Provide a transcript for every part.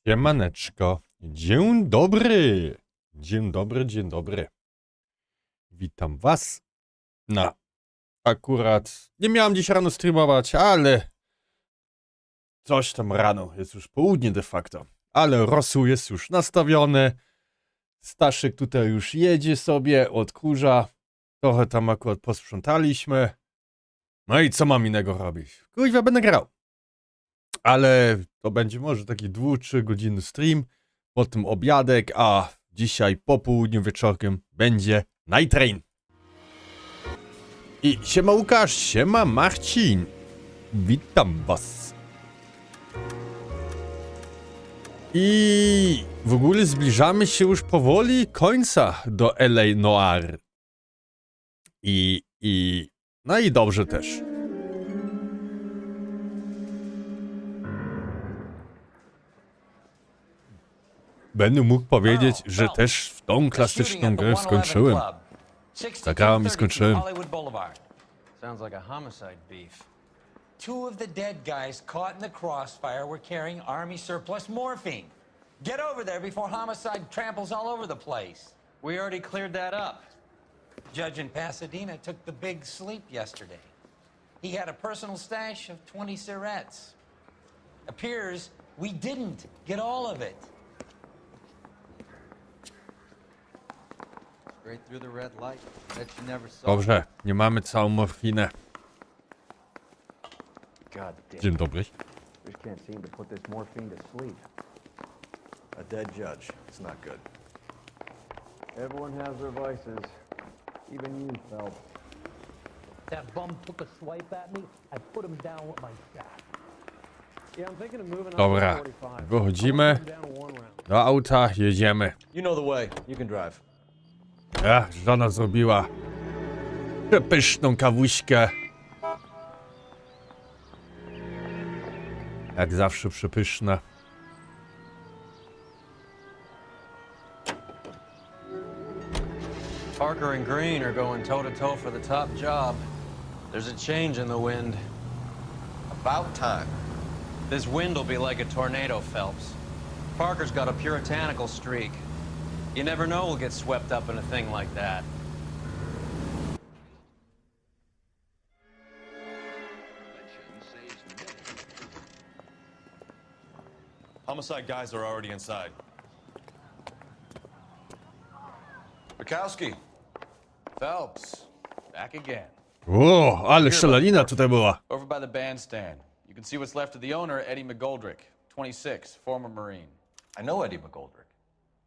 Siemaneczko. Dzień dobry. Dzień dobry, dzień dobry. Witam was. No, akurat nie miałem dziś rano streamować, ale coś tam rano, jest już południe de facto. Ale rosół jest już nastawiony. Staszek tutaj już jedzie sobie, odkurza. Trochę tam akurat posprzątaliśmy. No i co mam innego robić? Kurwa, będę grał. Ale to będzie może taki 2-3 godziny stream, potem obiadek, a dzisiaj po południu wieczorkiem będzie night train. I siema Łukasz, siema Marcin. Witam was. I w ogóle zbliżamy się już powoli końca do L.A. Noire. No i dobrze też. Będę mógł powiedzieć, że też w tą klasyczną grę skończyłem. Zagrałem i skończyłem. Sounds like a homicide beef. Two of the dead guys caught in the crossfire were carrying army surplus morphine. Get over there before homicide tramples all over the place. We already cleared that up. Judge in Pasadena took the big sleep yesterday. He had a personal stash of 20 cigarettes. Appears we didn't get all of it. Dobrze, nie mamy całą morfinę. Dzień dobry. A dead judge. It's not good. Everyone has their vices. Even you, Phelps. That bum took a swipe at me. I put him down with my staff. Yeah, I'm thinking of moving on to Dobra, 45. wychodzimy do auta, jedziemy. You know the way. You can drive. Żona zrobiła przepyszną kawuśkę. Jak zawsze przepyszna. Parker and Green are going toe-to-toe for the top job. There's a change in the wind. About time. This wind will be like a tornado, Phelps. Parker's got a puritanical streak. You never know we'll get swept up in a thing like that. Homicide guys are already inside. Bukowski. Phelps, back again. O, ale strzelanina tutaj była. Over by the bandstand. You can see what's left of the owner, Eddie McGoldrick, 26, former Marine. I know Eddie McGoldrick.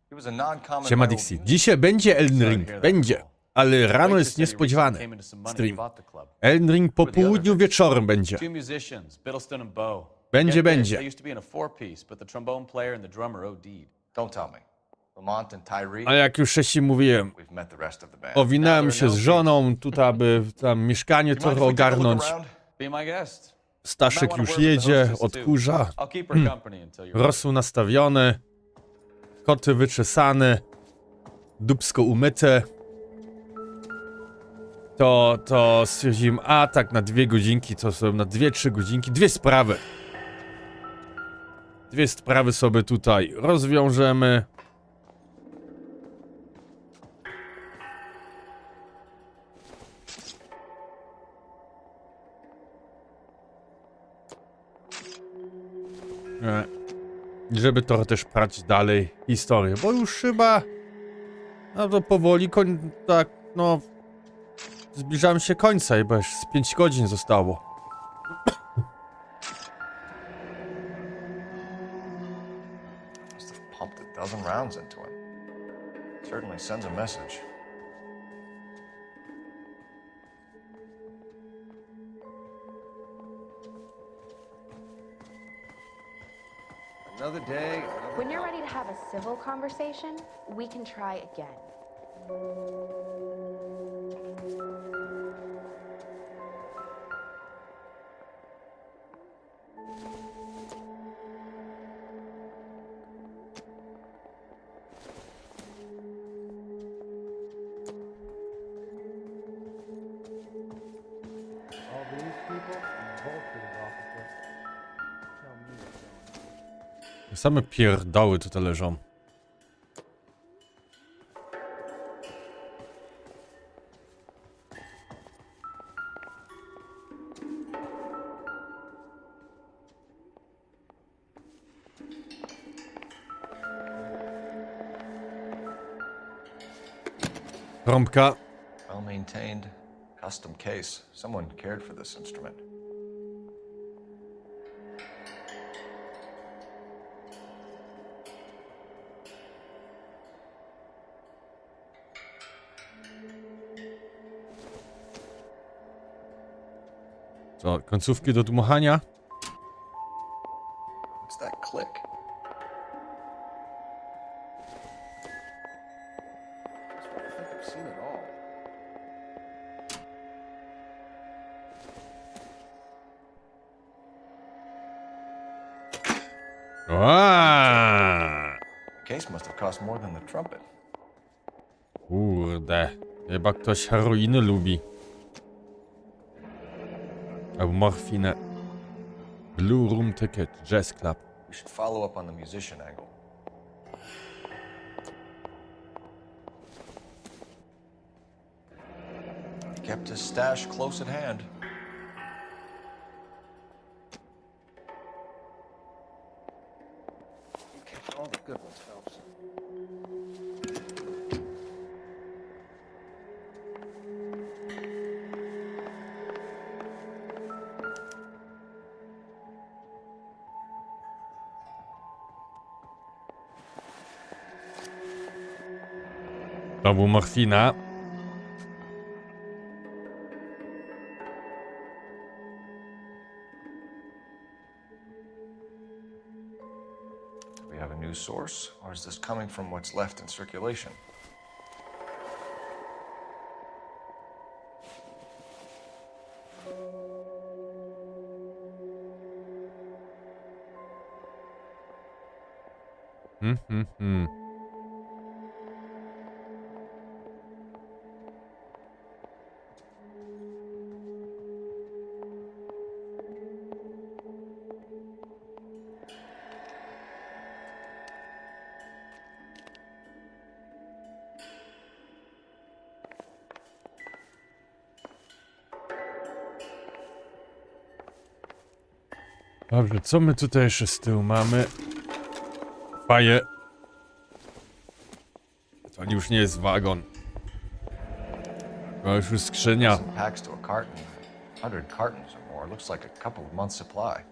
He was a non-common. Siema Dixie. Dzisiaj będzie Elden Ring. Będzie. Ale rano jest niespodziewane. Stream. Elden Ring po południu wieczorem będzie. Two musicians, Biddleston and Bow. Będzie, Get this, będzie. They used to be in a four-piece, but the trombone player and the drummer OD'd. Don't tell me. Lamont and Tyree. A jak już wcześniej mówiłem, We've met the rest of the band. owinąłem się z żoną tutaj, aby tam mieszkanie You mind trochę if we take a look ogarnąć. around? Be my guest. Staszek już jedzie, odkurza. I'll keep her company until you're Rosół nastawiony. Koty wyczesane. Dupsko umyte. To stwierdziłem, a tak na 2 godzinki, to sobie na 2-3 godzinki, 2 sprawy. 2 sprawy sobie tutaj rozwiążemy. Żeby trochę też prać dalej historię, bo już chyba no to powoli tak, no zbliżamy się końca, bo już z 5 godzin zostało. Must have pumped a dozen rounds into him. Certainly sends a message. Another day. When you're ready to have a civil conversation, we can try again. All these people and vultures, officer. Tell me what's going on. Same pierdoły tutaj leżą. Trąbka. Well maintained, custom case. Someone cared for this instrument. Co, końcówki do dmuchania? What's that click? I think I've seen it all. Aaaa! The case must have cost more than the trumpet. Kurde, chyba ktoś heroiny lubi. Albo morfinę. Blue Room Ticket, Jazz Club. We should follow up on the musician angle. He kept his stash close at hand. You kept all the good ones, Phelps. To był morfina. Do we have a new source, or is this coming from what's left in circulation? Hmm. Dobrze, co my tutaj jeszcze z tyłu mamy? Faję. To już nie jest wagon. To już jest skrzynia. Some packs to a carton. 100 cartons or more. Looks like a couple of months' supply.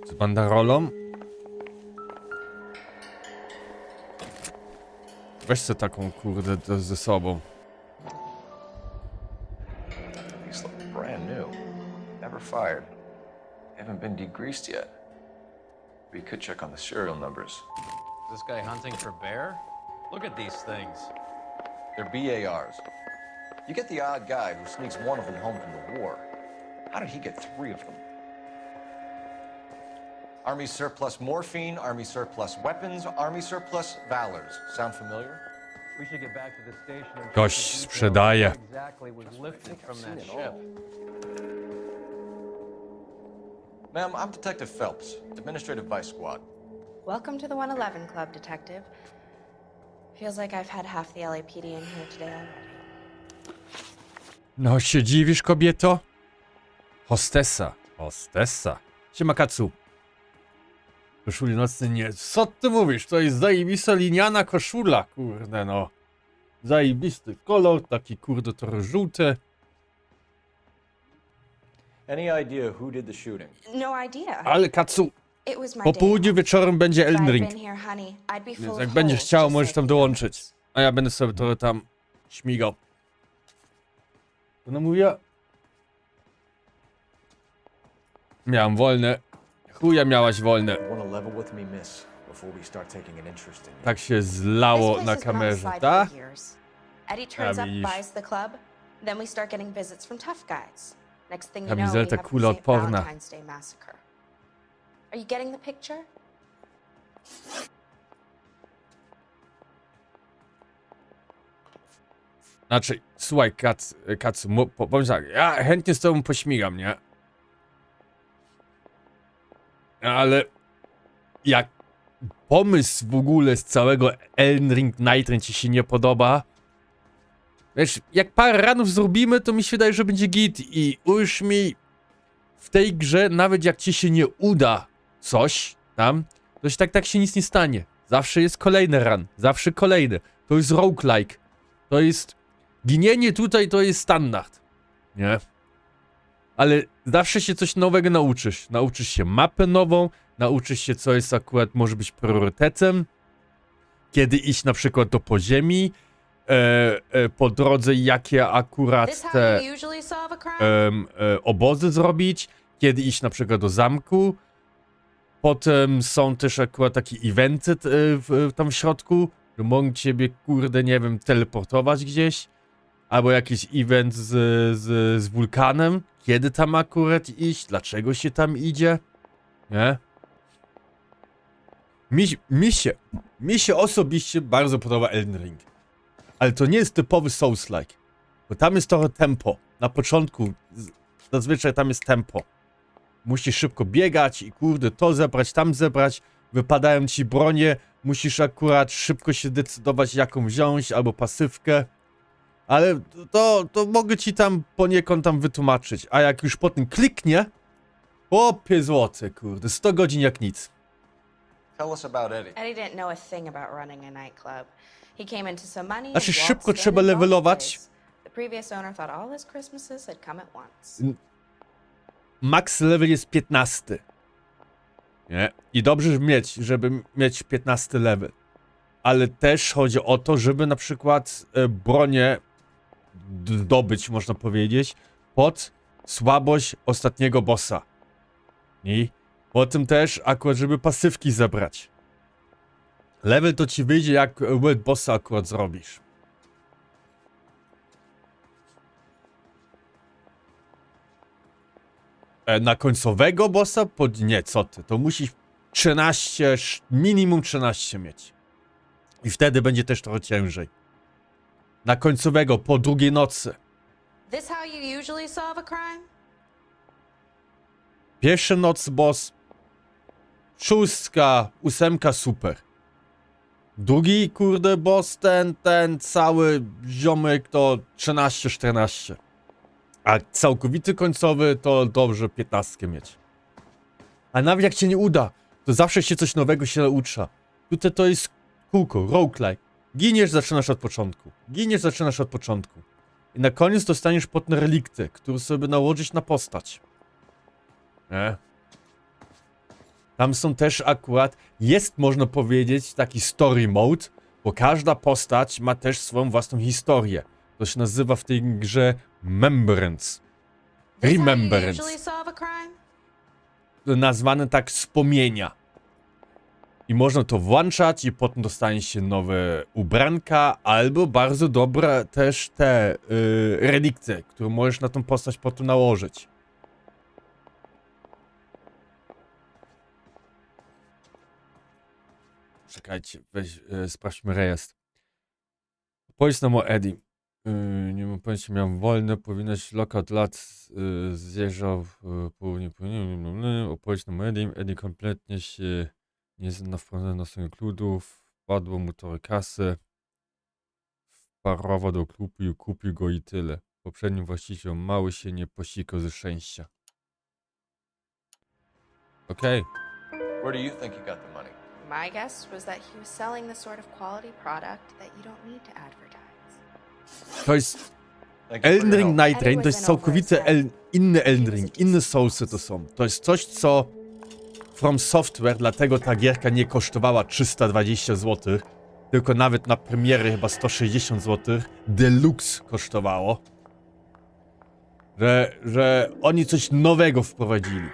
Z banderolą. Weź sobie taką kurde ze sobą. These look brand new. Never fired. Haven't been degreased yet. We could check on the serial numbers. Is this guy hunting for bear? Look at these things. They're BARs. You get the odd guy who sneaks one of them home from the war. How did he get 3 of them? Army surplus morphine, Army surplus weapons, Army surplus valors. Sound familiar? We should get back to the station and check Gość the details sprzedaje. of what exactly was lifted from that ship. Ma'am, I'm Detective Phelps, Administrative Vice Squad. Welcome to the 111 Club, Detective. Feels like I've had half the LAPD in here today already. No się dziwisz, kobieto? Hostessa. Hostessa. Siema, Kacu. Koszuli nocny nie. Co ty mówisz? To jest zajebista liniana koszula, kurde no. Zajebisty kolor, taki kurde trochę żółty. Any idea who did the shooting? No idea. Ale Kacu, It was my po day południu off. wieczorem będzie If Elden I'd Ring. been here, honey, I'd be full Więc of jak będziesz holes, chciał, just możesz like tam the dołączyć. others. A ja będę sobie trochę tam śmigał. No mówię. Miałem wolne. Chuja miałaś wolne. Want to level with me, miss, before we start taking an interest in you. Tak się This zlało place na has been on the kamerze, slide tak? for years. Eddie turns up, widzisz. buys the club, then we start getting visits from tough guys. Next thing you know, we Kamizelka have the kuloodporna. St. Valentine's Day massacre. Are you getting the picture? Znaczy, słuchaj, Kacu, powiem tak, ja chętnie z tobą pośmigam, nie? Ale jak pomysł w ogóle z całego Elden Ring Night Rain ci się nie podoba, wiesz, jak parę ranów zrobimy, to mi się wydaje, że będzie git i uwierz mi, w tej grze, nawet jak ci się nie uda coś tam, to się tak się nic nie stanie. Zawsze jest kolejny run, zawsze kolejny. To jest roguelike. To jest... Ginienie tutaj to jest standard. Nie? Ale zawsze się coś nowego nauczysz. Nauczysz się mapę nową, nauczysz się, co jest akurat, może być priorytetem. Kiedy iść na przykład do podziemi, po drodze jakie akurat te obozy zrobić, kiedy iść na przykład do zamku. Potem są też akurat takie eventy tam w środku, że mogą ciebie, kurde, nie wiem, teleportować gdzieś. Albo jakiś event z wulkanem. Kiedy tam akurat iść? Dlaczego się tam idzie? Nie? Mi się osobiście bardzo podoba Elden Ring. Ale to nie jest typowy Souls-like. Bo tam jest trochę tempo. Na początku zazwyczaj tam jest tempo. Musisz szybko biegać i kurde to zebrać, tam zebrać. Wypadają ci bronie. Musisz akurat szybko się decydować jaką wziąć albo pasywkę. Ale to mogę ci tam poniekąd tam wytłumaczyć. A jak już potem kliknie, chłopie złoty, kurde, 100 godzin jak nic. Tell us about Eddie. Eddie didn't know a thing about running a nightclub. He came into some money Znaczy and szybko waltzed trzeba in and bought the levelować. place. The previous owner thought all his Christmases had come at once. Max level jest 15. Nie? I dobrze żeby mieć 15 level. Ale też chodzi o to, żeby na przykład bronię zdobyć, można powiedzieć, pod słabość ostatniego bossa. I potem też akurat, żeby pasywki zebrać. Level to ci wyjdzie, jak world bossa akurat zrobisz. Na końcowego bossa? Nie, co ty, to musisz 13, minimum 13 mieć. I wtedy będzie też trochę ciężej. Na końcowego, po drugiej nocy. This how you usually solve a crime? Pierwsza noc boss. 6, 8 super. Drugi, kurde, boss, ten cały ziomek to 13, 14. A całkowity końcowy to dobrze 15 mieć. A nawet jak cię nie uda, to zawsze się coś nowego się naucza. Tutaj to jest kółko, roguelike. Giniesz, zaczynasz od początku. Giniesz, zaczynasz od początku. I na koniec dostaniesz potne relikty, które sobie nałożyć na postać. Nie? Tam są też akurat, jest można powiedzieć taki story mode, bo każda postać ma też swoją własną historię. To się nazywa w tej grze Remembrance. This how you Remembrance. usually solve a crime? Nazwane tak wspomnienia. I można to włączać i potem dostanie się nowe ubranka, albo bardzo dobre też te relikty, które możesz na tą postać potem nałożyć. Czekajcie, weź, sprawdźmy rejestr. Powiedz nam o Eddie. Nie mam pojęcia, miałem wolne, powinnaś lokat lat zjeżdżał południe, opowiedz nam o Eddie. Eddie kompletnie się nie zna wprowadzenia na swoich ludów, wpadło mu trochę kasy, wparował do klubu i kupił go i tyle. Poprzednim właściciel mały się nie posikał ze szczęścia. Okej. Where do you think he got the money? My guess was that he was selling the sort of quality product that you don't need to advertise. To jest Thank you for Elden your Ring help. Night Rain, to jest całkowite inny Elden Ring, inne Soulsy to są. To jest coś, co From Software, dlatego ta gierka nie kosztowała 320 zł, tylko nawet na premiery chyba 160 zł. Deluxe kosztowało. Że oni coś nowego wprowadzili.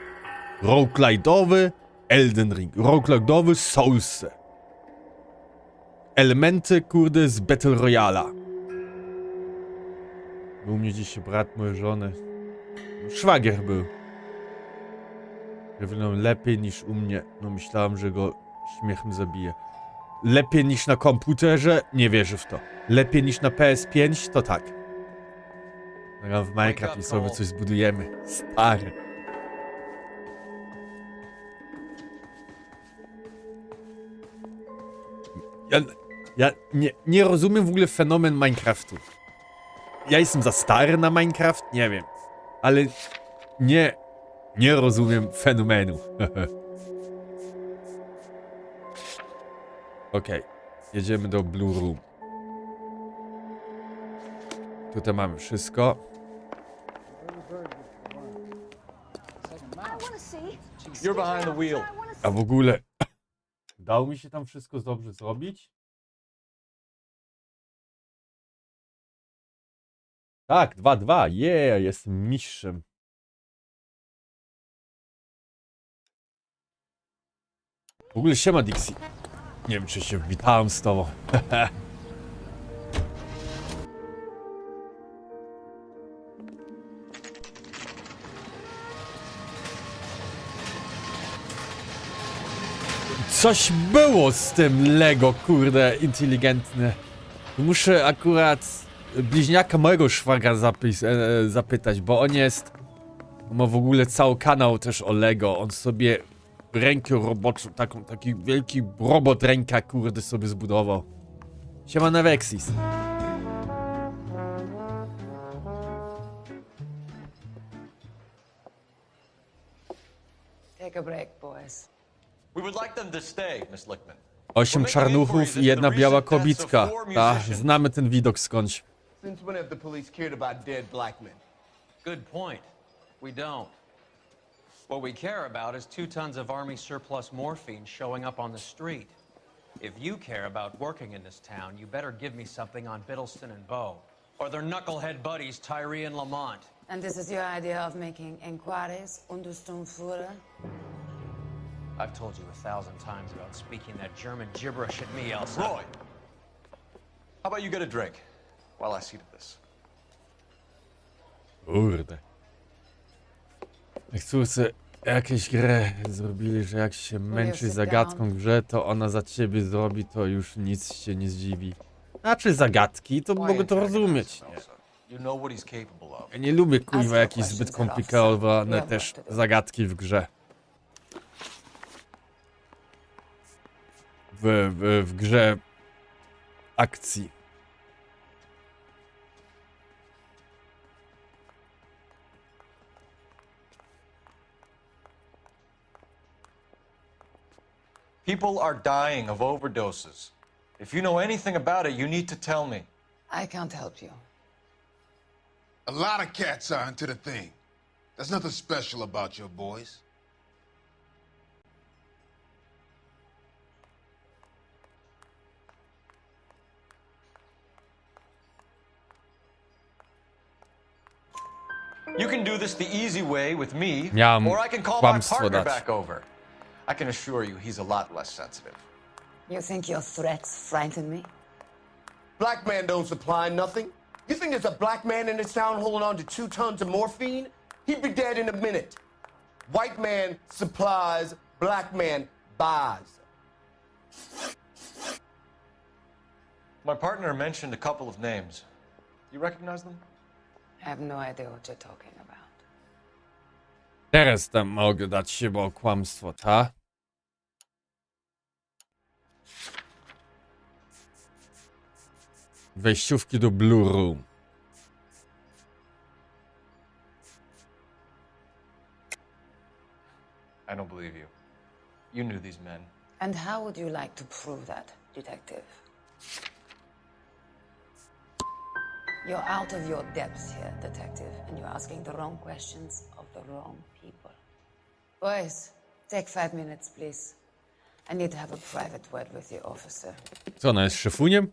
Roguelite'owy Elden Ring, roguelite'owy Soulsy. Elementy, kurde, z Battle Royale'a. Był u mnie dziś brat mojej żony. Szwagier był. Że wyglądał lepiej niż u mnie. No myślałem, że go śmiechem zabije. Lepiej niż na komputerze? Nie wierzę w to. Lepiej niż na PS5? To tak. Nagram w Minecraft i sobie coś zbudujemy. Stary. Ja nie rozumiem w ogóle fenomen Minecraftu. Ja jestem za stary na Minecraft? Nie wiem. Ale nie rozumiem fenomenu. Okej. Jedziemy do Blue Room. Tutaj mamy wszystko. You're behind the wheel. A w ogóle dało mi się tam wszystko dobrze zrobić? Tak, 2-2. Jestem mistrzem. W ogóle siema Dixie. Nie wiem, czy się witałem z tobą. Coś było z tym Lego, kurde, inteligentne. Muszę akurat bliźniaka mojego szwagra zapytać, bo on ma w ogóle cały kanał też o Lego. On sobie rękę roboczą, taki wielki robot ręka, kurde, sobie zbudował. Siema na Vexis. Take a break, boys. We would like them to stay, Miss Lickman. 8 czarnuchów i jedna biała kobitka. Tak, znamy ten widok skądś. Since when have the police cared about dead black men? Good point. We don't. What we care about is 2 tons of Army surplus morphine showing up on the street. If you care about working in this town, you better give me something on Biddleston and Bow, or their knucklehead buddies Tyree and Lamont. And this is your idea of making inquiries, Untersturmführer? I've told you 1,000 times about speaking that German gibberish at me, Elsa. Roy, how about you get a drink while I see to this? Kurde. Jak twórcy jakieś grę zrobili, że jak się męczy zagadką w grze, to ona za ciebie zrobi, to już nic się nie zdziwi. Znaczy zagadki, to mogę to rozumieć. Nie? You know what he's capable of. Ja nie lubię kuźwa jakieś zbyt komplikowane też zagadki w grze. W grze akcji. People are dying of overdoses. If you know anything about it, you need to tell me. I can't help you. A lot of cats are into the thing. There's nothing special about your boys. You can do this the easy way with me, Miałem or I can call my kłamstwo partner dać. back over. I can assure you he's a lot less sensitive. You think your threats frighten me? Black man don't supply nothing. You think there's a black man in this town holding on to 2 tons of morphine? He'd be dead in a minute. White man supplies, black man buys. My partner mentioned a couple of names. You recognize them? I have no idea what you're talking about. Teraz tam mogę dać się, bo kłamstwo, ta? Wejściówki do Blue Room. I don't believe you. You knew these men. And how would you like to prove that, detective? You're out of your depths here, detective, and you're asking the wrong questions of the wrong people. Boys, take 5 minutes, please. I need to have a private word with the officer. Co, ona jest szefuniem?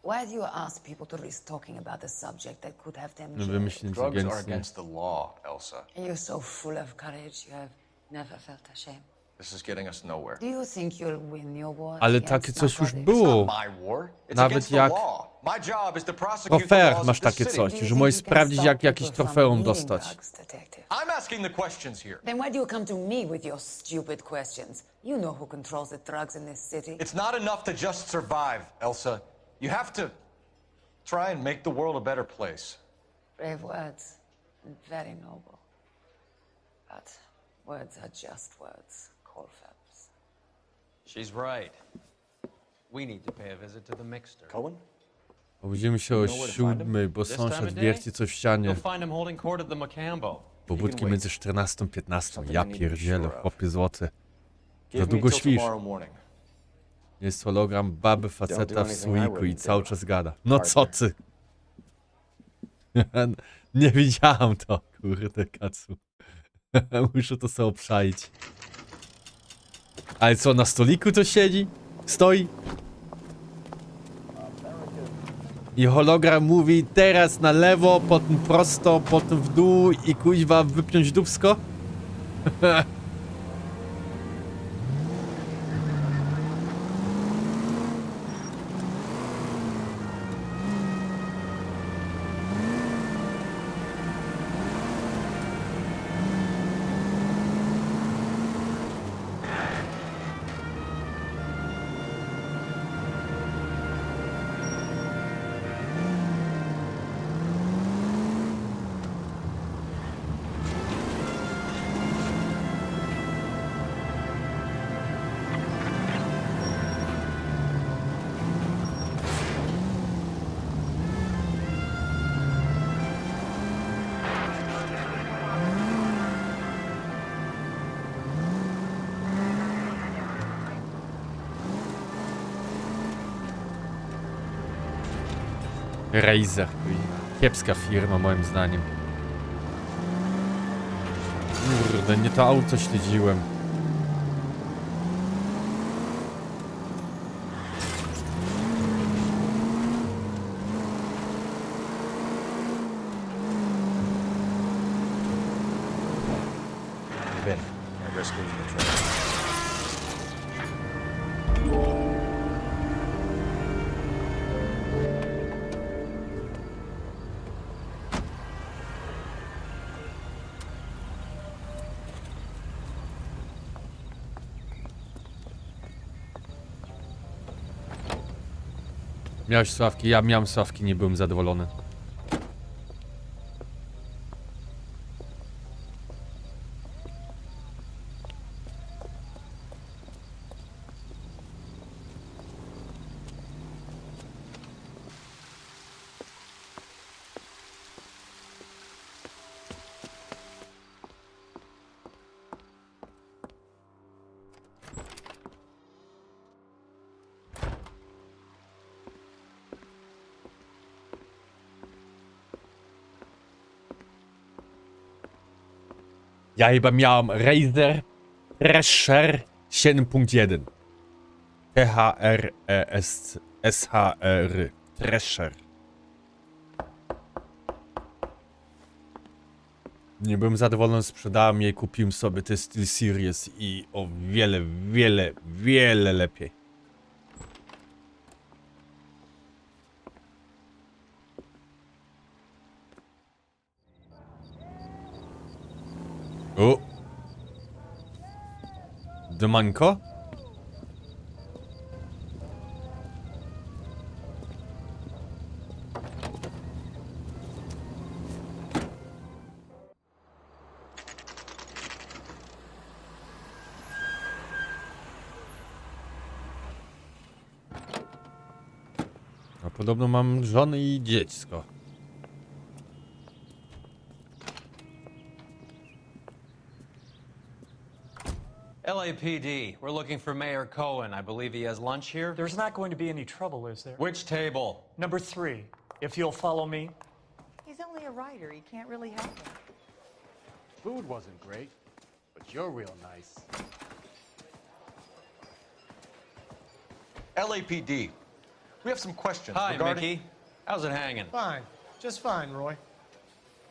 Why do you ask people to risk talking about a subject that could have them No jailed? wymyśl Drugs are inteligencję. against the law, Elsa. And you're so full of courage, you have never felt ashamed. This is getting us nowhere. Do you think you'll win your war? Ale against takie coś już narcotics? było. My war. It's Nawet against the jak law. My job is to W prosecute the trofeach laws masz of this takie city. coś, Do you że think możesz you can sprawdzić, stop jak jakieś people from trofeum needing dostać. drugs, detective? I'm asking the questions here. Then why do you come to me with your stupid questions? You know who controls the drugs in this city. It's not enough to just survive, Elsa. You have to try and make the world a better place. Brave words and very noble. But words are just words, Cole Phelps. She's right. We need to pay a visit to the mixer. Cohen? Obudzimy się o 7, bo This time sąsiad of day? wierci coś w ścianie. You'll find him holding court at the Macambo. Pobudki między 14 a 15. Ja pierdzielę, chłopie złoty. Za Give me długo till śpisz. tomorrow morning. Jest hologram baby faceta w słoiku i cały czas gada. No co ty? Nie widziałam to, kurde, kacu. Muszę to sobie obszaić. Ale co, na stoliku to siedzi? Stoi? I hologram mówi teraz na lewo, potem prosto, potem w dół i kuźwa wypiąć dupsko? Razer. Kiepska firma moim zdaniem. Kurde, nie to auto śledziłem. Ben, I risk losing the train. Miałeś sławki, ja miałem sławki, nie byłem zadowolony. Ja chyba miałem Razer Thresher 7.1. THRESHR. Thresher. Nie byłem zadowolony, sprzedałem je i kupiłem sobie te Steel Series i o wiele lepiej. O! Domanko? A podobno mam żonę i dziecko. LAPD, we're looking for Mayor Cohen. I believe he has lunch here. There's not going to be any trouble, is there? Which table? Number 3, if you'll follow me. He's only a writer. He can't really help it. Food wasn't great, but you're real nice. LAPD, we have some questions Hi, regarding... Mickey. How's it hanging? Fine. Just fine, Roy.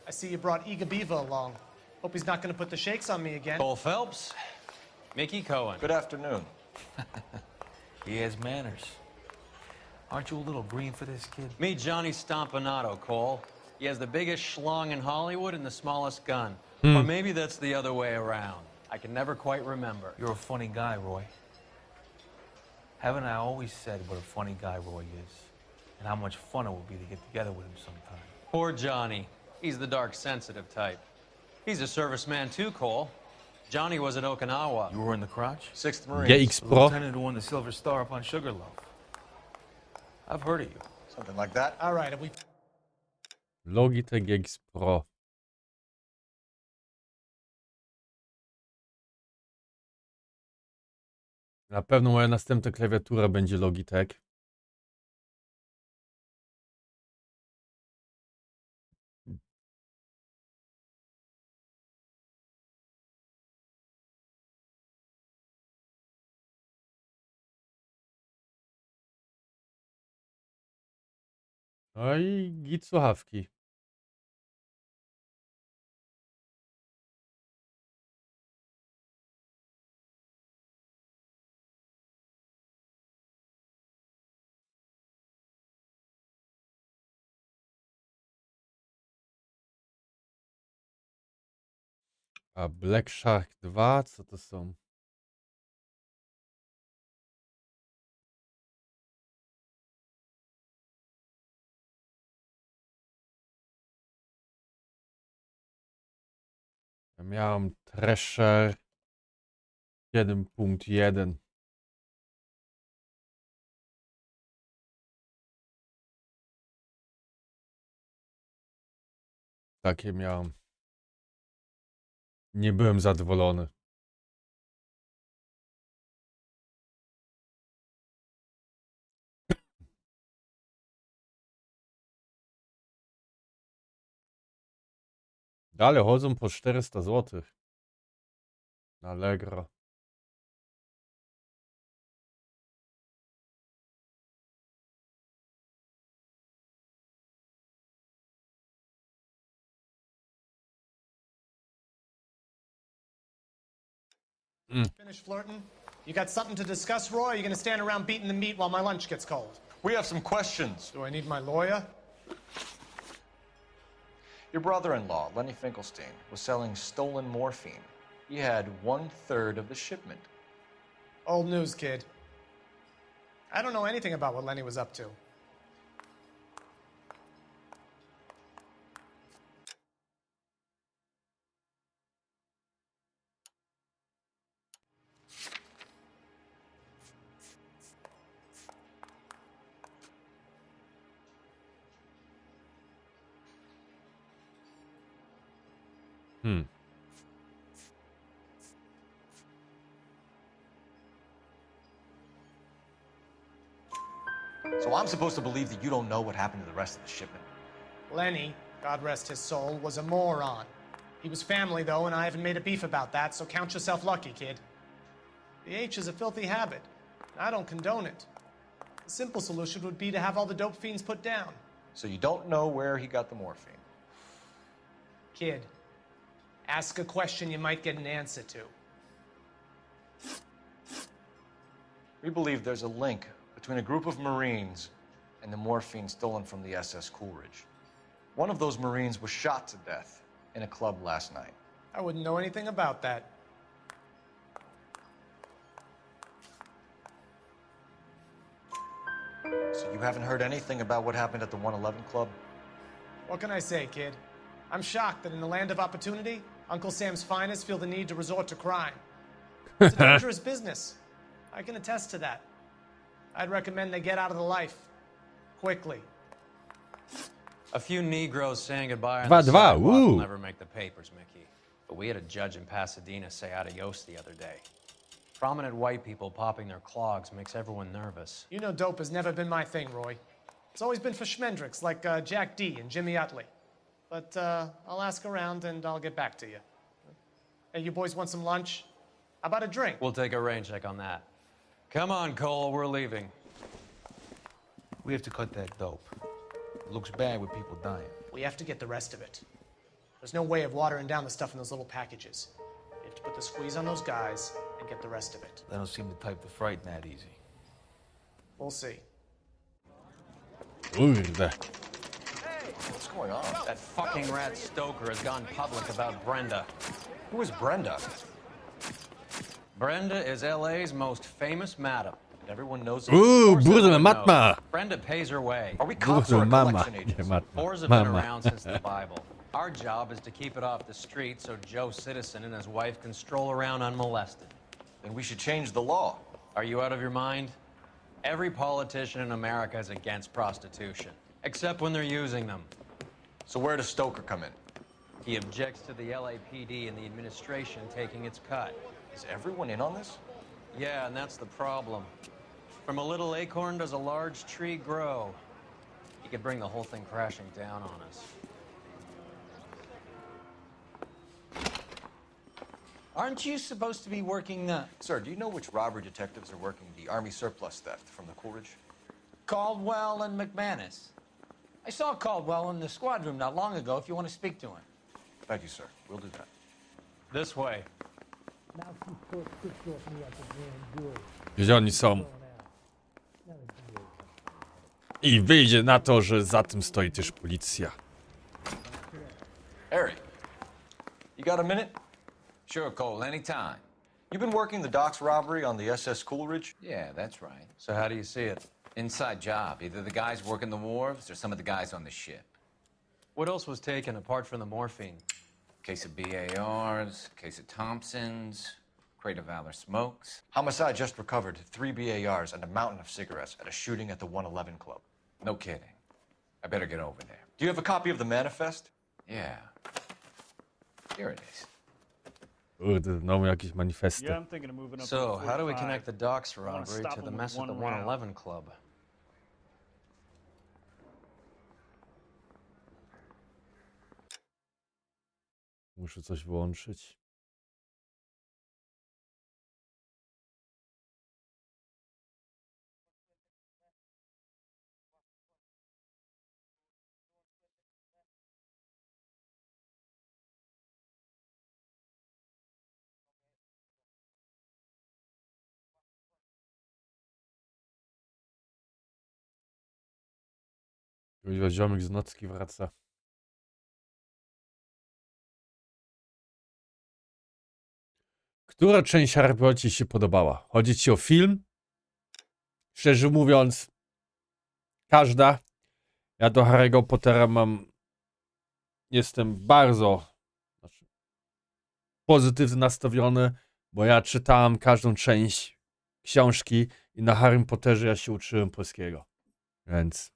I see you brought Gigabyte along. Hope he's not going to put the shakes on me again. Cole Phelps, Mickey Cohen. Good afternoon. He has manners. Aren't you a little green for this kid? Meet Johnny Stompanato, Cole. He has the biggest schlong in Hollywood and the smallest gun. Or maybe that's the other way around. I can never quite remember. You're a funny guy, Roy. Haven't I always said what a funny guy Roy is? And how much fun it would be to get together with him sometime. Poor Johnny. He's the dark, sensitive type. He's a serviceman too, Cole. Johnny was at Okinawa. You were in the crotch? 6th Marines. GX The Pro. lieutenant who won the Silver Star up on Sugarloaf. I've heard of you. Something like that. All right, have we... Logitech GX Pro. Na pewno moja następna klawiatura będzie Logitech. No i git słuchawki. A Black Shark 2, co to są? Ja miałem Thresher 7.1. Takie miałem. Nie byłem zadowolony. Dalej chodzą po 400 zł. Na Allegro. Finish flirting? You got something to discuss, Roy? Or are you gonna stand around beating the meat while my lunch gets cold? We have some questions. Do I need my lawyer? Your brother-in-law, Lenny Finkelstein, was selling stolen morphine. He had 1/3 of the shipment. Old news, kid. I don't know anything about what Lenny was up to. So I'm supposed to believe that you don't know what happened to the rest of the shipment? Lenny, God rest his soul, was a moron. He was family, though, and I haven't made a beef about that, so count yourself lucky, kid. The H is a filthy habit, and I don't condone it. The simple solution would be to have all the dope fiends put down. So you don't know where he got the morphine? Kid, ask a question you might get an answer to. We believe there's a link between a group of Marines and the morphine stolen from the SS Coolidge. One of those Marines was shot to death in a club last night. I wouldn't know anything about that. So you haven't heard anything about what happened at the 111 Club? What can I say, kid? I'm shocked that in the land of opportunity, Uncle Sam's finest feel the need to resort to crime. It's a dangerous business. I can attest to that. I'd recommend they get out of the life. Quickly. A few Negroes saying goodbye on 2-2, the sidewalk will woo. never make the papers, Mickey. But we had a judge in Pasadena say adios the other day. Prominent white people popping their clogs makes everyone nervous. You know dope has never been my thing, Roy. It's always been for schmendricks like Jack D and Jimmy Utley. But I'll ask around and I'll get back to you. Hey, you boys want some lunch? How about a drink? We'll take a rain check on that. Come on, Cole, we're leaving. We have to cut that dope. It looks bad with people dying. We have to get the rest of it. There's no way of watering down the stuff in those little packages. You have to put the squeeze on those guys and get the rest of it. They don't seem the type to frighten that easy. We'll see. Kurde. What's going on? That fucking rat Stoker has gone public about Brenda. Who is Brenda? Brenda is LA's most famous madam. And everyone knows it. Brudel matma. Brenda pays her way. Are we cops or Brudel a mama. collection Nie, agency? matma. Whores have been Mama. around since the Bible. Our job is to keep it off the street so Joe Citizen and his wife can stroll around unmolested. Then we should change the law. Are you out of your mind? Every politician in America is against prostitution, except when they're using them. So where does Stoker come in? He objects to the LAPD and the administration taking its cut. Is everyone in on this? Yeah, and that's the problem. From a little acorn does a large tree grow. He could bring the whole thing crashing down on us. Aren't you supposed to be working the... Sir, do you know which robbery detectives are working the Army surplus theft from the Coolidge? Caldwell and McManus. I saw Caldwell in the squad room not long ago if you want to speak to him. Thank you, sir. We'll do that. This way. Now she put picture of me at the grand jury. Gdzie oni są? I wyjdzie na to, że za tym stoi też policja. Harry, you got a minute? Sure, Cole, anytime. You've been working the docks robbery on the SS Coolidge? Yeah, that's right. So how do you see it? Inside job. Either the guys working the wharves or some of the guys on the ship. What else was taken apart from the morphine? Case of BARs, case of Thompsons, crate of Valor smokes. Homicide just recovered 3 BARs and a mountain of cigarettes at a shooting at the 111 Club. No kidding. I better get over there. Do you have a copy of the manifest? Yeah. Here it is. Kurde, znowu jakieś manifesty. Yeah, I'm thinking of moving up. So, to how do we 45. connect the docks I wanna robbery stop to the them mess with at the one round. 111 Club? Muszę coś wyłączyć. Kuźwa, ziomek z nocki wraca. Która część Harry Pottera ci się podobała? Chodzi ci o film? Szczerze mówiąc, każda. Ja do Harry'ego Pottera jestem bardzo pozytywnie nastawiony, bo ja czytałem każdą część książki i na Harrym Potterze ja się uczyłem polskiego. Więc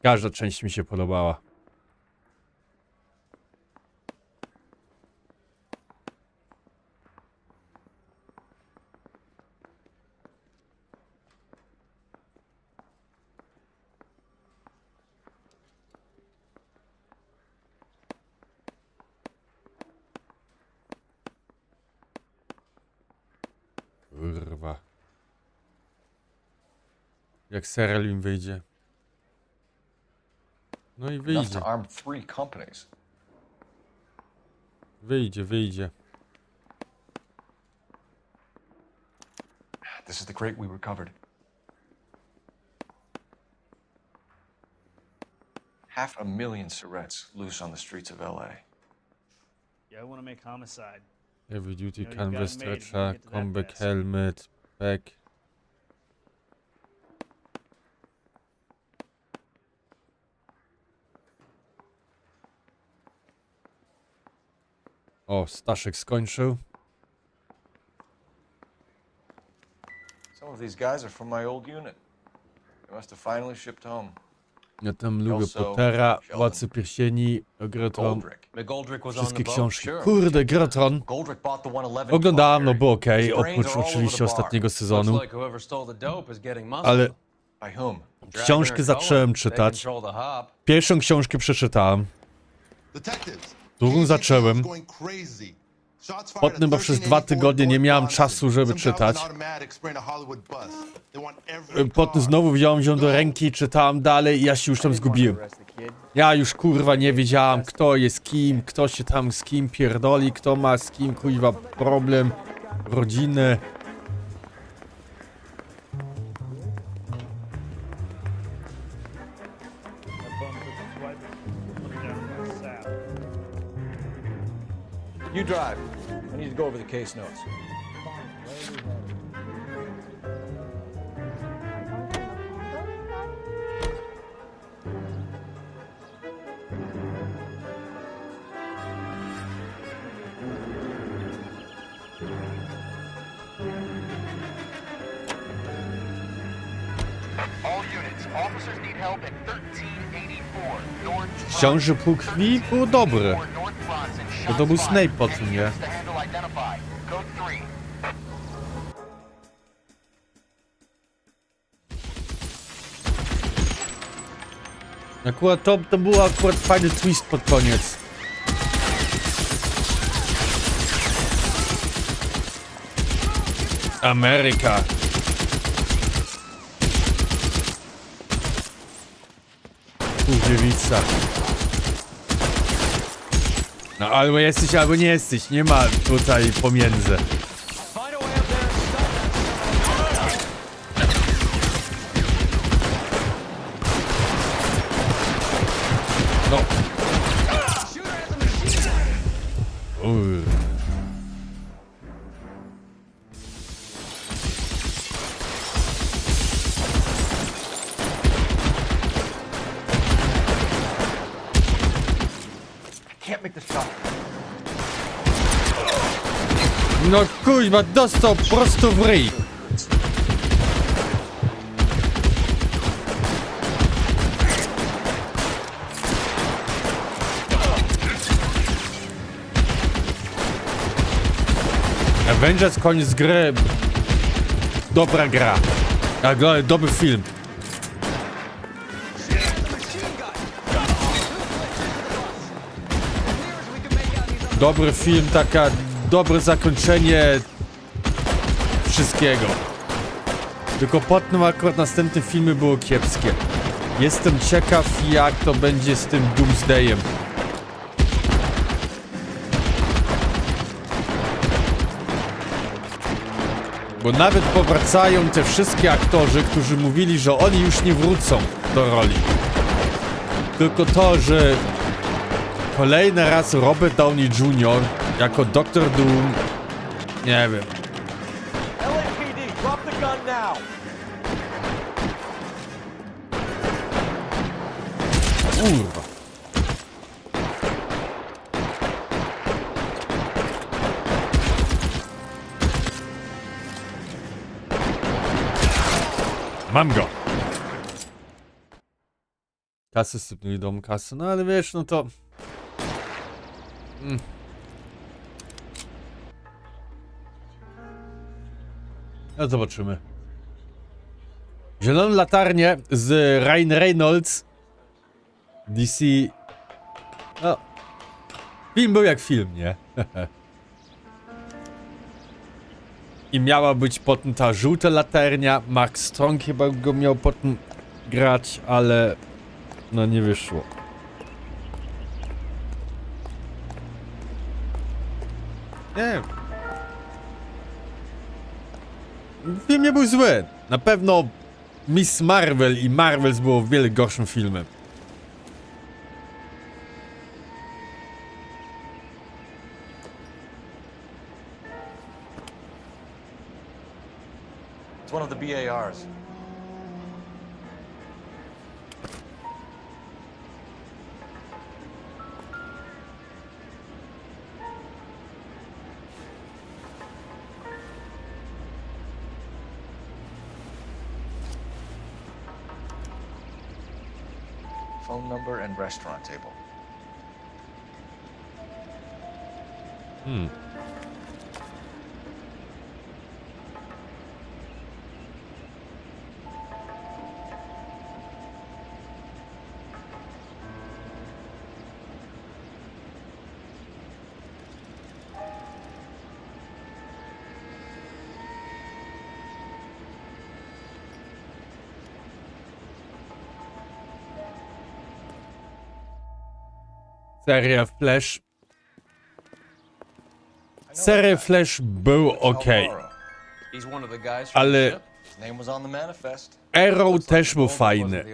każda część mi się podobała. Kurwa. Jak serial im wyjdzie. No i Enough wyjdzie. to arm 3 companies. Wyjdzie. This is the crate we recovered. 500,000 cigarettes loose on the streets of L.A. Yeah, I want to make homicide. Heavy duty You know, you canvas got it made if you stretcher, get to that combat fast. helmet, pack. O, Staszek skończył. Some of these guys are from my old unit. They must have finally shipped home. Ja tam lubię Also, Pottera, Sheldon. Władcy Pierścieni, Grotron, Goldrick. McGoldrick was on wszystkie the boat. książki. Sure. Kurde, Grotron. Goldrick bought the 111 Oglądałem, no Club, było okej, His brains oprócz are all over oczywiście the bar. ostatniego Looks sezonu. like whoever stole the dope is getting muscled. Ale By whom? Dragging książkę her zacząłem going. They czytać. control the hop. Pierwszą książkę przeczytałem. Drugą zacząłem. Potem bo przez 2 tygodnie nie miałem czasu, żeby czytać. Potem znowu wziąłem ją do ręki i czytałem dalej i ja się już tam zgubiłem. Ja już kurwa nie wiedziałem, kto jest kim, kto się tam z kim pierdoli, kto ma z kim kurwa problem, rodzinę. That bum took a swipe. Put it down in my sap. You drive. I need to go over the case notes. Książę Półkrwi było dobre. Bo to był Snape po tym, nie? Akurat to był akurat fajny twist pod koniec. Ameryka. Dziewica. No albo jesteś, albo nie jesteś. Nie ma tutaj pomiędzy. No. No kuźwa, dostał prosto w ryj. Avengers koniec gry. Dobra gra. Dobry film. Dobry film, taka dobre zakończenie wszystkiego. Tylko potem akurat następne filmy było kiepskie. Jestem ciekaw, jak to będzie z tym Doomsdayem. Bo nawet powracają te wszystkie aktorzy, którzy mówili, że oni już nie wrócą do roli. Tylko to, że kolejny raz Robert Downey Jr. jako Dr. Doom, nie wiem. Kurwa. Mam go. Kasy sypnęli dom kasy, no ale wiesz, no to... No zobaczymy. Zieloną latarnię z Ryan Reynolds. DC... No... Film był jak film, nie? I miała być potem ta żółta latarnia. Mark Strong chyba go miał potem grać, ale... No nie wyszło. Nie wiem. Film nie był zły. Na pewno Miss Marvel i Marvels było wiele gorszym filmem. It's one of the BARs. Phone number and restaurant table. Seria Flash. Seria Flash był ok. Ale Arrow też był fajny.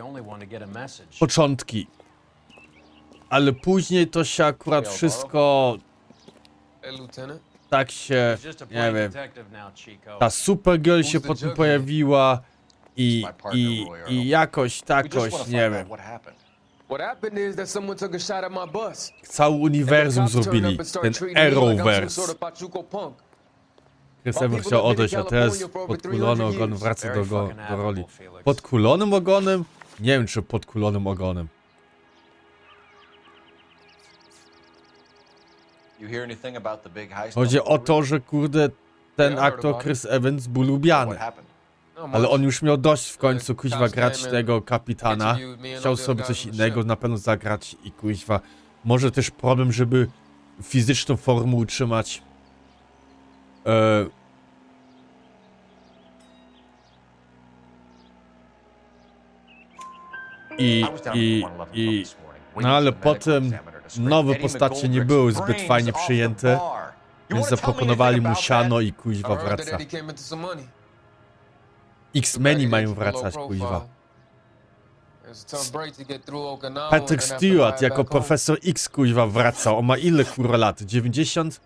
Początki. Ale później to się akurat wszystko... Tak się... Nie wiem. Ta Supergirl się potem pojawiła. I jakoś, nie wiem. Cały uniwersum zrobili, ten Arrowverse. Chris Evans chciał odejść, a teraz podkulony ogon wraca do roli. Podkulonym ogonem? Nie wiem, czy podkulonym ogonem. Chodzi o to, że kurde, ten aktor Chris Evans był lubiany. Ale on już miał dość w końcu, kuźwa, grać tego kapitana. Chciał sobie coś innego na pewno zagrać i kuźwa. Może też problem, żeby fizyczną formę utrzymać. No ale potem nowe postacie nie były zbyt fajnie przyjęte. Więc zaproponowali mu siano i kuźwa wraca. X-Meni mają wracać, kuźwa. Patrick Stewart jako profesor X, kuźwa, wracał. On ma ile, kurwa, lat? 90?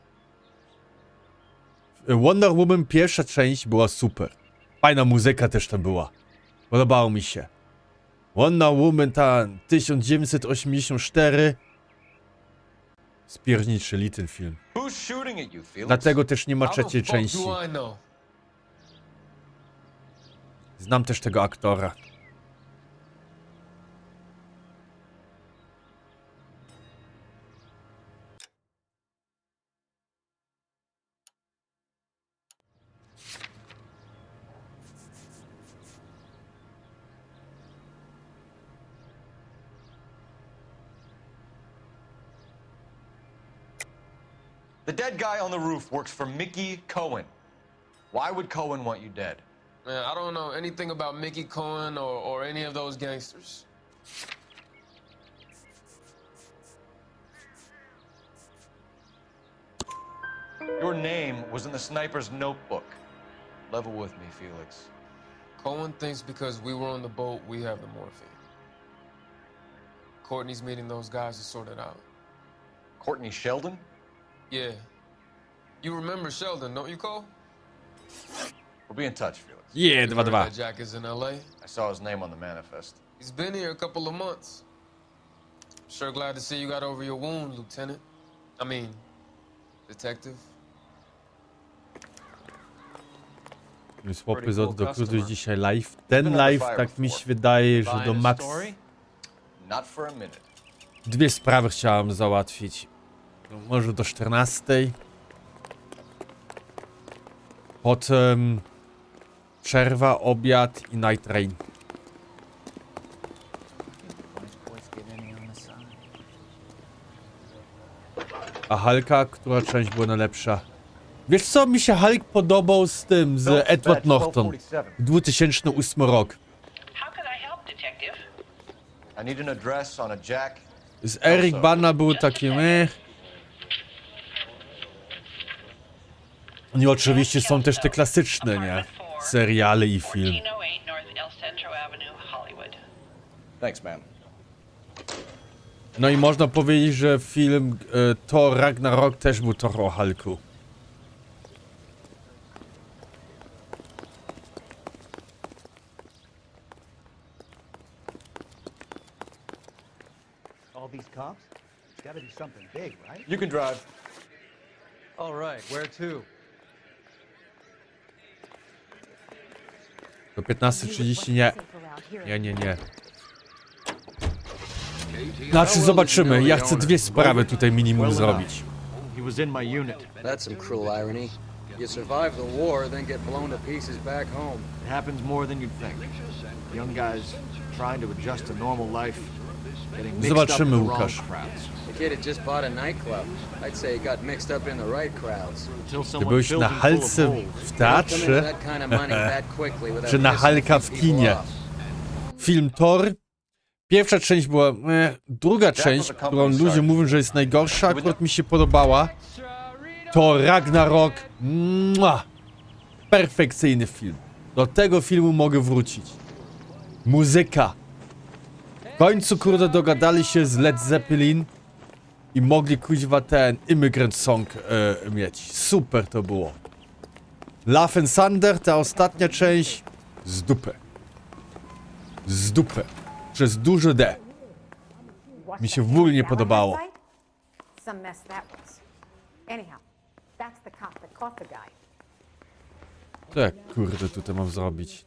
Wonder Woman pierwsza część była super. Fajna muzyka też tam była. Podobało mi się. Wonder Woman ta 1984. Spierniczyli ten film. Dlatego też nie ma trzeciej części. Znam też tego aktora. The dead guy on the roof works for Mickey Cohen. Why would Cohen want you dead? Man, I don't know anything about Mickey Cohen or any of those gangsters. Your name was in the sniper's notebook. Level with me, Felix. Cohen thinks because we were on the boat, we have the morphine. Courtney's meeting those guys to sort it out. Courtney Sheldon? Yeah. You remember Sheldon, don't you, Cole? We'll be in touch, Felix. Yeah, You heard that Jack is in L.A.? I saw his name on the manifest. He's been here a couple of months. Sure glad to see you got over your wound, Lieutenant. I mean, Detective. Chłopy z odkryć dzisiaj live. Ten live, tak mi się wydaje, że do max... Dwie sprawy chciałem załatwić. Może do 14. Potem przerwa, obiad i night train. A Hulka, która część była najlepsza? Wiesz co, mi się Hulk podobał z tym, z Edward Norton. 2008 rok. Z Eric Bana był taki I oczywiście są też te klasyczne, nie? Seriale i film. No i można powiedzieć, że film Thor Ragnarok też był trochę o Hulku. All these cops? It's gotta be something big, right? You can drive. All right, where to? Do 15:30 nie. Nie. Znaczy zobaczymy, ja chcę dwie sprawy tutaj minimum zrobić. He was in my unit. That's some cruel irony. You survive the war, then get blown to pieces back home. It happens more than you'd think. Young guys trying to adjust to normal life, getting mixed up in Zobaczymy, the wrong Łukasz. The crowds. kid had just bought a nightclub. I'd say he got mixed up in the right crowds. Ty byłeś na Halce w teatrze? Czy na Halka w kinie? Film Thor. Pierwsza część była... druga część, którą ludzie mówią, że jest najgorsza, akurat mi się podobała. To Ragnarok. Perfekcyjny film. Do tego filmu mogę wrócić. Muzyka. W końcu, kurde, dogadali się z Led Zeppelin i mogli, kuźwa, ten Immigrant Song mieć. Super to było. Love and Thunder, ta ostatnia część, z dupy. Z dupy. Przez duże D. Mi się w ogóle nie podobało. Co ja, kurde, tutaj mam zrobić?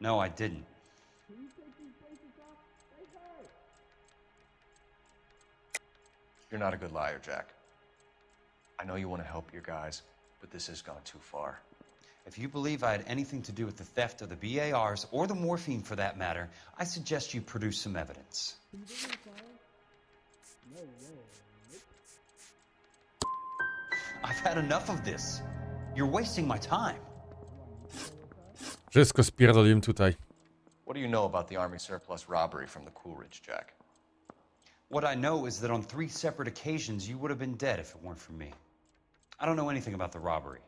No, I didn't. You're not a good liar, Jack. I know you want to help your guys, but this has gone too far. If you believe I had anything to do with the theft of the BARs, or the morphine for that matter, I suggest you produce some evidence. I've had enough of this. You're wasting my time. Wszystko spierdoliłem tutaj. What do you know about the Army surplus robbery from the Coolidge, Jack? What I know is that on 3 separate occasions, you would have been dead if it weren't for me. I don't know anything about the robbery.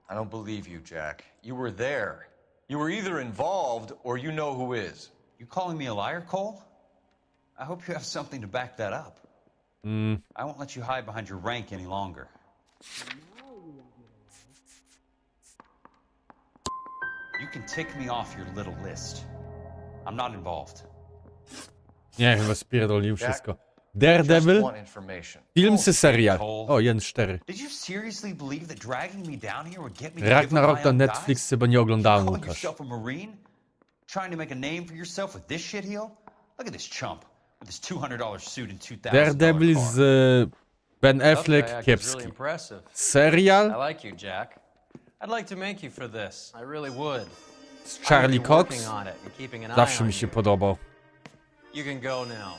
I don't believe you, Jack. You were there. You were either involved or you know who is. You calling me a liar, Cole? I hope you have something to back that up. I won't let you hide behind your rank any longer. You can tick me off your little list. I'm not involved. Nie, chyba spierdolił wszystko. Daredevil? Film czy serial? O, 1-4. Did you seriously believe that dragging me down here would get me to Ragnarok na Netflix chyba nie oglądałem, Call Łukasz. yourself a Marine? Trying to make a name for yourself with this shitheel? Look at this chump with his $200 suit and $2,000 Daredevil car. z Ben Affleck Really kiepski. impressive. Serial I like you, Jack. I'd like to make you for this. I really would. z Charlie I would be Cox. working on it and keeping an eye Zawsze on mi się you. podobał. You can go now.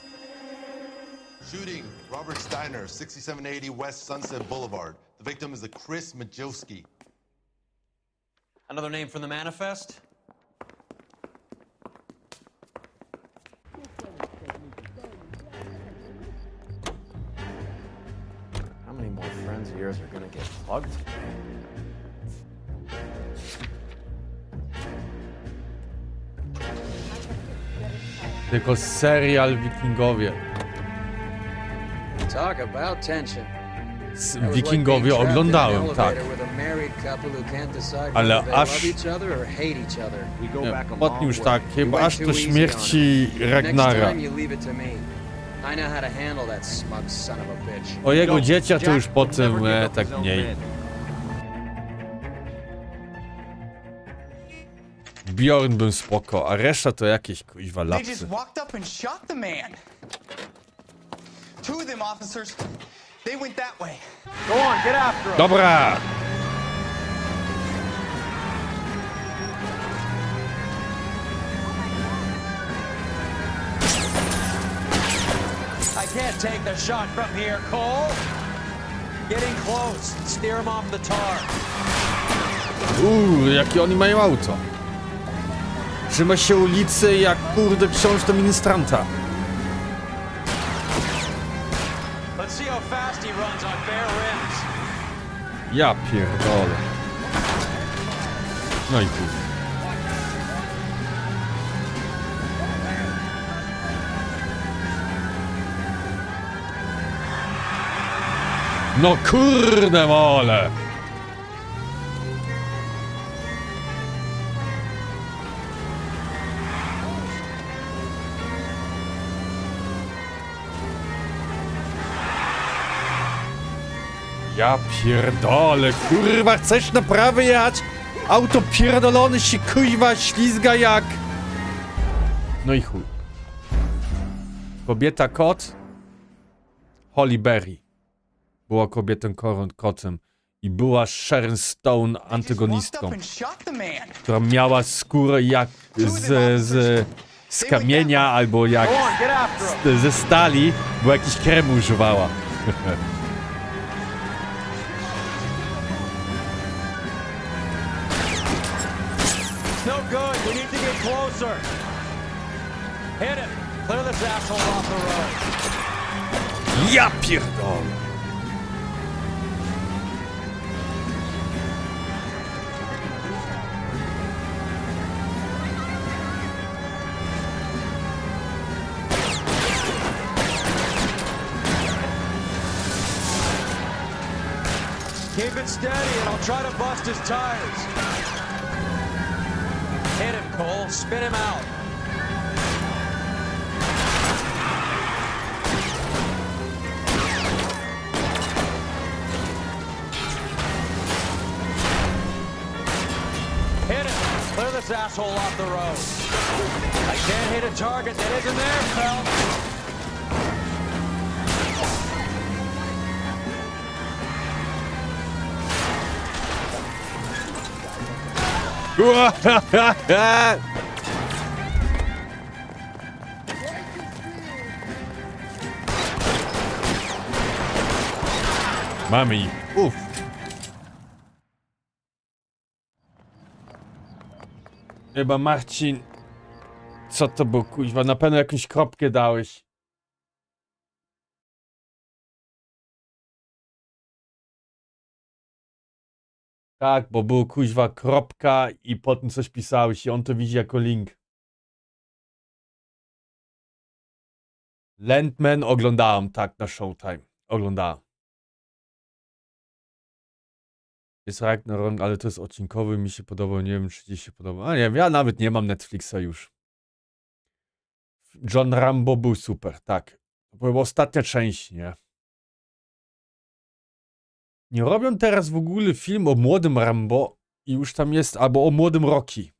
Shooting, Robert Steiner, 6780 West Sunset Boulevard. The victim is a Chris Majowski. Another name from the manifest? How many more friends of yours are gonna get plugged? Tylko serial Wikingowie. Talk about tension. Wikingowie oglądałem, tak. Ale aż... Nie, potem już tak, chyba aż do śmierci Ragnara. O jego dzieciach to już potem tak mniej. Bjorn był spoko, a reszta to jakieś kuźwa They lapsy. just walked up and shot the man. 2 of them officers, they went that way. Go on, get after him. Dobra! I can't take the shot from here, Cole. Getting close. Steer him off the tar. Jakie oni mają auto. Trzyma się ulicy jak kurde książ do ministranta. Let's see how fast he runs on bare rims. Ja pierdolę. No i chuj. No kurde mole! Ja pierdolę, kurwa, chcesz na prawy jechać? Auto pierdolone się kurwa ślizga jak... No i chuj. Kobieta kot. Holly Berry. Była kobietą kotem. I była Sharon Stone antagonistką. Która miała skórę jak z kamienia albo jak ze stali, bo jakiś krem używała. No good. We need to get closer. Hit him. Clear this asshole off the road. Ja pierdolę. Keep it steady and I'll try to bust his tires. Hit him, Cole. Spin him out. this asshole off the road. I can't hit a target that isn't there, Phelps. Mamy ich. Uff. Chyba Marcin. Co to było, kuźwa? Na pewno jakąś kropkę dałeś. Tak, bo było kuźwa kropka i potem coś pisałeś i on to widzi jako link. Landman oglądałem, tak, na Showtime. Oglądałem. Jest Ragnarok, ale to jest odcinkowy, mi się podobał, nie wiem, czy ci się podoba. A nie wiem, ja nawet nie mam Netflixa już. John Rambo był super, tak. To była ostatnia część, nie? Nie robią teraz w ogóle film o młodym Rambo i już tam jest, albo o młodym Rocky.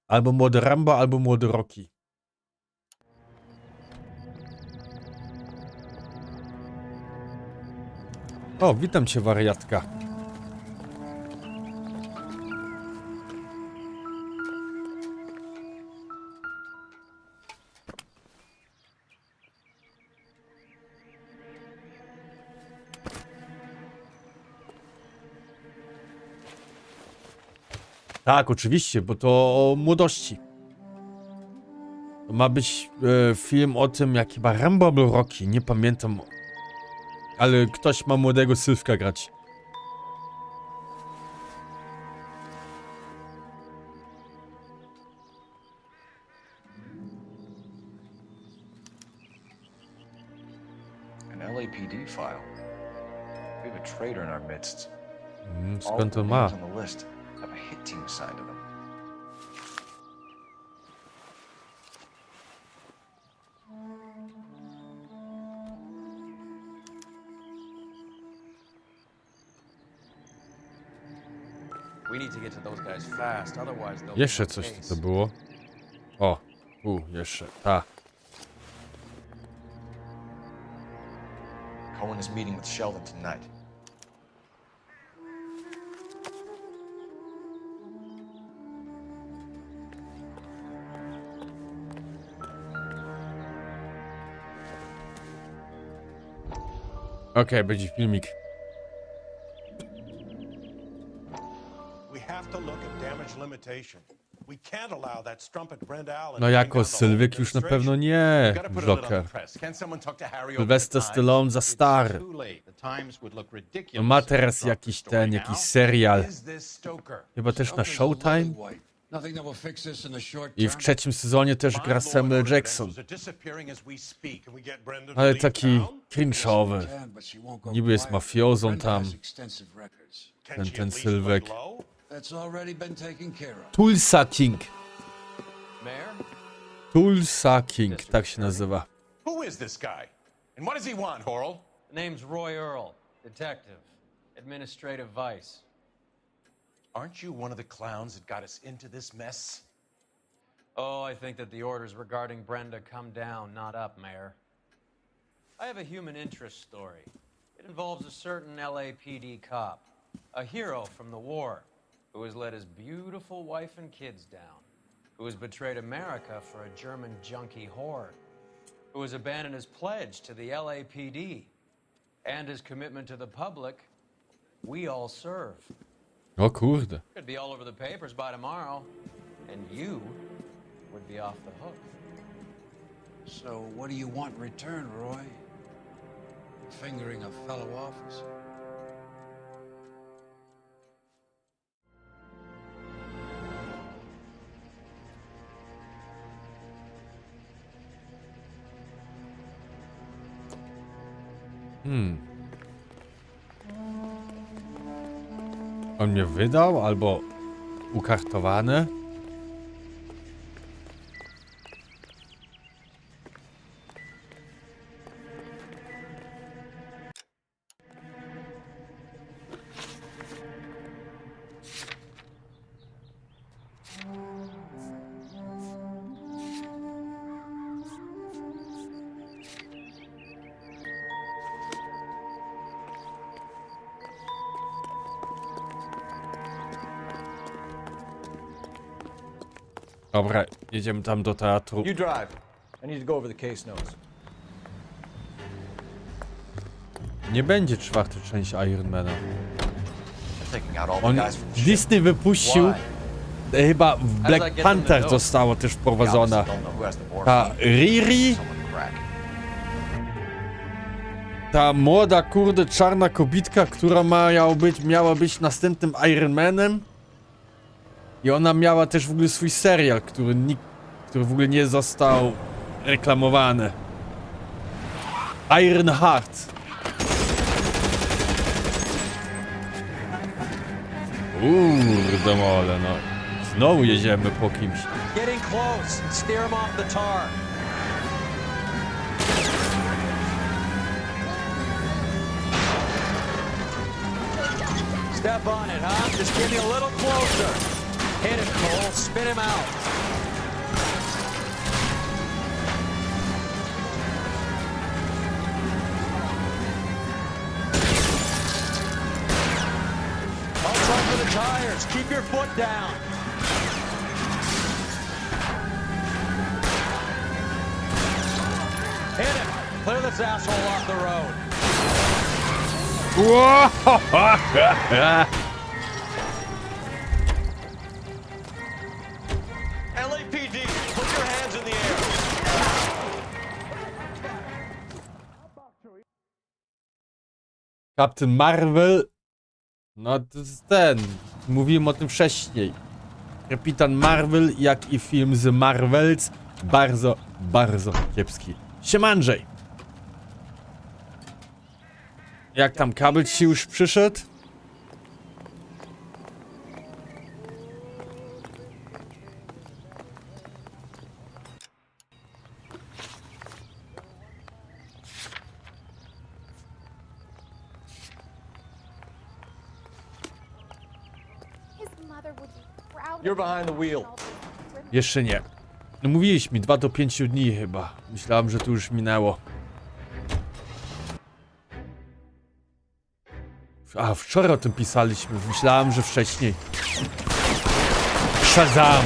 Albo młody Rambo, albo młody Rocky. O, witam cię, wariatka. Tak, oczywiście, bo to o młodości. To ma być film o tym, jak chyba Rambo albo Rocky, nie pamiętam. Ale ktoś ma młodego Sylwka grać. An LAPD file. We have a traitor in our midst. Skąd to ma? On the list have a hit team assigned to them. We need to get to those guys fast, otherwise they'll Jeszcze coś to było. O, jeszcze, ta. Cohen is meeting with Sheldon tonight. Okej, będzie filmik. No jako Sylwek już na pewno nie, Joker. Sylwester Stallone za stary. No ma teraz jakiś serial. Chyba też na Showtime. I w trzecim sezonie też gra Samuel Jackson. Ale taki cringe'owy. Niby jest mafiozą tam. Ten Sylwek. Tulsa King. Tulsa King, tak się nazywa. Who is this guy? And what does he want, Horrell? The name's Roy Earl, detective, administrative vice. Aren't you one of the clowns that got us into this mess? Oh, I think that the orders regarding Brenda come down, not up, Mayor. I have a human interest story. It involves a certain LAPD cop, a hero from the war, who has let his beautiful wife and kids down, who has betrayed America for a German junkie whore, who has abandoned his pledge to the LAPD, and his commitment to the public. We all serve. O kurde. Could be all over the papers by tomorrow, and you would be off the hook. So what do you want in return, Roy? Fingering a fellow officer? On mnie wydał albo ukartowane? Dobra, jedziemy tam do teatru. You drive. I need to go over the case notes. Nie będzie czwarta część Ironmana. Taking out all the On, guys from the ship. Disney wypuścił, chyba w Black Panther zostało też wprowadzona. Ta Riri, ta młoda, kurde, czarna kobitka, która miała być następnym Ironmanem. I ona miała też w ogóle swój serial, który w ogóle nie został reklamowany. Iron Heart. Kurde mole, no. Znowu jedziemy po kimś. Getting close. Steer him off the tar. Step on it, huh? Just give me a little closer. Hit him, Cole. Spit him out. For the tires. Keep your foot down. Hit him. Clear this asshole off the road. LAPD, put your hands in the air. Captain Marvel. No to jest ten. Mówiłem o tym wcześniej. Kapitan Marvel, jak i film z Marvels. Bardzo, bardzo kiepski. Siemandrzej. Jak tam kabel ci już przyszedł? You're behind the wheel. Jeszcze nie. No mówiłeś mi 2 do 5 dni chyba. Myślałem, że to już minęło. A, wczoraj o tym pisaliśmy. Myślałem, że wcześniej. Shazam!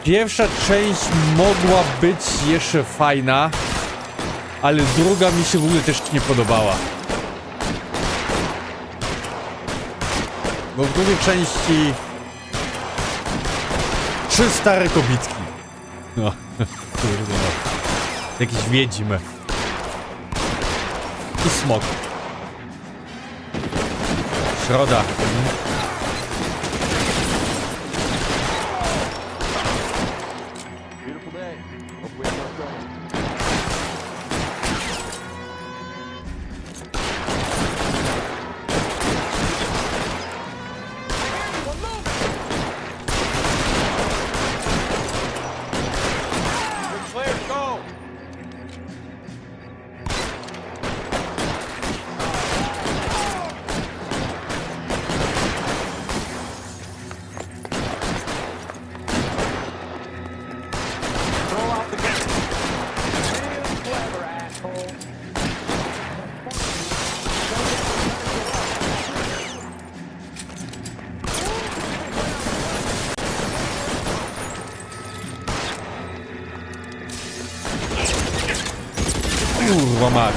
Pierwsza część mogła być jeszcze fajna, ale druga mi się w ogóle też nie podobała. Bo w drugiej części 3 stare kobitki. No, kurde no. Jakieś wiedźmy. I smok. Środa. Beautiful day. Hope we have enough going. Kurwa mać.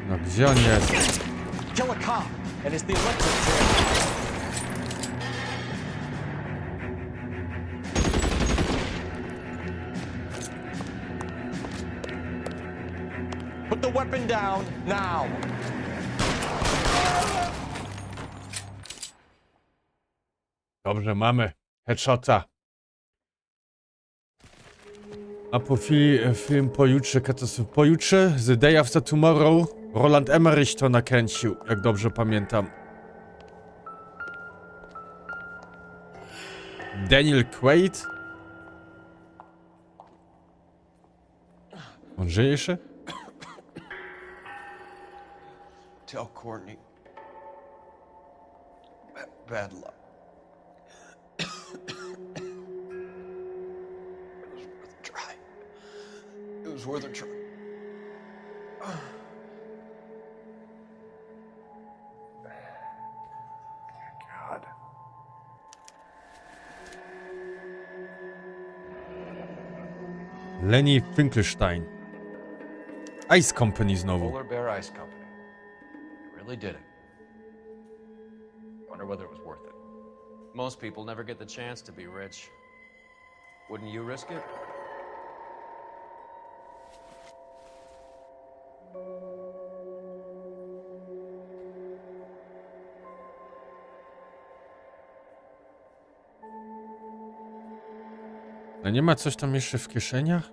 No gdzie on jest? Kill a cop, and it's the electric chair. Put the weapon down now. Dobrze, mamy headshota. A po film pojutrze, pojutrze, The Day After Tomorrow, Roland Emmerich to nakręcił, jak dobrze pamiętam. Daniel Quaid? On żyje jeszcze? Tell Courtney. Bad luck. It was worth a try. God. Lenny Finkelstein. Ice Company znowu. Polar Bear Ice Company. You really did it. Wonder whether it was worth it. Most people never get the chance to be rich. Wouldn't you risk it? A nie ma coś tam jeszcze w kieszeniach?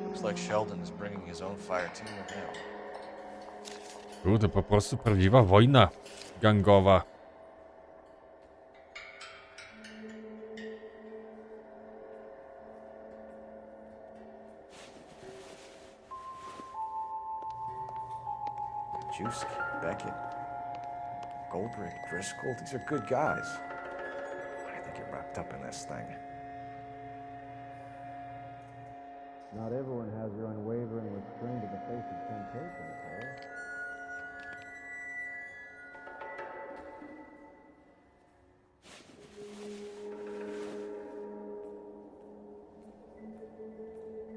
Looks like Sheldon is bringing his own fire team with him. To po prostu prawdziwa wojna gangowa. Juice, Beckett, Goldrick, Driscoll, these are good guys. Why do they get wrapped up in this thing? Not everyone has your unwavering restraint in the face of temptation, Cole.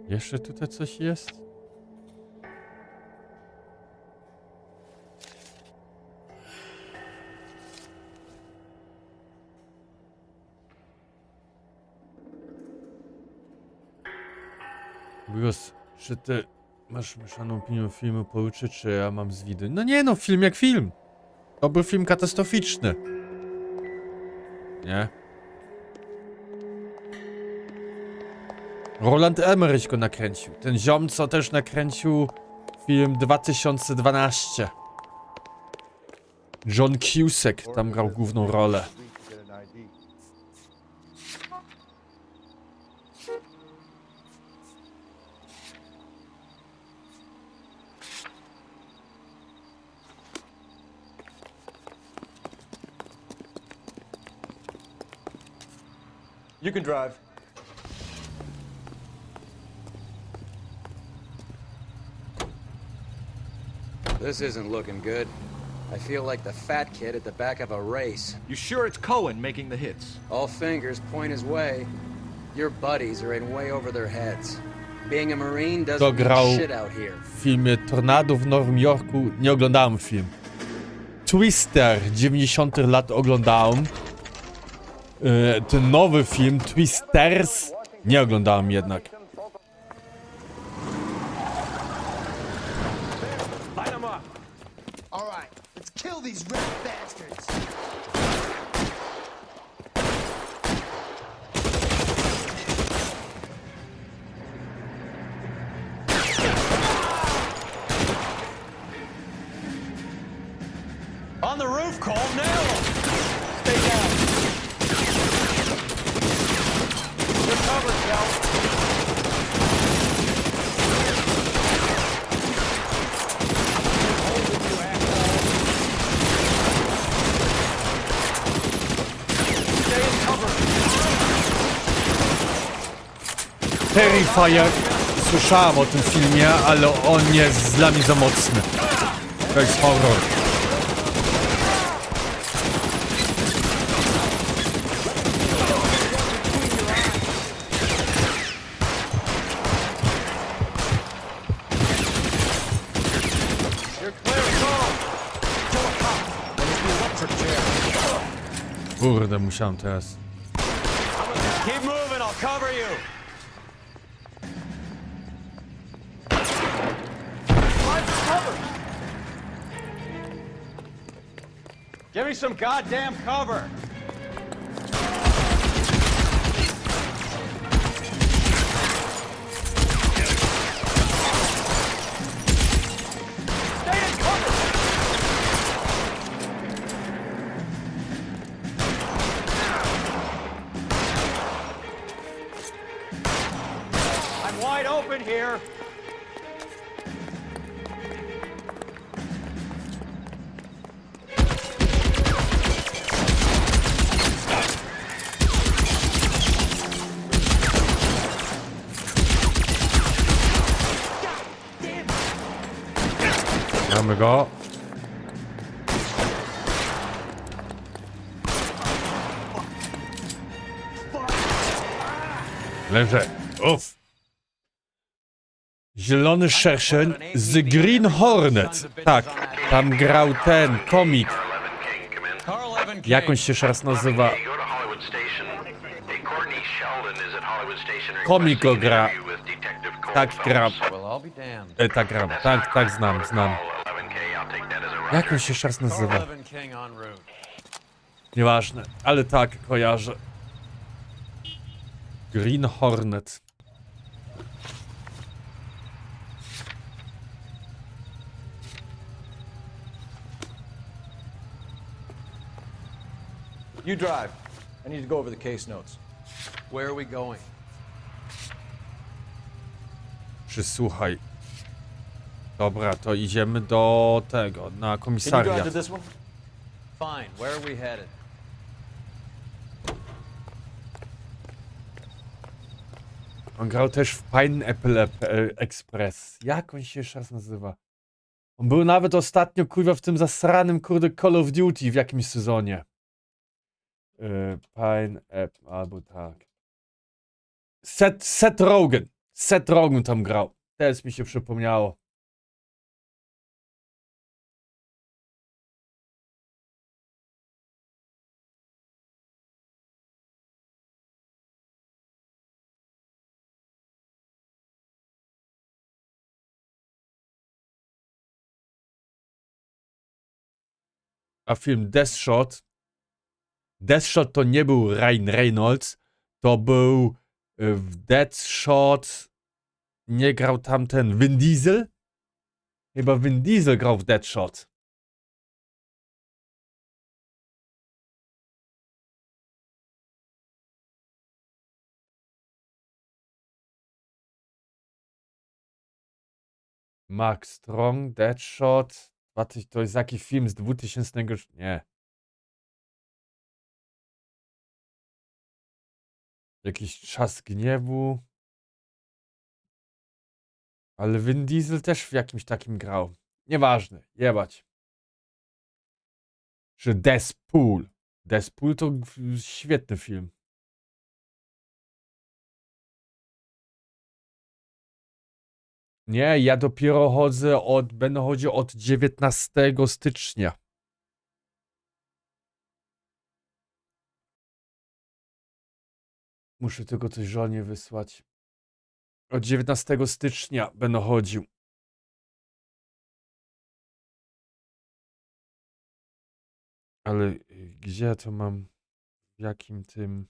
Jeszcze tutaj coś jest? Bigos, czy ty masz mieszaną opinię filmu pojutrze, czy ja mam zwidy? No nie no, film jak film. Dobry film katastroficzny. Nie? Roland Emmerich go nakręcił. Ten ziom, co też nakręcił film 2012. John Cusack tam grał główną rolę. You can drive. This isn't looking good. I feel like the fat kid at the back of a race. You sure it's Cohen making the hits? All fingers point his way. Your buddies are in way over their heads. Being a Marine Kto doesn't grał mean shit out here. w filmie Tornado w Nowym Jorku? Nie oglądałem film. Twister 90 lat oglądałem. Ten nowy film Twisters nie oglądałem jednak. Light them up. All right, let's kill these red bastards. On the roof, Cole, nail him. Stay down. You're covered, Cal. Terrifier. Słyszałem o tym filmie, ale on jest dla mnie za mocny. To jest horror. Kurde, musiałem teraz. Keep moving, I'll cover you. Give me some goddamn cover. I'm wide open here. Mamy go. Leżę. Uff. Zielony szerszeń z Green Hornet. Tak, tam grał ten komik. Jak on się jeszcze raz nazywa? Komik go gra. Tak gram. Tak gram. Tak znam. Jak on się jeszcze raz nazywa? Nieważne, ale tak, kojarzę. Green Hornet. You drive. I need to go over the case notes. Where are we going? Przysłuchaj. Dobra, to idziemy do tego, na Can you drive komisariat. to this one? Fine, where are we headed? On grał też w Pineapple Express. Jak on się jeszcze raz nazywa? On był nawet ostatnio, kurwa, w tym zasranym, kurde, Call of Duty w jakimś sezonie. Pineapple, albo tak. Seth Rogen. Seth Rogen tam grał. Teraz mi się przypomniało. A film Deathshot to nie był Ryan Reynolds, to był w Deathshot, nie grał tamten Vin Diesel? Chyba Vin Diesel grał w Deathshot. Mark Strong, Deathshot. To jest jakiś film z 2000... Nie. Jakiś Czas Gniewu. Ale Vin Diesel też w jakimś takim grał. Nieważne, jebać. Czy Deathpool. Deathpool to świetny film. Nie, ja dopiero będę chodził od 19 stycznia. Muszę tylko coś żonie wysłać. Od 19 stycznia będę chodził. Ale gdzie ja to mam? W jakim tym...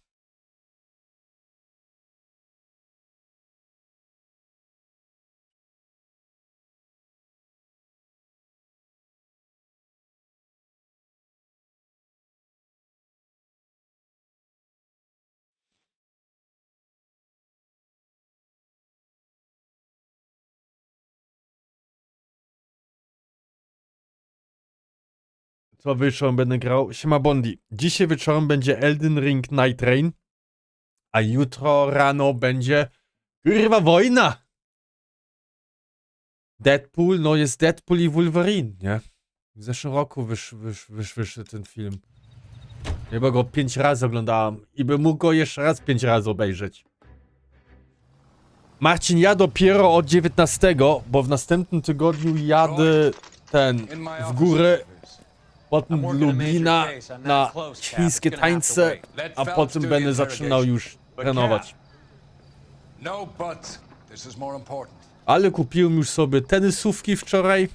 Co wieczorem będę grał? Siema Bondi. Dzisiaj wieczorem będzie Elden Ring Night Rain, a jutro rano będzie kurwa wojna. Deadpool, no jest Deadpool i Wolverine, nie? W zeszłym roku wyszedł ten film. Chyba go 5 razy oglądałem i bym mógł go jeszcze raz 5 razy obejrzeć. Marcin, ja dopiero od 19, bo w następnym tygodniu jadę w górę potem Lublina na chińskie tańce, a potem będę zaczynał już trenować. Ale kupiłem już sobie tenisówki wczoraj.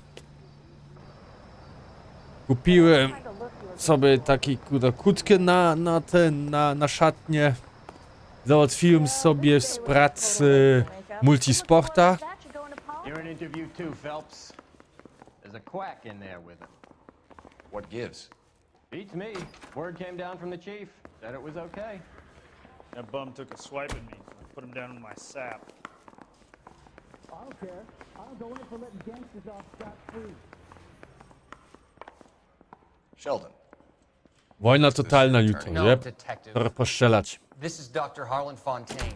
Kupiłem sobie taki kłódkę na szatnię. Załatwiłem sobie z pracy multisporta. You're an interview too, Phelps. There's a quack in there with him. What gives? Beats me. Word came down from the chief. Said it was okay. That bum took a swipe at me. I put him down in my sap. I don't care. I'll go in for letting gangsters off scot-free. Sheldon. Wojna totalna jutro, jep. Trzeba postrzelać. This is Dr. Harlan Fontaine.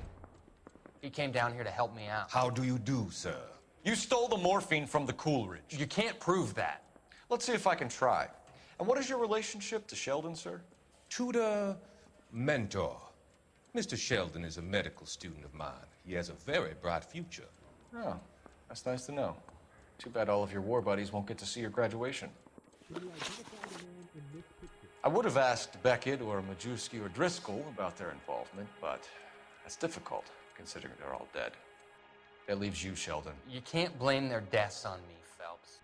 He came down here to help me out. How do you do, sir? You stole the morphine from the Coolidge. You can't prove that. Let's see if I can try. And what is your relationship to Sheldon, sir? Tutor, mentor. Mr. Sheldon is a medical student of mine. He has a very bright future. Oh, that's nice to know. Too bad all of your war buddies won't get to see your graduation. I would have asked Beckett or Majewski or Driscoll about their involvement, but that's difficult, considering they're all dead. That leaves you, Sheldon. You can't blame their deaths on me, Phelps.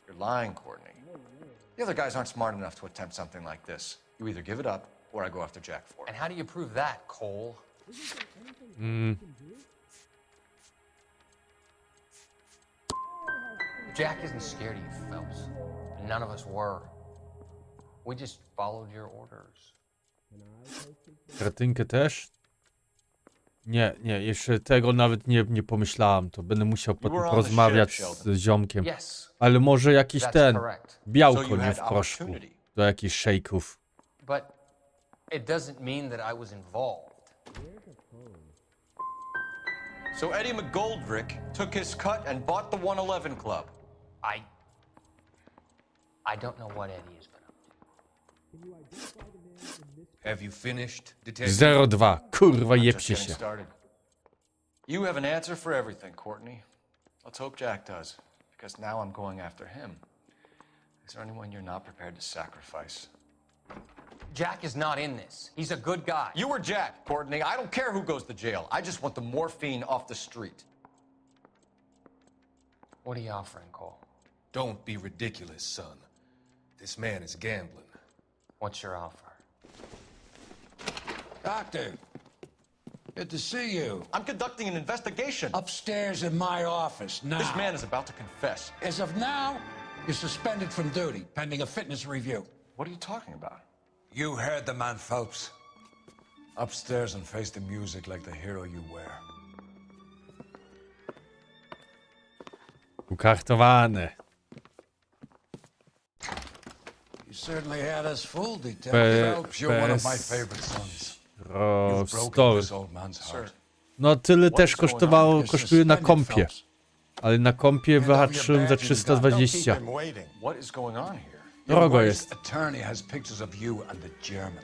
You're lying, Courtney. The other guys aren't smart enough to attempt something like this. You either give it up, or I go after Jack for it. And how do you prove that, Cole? Jack isn't scared of you, Phelps. And none of us were. We just followed your orders. Kretynkę też? Nie, jeszcze tego nawet nie pomyślałem. To będę musiał potem porozmawiać z ziomkiem. Ale może jakiś białko, nie w proszku. Do jakichś szejków. But it doesn't mean that I was involved. So Eddie McGoldrick took his cut and bought the 111 Club. I don't know what Eddie has been up to. Have you finished, detective? 02. Kurwa, jebcie się. You have an answer for everything, Courtney. Let's hope Jack does, because now I'm going after him. Is there anyone you're not prepared to sacrifice? Jack is not in this. He's a good guy. You were Jack, Courtney. I don't care who goes to jail. I just want the morphine off the street. What are you offering, Cole? Don't be ridiculous, son. This man is gambling. What's your offer? Doctor, good to see you. I'm conducting an investigation. Upstairs in my office, now. This man is about to confess. As of now, you're suspended from duty, pending a fitness review. What are you talking about? You heard the man, Phelps. Upstairs and face the music like the hero you were. Ukartowane. You certainly had us fooled, Detective Phelps. You're one of my favorite sons. You've broken this old man's heart. No tyle też kosztuje na kompie. Ale na kompie wyhaczyłem za 320. What is going on here? Drogo jest. Attorney has pictures of you and the German.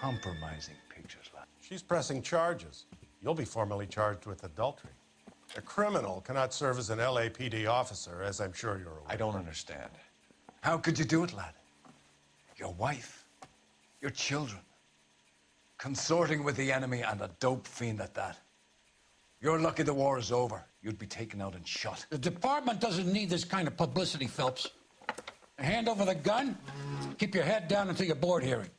Compromising pictures, lad. She's pressing charges. You'll be formally charged with adultery. A criminal cannot serve as an LAPD officer, as I'm sure you're aware. I don't understand. How could you do it, lad? Your wife, your children, consorting with the enemy and a dope fiend at that. You're lucky the war is over. You'd be taken out and shot. The department doesn't need this kind of publicity, Phelps. Hand over the gun, keep your head down until your board hearing.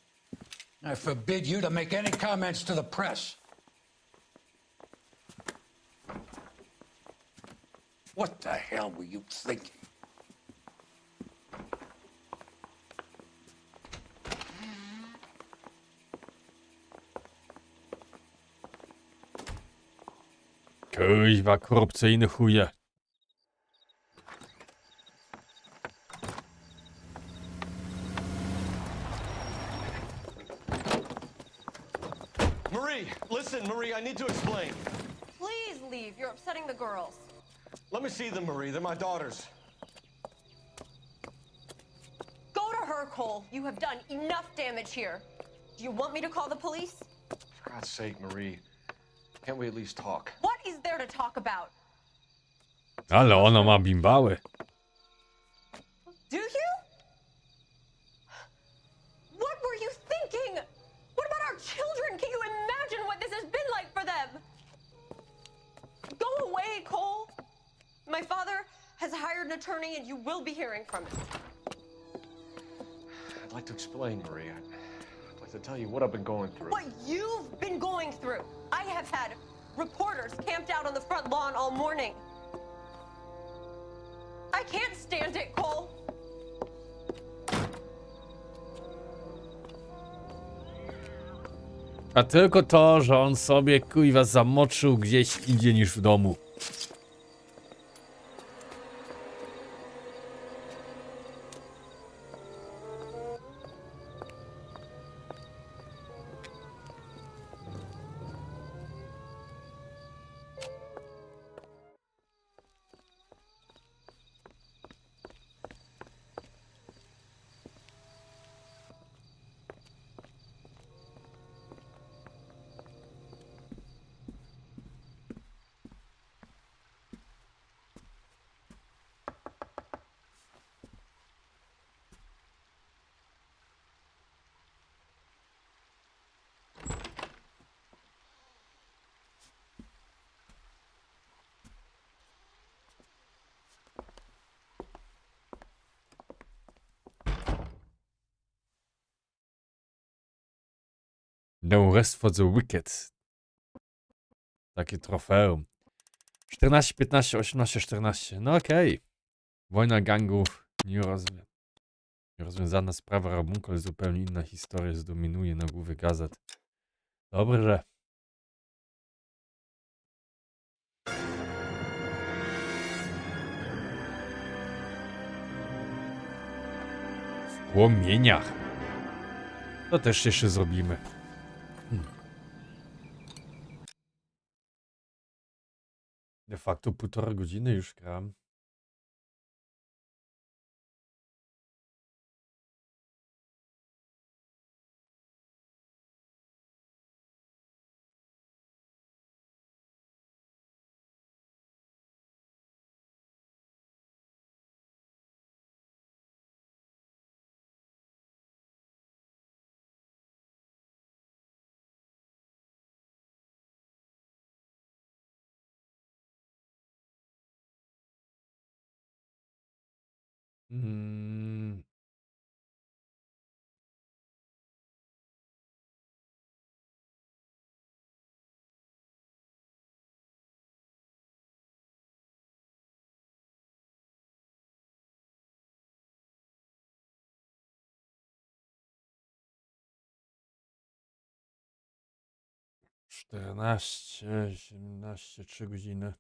I forbid you to make any comments to the press. What the hell were you thinking? Kuźwa, korupcyjny chuje. Listen, Marie, I need to explain. Please leave. You're upsetting the girls. Let me see them, Marie. They're my daughters. Go to her, Cole. You have done enough damage here. Do you want me to call the police? For God's sake, Marie. Can't we at least talk? What is there to talk about? Ale ona ma bimbały. Do you? What were you thinking? What about our children? Can you imagine what this has been like for them? Go away, Cole. My father has hired an attorney and you will be hearing from him. I'd like to explain, Marie. I'd like to tell you what I've been going through. What you've been going through. I have had reporters camped out on the front lawn all morning. I can't stand it, Cole. A tylko to, że on sobie kuźwa zamoczył gdzieś indziej niż w domu. No rest for the wicked. Takie trofeum. 14, 15, 18, 14. No okej. Wojna gangów. Nierozwiązana sprawa rabunku, ale zupełnie inna historia zdominuje na głowie gazet. Dobrze. W płomieniach. To też jeszcze zrobimy. De facto 1,5 godziny już gram. Czternaście, 17, 3 godziny.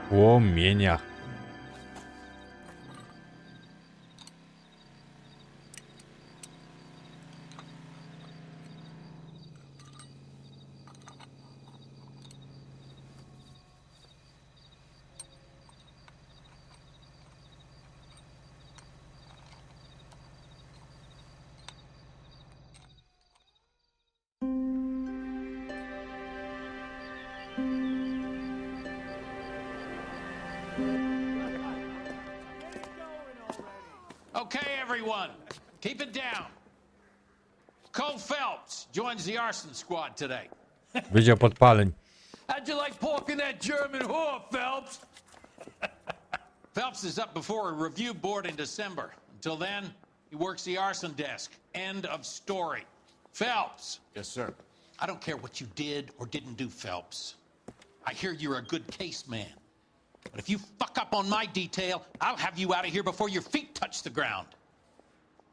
Płomienia. Okay, everyone, keep it down. Cole Phelps joins the arson squad today. Wydział podpaleń. How'd you like pork in that German whore, Phelps? Phelps is up before a review board in December. Until then, he works the arson desk. End of story. Phelps. Yes, sir. I don't care what you did or didn't do, Phelps. I hear you're a good case man. But if you fuck up on my detail, I'll have you out of here before your feet touch the ground.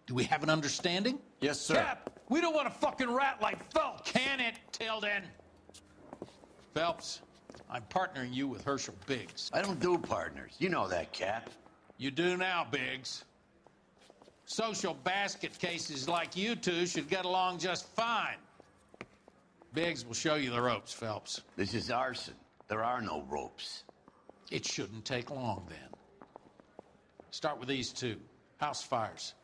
Do we have an understanding? Yes, sir. Cap, we don't want a fucking rat like Phelps. Can it, Tilden? Phelps, I'm partnering you with Herschel Biggs. I don't do partners. You know that, Cap. You do now, Biggs. Social basket cases like you two should get along just fine. Biggs will show you the ropes, Phelps. This is arson. There are no ropes. It shouldn't take long, then. Start with these two. House fires.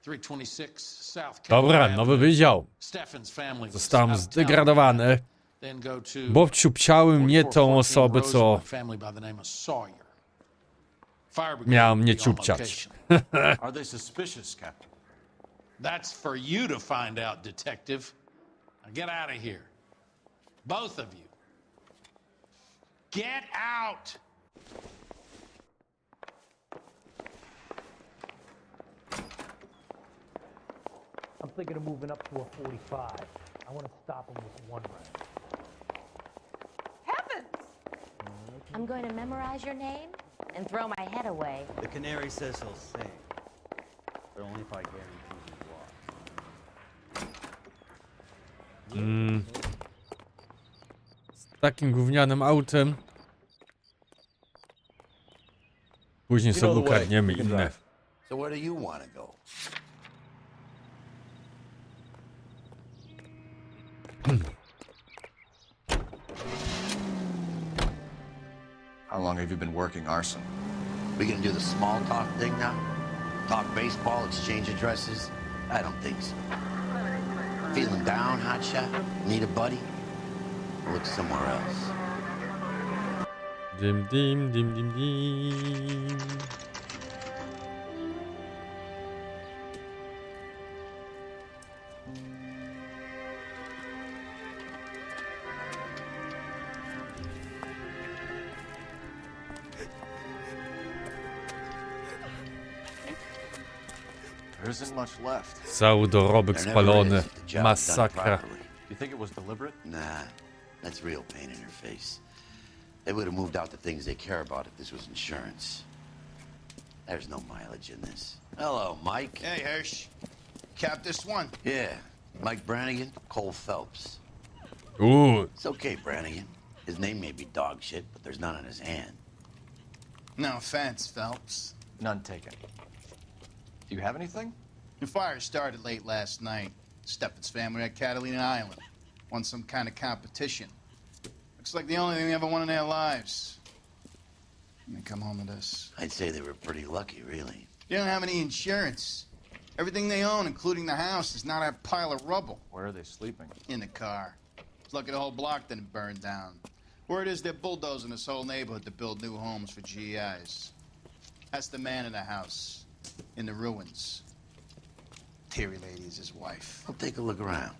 326 South Dobra, nowy wydział. Stephen's family. Zostałem zdegradowany, Then go to bo wciupciałem nie tą osobę, co family by the name of Sawyer. miał mnie ciupciać. Are they suspicious, Captain? That's for you to find out, detective. Now get out of here. Both of you. Get out! I'm thinking of moving up to a 45. I want to stop him with one round. Heavens! I'm going to memorize your name and throw my head away. The canary says he'll sing, but only if I guarantee he walks. Z takim gównianym autem. Później sobie ukradniemy inne. So where do you want to go? How long have you been working arson? We gonna do the small talk thing now? Talk baseball, exchange addresses? I don't think so. Feeling down, hotshot? Need a buddy? Look somewhere else. Dim, dim, dim, dim, dim. There isn't much left. Cały dorobek spalony. Masakra. Do you think it was deliberate? Nah, that's real pain in her face. They would have moved out the things they care about if this was insurance. There's no mileage in this. Hello, Mike. Hey, Hirsch. Cap this one? Yeah, Mike Brannigan, Cole Phelps. Ooh. It's okay, Brannigan. His name may be dog shit, but there's none on his hand. No offense, Phelps. None taken. Do you have anything? The fire started late last night. Stephen's family at Catalina Island. Won some kind of competition. Looks like the only thing they ever won in their lives. And they come home to this. I'd say they were pretty lucky, really. They don't have any insurance. Everything they own, including the house, is not a pile of rubble. Where are they sleeping? In the car. It's lucky the whole block didn't burn down. Word is they're bulldozing this whole neighborhood to build new homes for GIs. That's the man in the house. In the ruins. Terry lady is his wife. I'll take a look around.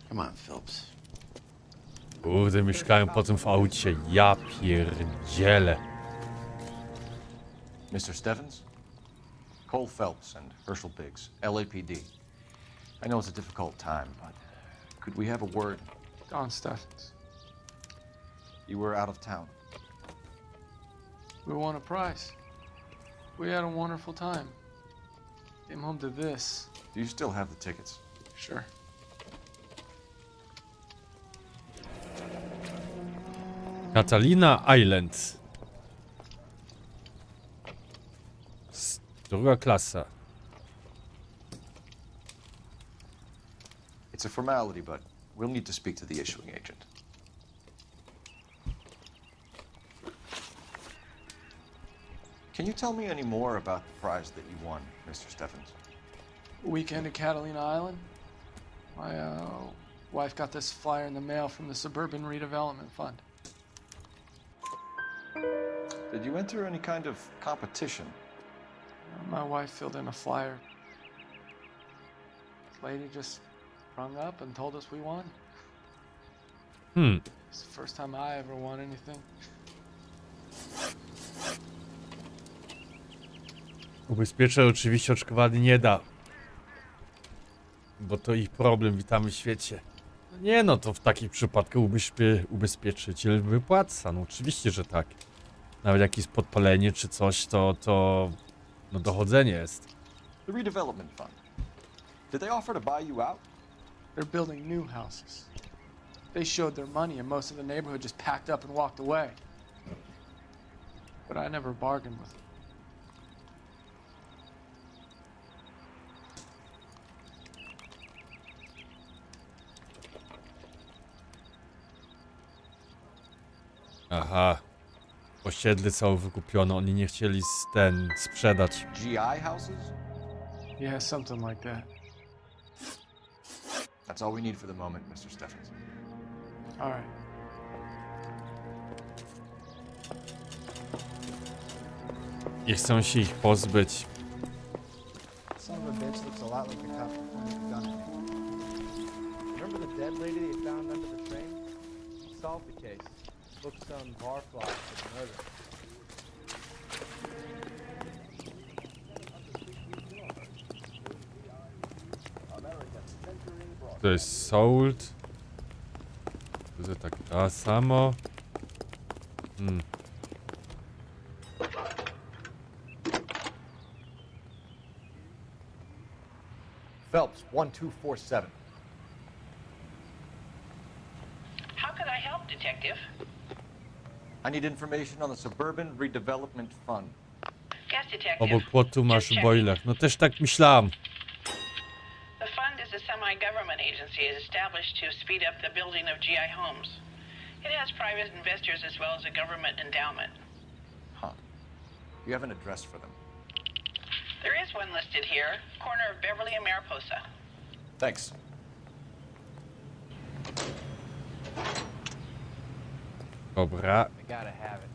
Come on, Phelps. Kurde, mieszkają potem w aucie. Ja pierdzielę. Mr. Stevens? Cole Phelps and Herschel Biggs, LAPD. I know it's a difficult time, but could we have a word? Don Steffens. You were out of town. We won a prize. We had a wonderful time. Came home to this. Do you still have the tickets? Sure. Catalina Island. Druga klasa. It's a formality, but we'll need to speak to the issuing agent. Can you tell me any more about the prize that you won, Mr. Steffens? Weekend at Catalina Island. My wife got this flyer in the mail from the Suburban Redevelopment Fund. Did you enter any kind of competition? My wife filled in a flyer. This lady just rung up and told us we won. It's the first time I ever won anything. Ubezpieczę oczywiście oczekowany nie da. Bo to ich problem, witamy w świecie. No nie no, to w takich przypadkach ubezpieczyciel wypłaca. No oczywiście, że tak. Nawet jakieś podpalenie czy coś, to no dochodzenie jest. The redevelopment fund. Did they offer to buy you out? They're building new houses. They showed their money and most of the neighborhood just packed up and walked away. But I never bargained with them. Aha. Osiedle całe wykupiono, oni nie chcieli sprzedać. GI houses? Yeah, something like that. That's all we need for the moment, Mr. Stephens. All right. I chcą się ich pozbyć. Son of a bitch looks a lot like the cop who pointed the gun at me. Remember the dead lady they found under the train? She solved the case. Booked some barflies for the murder. To jest sold. To jest tak samo. Phelps, 1247. How can I help, Detective? I need information on the Suburban Redevelopment Fund. Yes, Detective. Obok płotu masz boiler. No też tak myślałem. The fund is a semi-government agency established to speed up the building of GI homes. It has private investors as well as a government endowment. Huh. You have an address for them? There is one listed here, corner of Beverly and Mariposa. Thanks. Dobra. I gotta have it.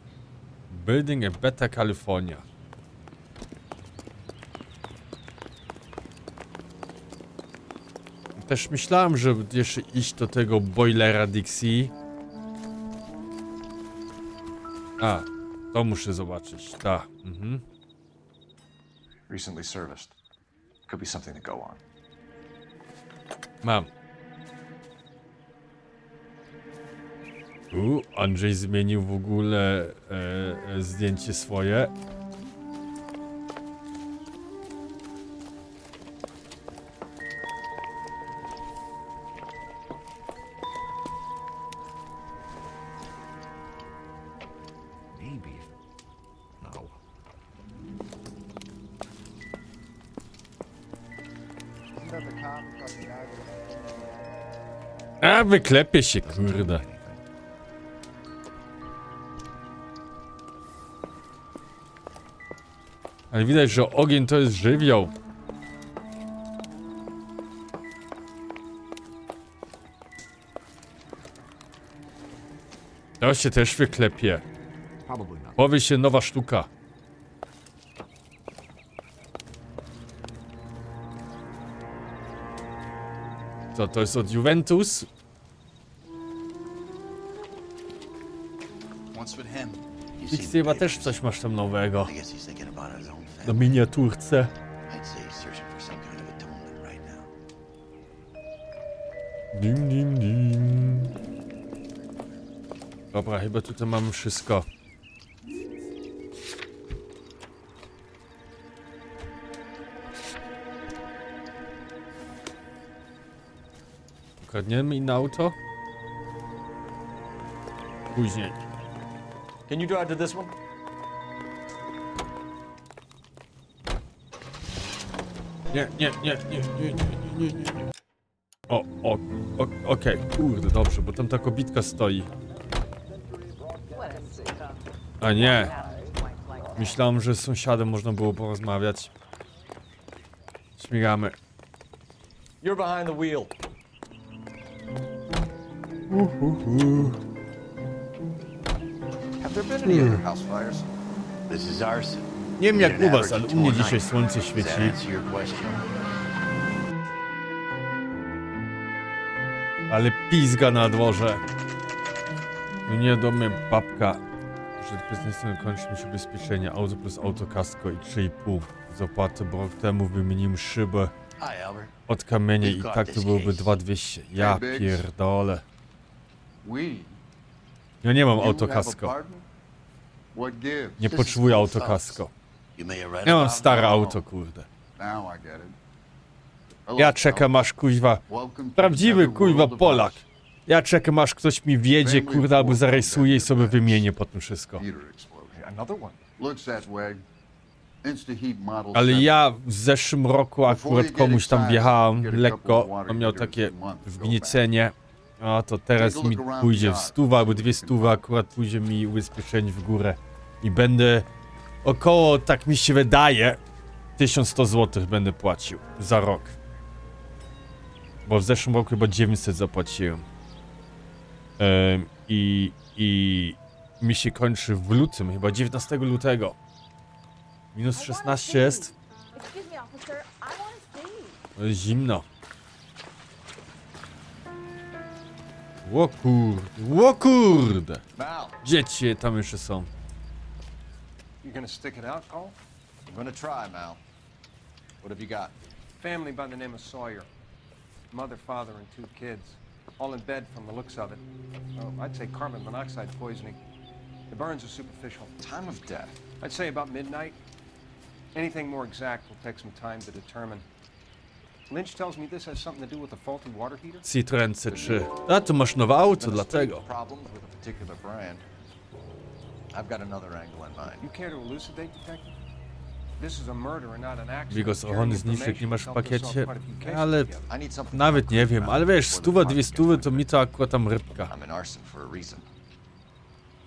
Building a Beta California. Też myślałem, żeby jeszcze iść do tego boilera Dixie. A, to muszę zobaczyć. Tak. Recently serviced. Could be something to go on. Mam. Andrzej zmienił w ogóle zdjęcie swoje. A, wyklepie się, kurde. Ale widać, że ogień to jest żywioł. To się też wyklepie. Powie się nowa sztuka. Co to jest od Juventus? X chyba też coś masz tam nowego. Na miniaturce. Dim, dim, dim. Dobra, chyba tutaj mamy wszystko. Ukradniemy inne auto? Później. Can you drive to this one? Nie. Okej, kurde, dobrze, bo tam ta kobitka stoi. A nie. Myślałem, że z sąsiadem można było porozmawiać. Śmigamy. You're behind the wheel. Have there been any other house fires? This is arson. Nie wiem jak u was, ale u mnie dzisiaj słońce świeci. Ale pizga na dworze. No nie do mnie babka, że biznesem kończy mi się ubezpieczenie auto plus autokasko i 3,5 z opłaty, bo rok temu wymieniłem szybę od kamienia i tak to byłoby 2200. Ja pierdolę. Ja nie mam autokasko. Nie potrzebuję autokasko. Ja mam stare auto, kurde. Ja czekam aż kuźwa, prawdziwy kuźwa Polak. Ja czekam aż ktoś mi wjedzie, kurde, albo zarysuje i sobie wymienię po tym wszystko. Ale ja w zeszłym roku akurat komuś tam wjechałem lekko, on miał takie wgniecenie. A to teraz mi pójdzie w 100 albo 200, akurat pójdzie mi ubezpieczenie w górę. I będę około, tak mi się wydaje, 1100 zł będę płacił za rok. Bo w zeszłym roku chyba 900 zapłaciłem. I mi się kończy w lutym, chyba 19 lutego. Minus 16 jest. To jest zimno. Ło kurde, ło kurde! Dzieci tam jeszcze są. You gonna stick it out, Cole? I'm gonna try, Mal. What have you got? Family by the name of Sawyer. Mother, father, and 2 kids. All in bed from the looks of it. Oh, I'd say carbon monoxide poisoning. The burns are superficial. Time of death? I'd say about midnight. Anything more exact will take some time to determine. Lynch tells me this has something to do with a faulty water heater. Citroen C3. A, tu masz nowe auto, dlatego. Problems with a particular brand. I've got another angle in mind. You care to elucidate, detective? This is a murder and not an accident. Bigos, ochronny zniszczek nie masz w pakiecie, ale nawet nie wiem, ale wiesz, 100, 200 to mi to akurat tam rybka.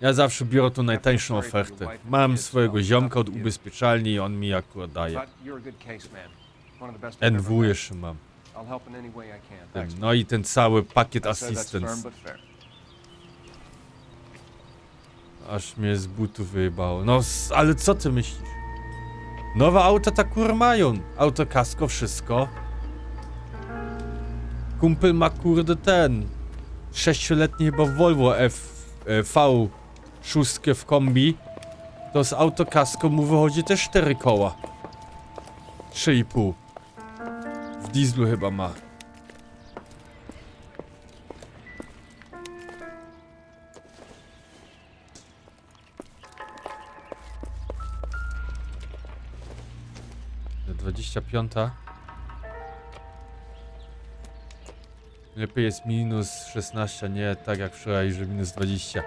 Ja zawsze biorę tą najtańszą ofertę. Mam swojego ziomka od ubezpieczalni i on mi akurat daje. NW jeszcze mam. No i ten cały pakiet assistance. Aż mnie z butów wyjebało. No, ale co ty myślisz? Nowe auta tak kur mają. Autokasko, wszystko. Kumpel ma kurde ten 6-letni chyba Volvo V6 w kombi. To z autokasko mu wychodzi też 4 koła. 3,5. W dieslu chyba ma. Do 25. Lepiej jest minus 16, nie tak jak wczoraj, że minus 20.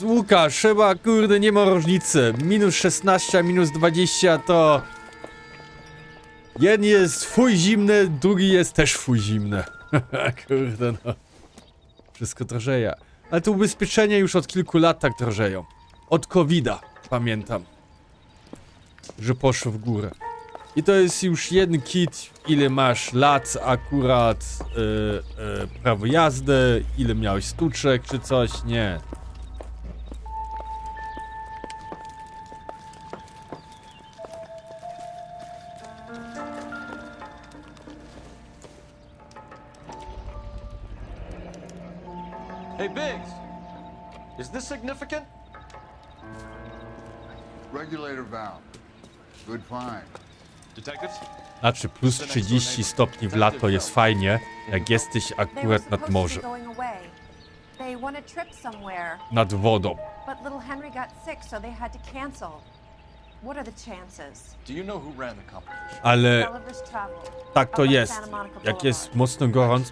Łukasz, chyba kurde nie ma różnicy. Minus 16, a minus 20 to... Jeden jest fuj zimny, drugi jest też fuj zimny. Kurde no. Wszystko drożeje. Ale te ubezpieczenia już od kilku lat tak drożeją. Od COVID-a, pamiętam. Że poszło w górę. I to jest już jeden kit, ile masz lat akurat prawo jazdy, ile miałeś sztuczek czy coś, nie. Hey, Biggs! Is this significant? Regulator valve. Good find. Detectives? Znaczy plus 30 stopni w lato jest fajnie, jak jesteś akurat nad morzem. Nad wodą. Ale tak to jest. Jak jest mocno gorąco.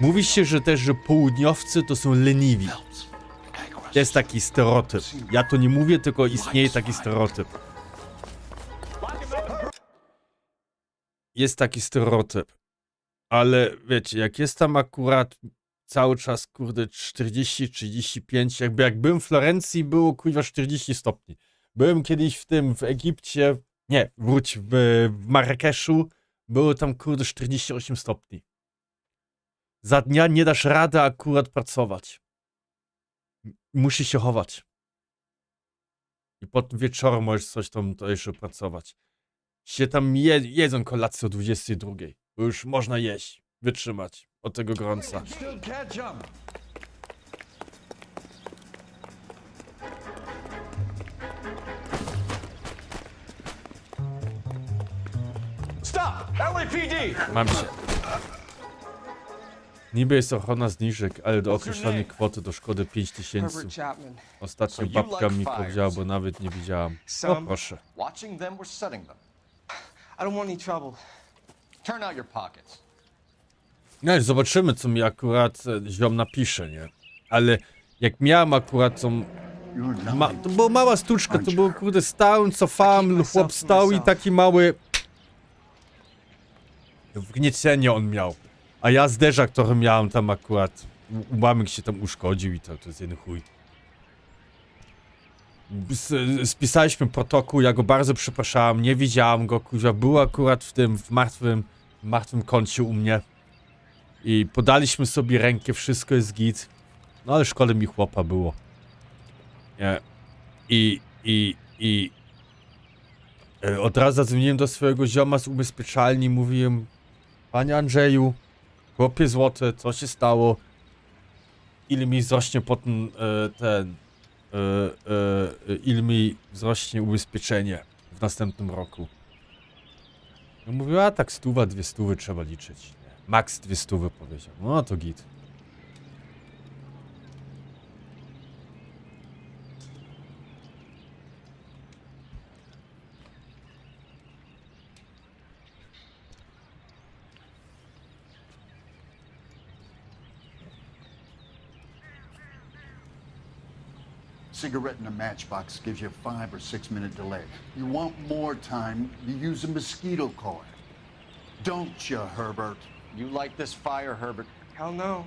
Mówi się, że też, że południowcy to są leniwi. To jest taki stereotyp. Ja to nie mówię, tylko istnieje taki stereotyp. Jest taki stereotyp. Ale wiecie, jak jest tam akurat cały czas, kurde, 40-35, jak byłem w Florencji, było kurwa 40 stopni. Byłem kiedyś w Egipcie, nie, w Marrakeszu, było tam kurde 48 stopni. Za dnia nie dasz rady akurat pracować. Musisz się chować. I potem wieczorem możesz coś tam to jeszcze pracować. Się tam jedzą kolację o 22. Bo już można jeść, wytrzymać od tego gorąca. Stop! LAPD! Mam się. Niby jest ochrona zniżek, ale do określonej kwoty do szkody 5000. Ostatnio babka mi powiedziała, bo nawet nie widziałam. O proszę. Watching them or setting them? I don't want any trouble. Turn out your pockets. No, zobaczymy, co mi akurat ziom napisze, nie? Ale jak miałem akurat tą... to była mała sztuczka, to było kurde stałem, cofałem, chłop stał i taki mały... wgniecenie on miał. A ja zderzak trochę miałem tam akurat. Ułamyk się tam uszkodził i to jest jeden chuj. Spisaliśmy protokół, ja go bardzo przepraszałem, nie widziałem go, kurwa, był akurat w tym, w martwym kącie u mnie. I podaliśmy sobie rękę, wszystko jest git. No ale szkoda mi chłopa było. Nie. Od razu zadzwoniłem do swojego zioma z ubezpieczalni i mówiłem: panie Andrzeju, chłopie złote, co się stało? Ile mi wzrośnie potem ile mi wzrośnie ubezpieczenie w następnym roku? Ja mówię, a tak 100, 200 trzeba liczyć. Nie. Max 200 powiedział. No to git. Cigarette in a matchbox gives you a 5 or 6 minute delay. You want more time, you use a mosquito coil. Don't you, Herbert? You like this fire, Herbert? Hell no.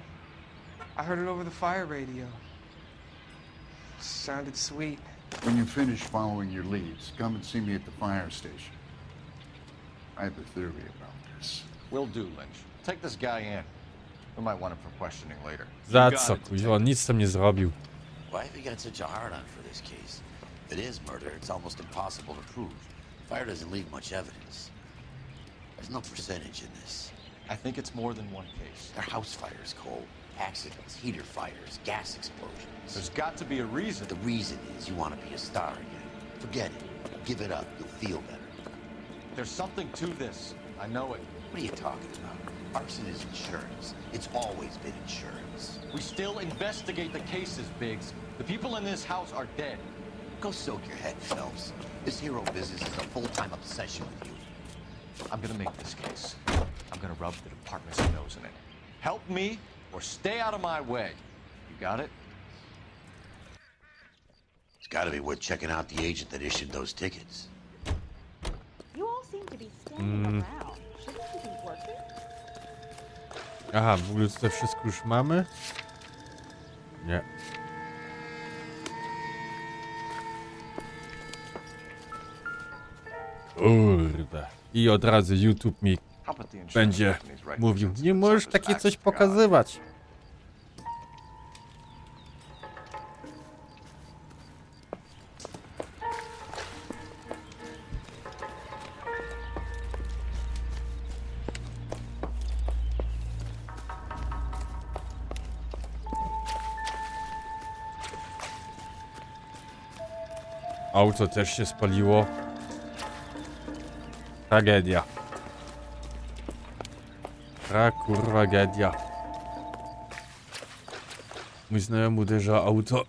I heard it over the fire radio. Sounded sweet. When you finish following your leads, come and see me at the fire station. I have a theory about this. Will do, Lynch. Take this guy in. We might want him for questioning later. Za co, kuźwa, on nic tam nie zrobił. Why have you got such a hard-on for this case? If it is murder, it's almost impossible to prove. Fire doesn't leave much evidence. There's no percentage in this. I think it's more than one case. They're house fires, Cole. Accidents, heater fires, gas explosions. There's got to be a reason. The reason is you want to be a star again. Forget it. Give it up. You'll feel better. There's something to this. I know it. What are you talking about? Arson is insurance. It's always been insurance. We still investigate the cases, Biggs. The people in this house are dead. Go soak your head, Phelps. This hero business is a full-time obsession with you. I'm gonna make this case. I'm gonna rub the department's nose in it. Help me or stay out of my way. You got it? It's got to be worth checking out the agent that issued those tickets. You all seem to be standing around. Shouldn't you be working? Aha, w ogóle tutaj wszystko już mamy? Nie. Kurde. I od razu YouTube mi będzie mówił: nie możesz takie coś pokazywać. Auto też się spaliło. Tragedia. Tragedia. Mój znajomy uderza auto.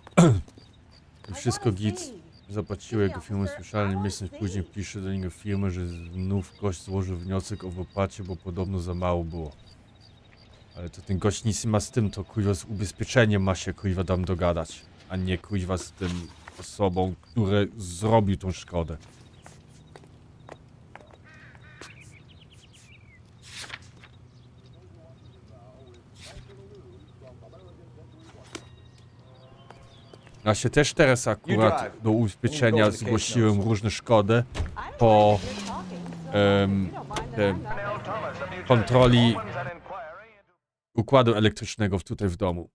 I wszystko git. Zapłaciły jego firmę słyszalnie. Miesiąc później pisze do niego firmy, że znów gość złożył wniosek o wypłacie, bo podobno za mało było. Ale to ten gość nic nie ma z tym, to kuźwa z ubezpieczeniem ma się kuźwa tam dogadać. A nie kuźwa z tym osobą, który zrobił tą szkodę. Ja się też teraz akurat do ubezpieczenia zgłosiłem różne szkody po kontroli układu elektrycznego tutaj w domu.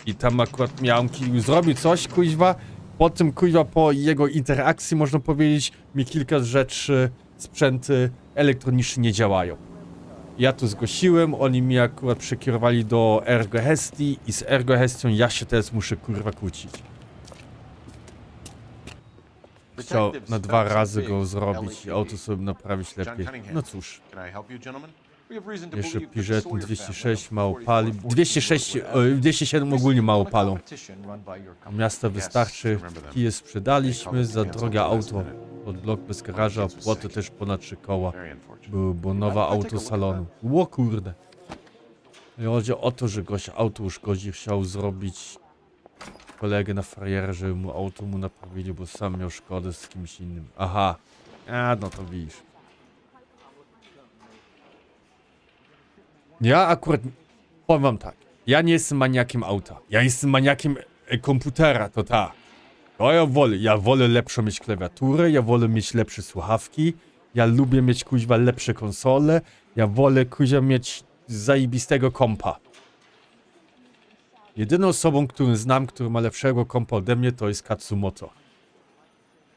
I tam akurat miałem zrobił coś, kuźwa. Potem, kuźwa, po jego interakcji, można powiedzieć, mi kilka rzeczy, sprzęty elektroniczne nie działają. Ja to zgłosiłem, oni mi akurat przekierowali do Ergohestii i z Ergohestią ja się teraz muszę kurwa kłócić. chciał na 2 razy go zrobić i auto sobie naprawić lepiej. No cóż. Jeszcze piżetny 206 mało pali. 207 ogólnie mało palą. Miasta wystarczy. Kije sprzedaliśmy za drogie auto. Pod blok bez garaża, płoty też ponad 3 koła. Było nowe auto salonu. Ło kurde. I chodzi o to, że gość auto uszkodzi, chciał zrobić kolegę na frajera, żeby mu auto mu naprawili, bo sam miał szkodę z kimś innym. Aha. A, no to widzisz. Ja akurat, powiem wam tak, ja nie jestem maniakiem auta. Ja jestem maniakiem komputera, to tak. To ja wolę lepszą mieć klawiaturę, ja wolę mieć lepsze słuchawki, ja lubię mieć kuźwa lepsze konsole, ja wolę kuźwa mieć zajebistego kompa. Jedyną osobą, którą znam, który ma lepszego kompa ode mnie, to jest Katsumoto.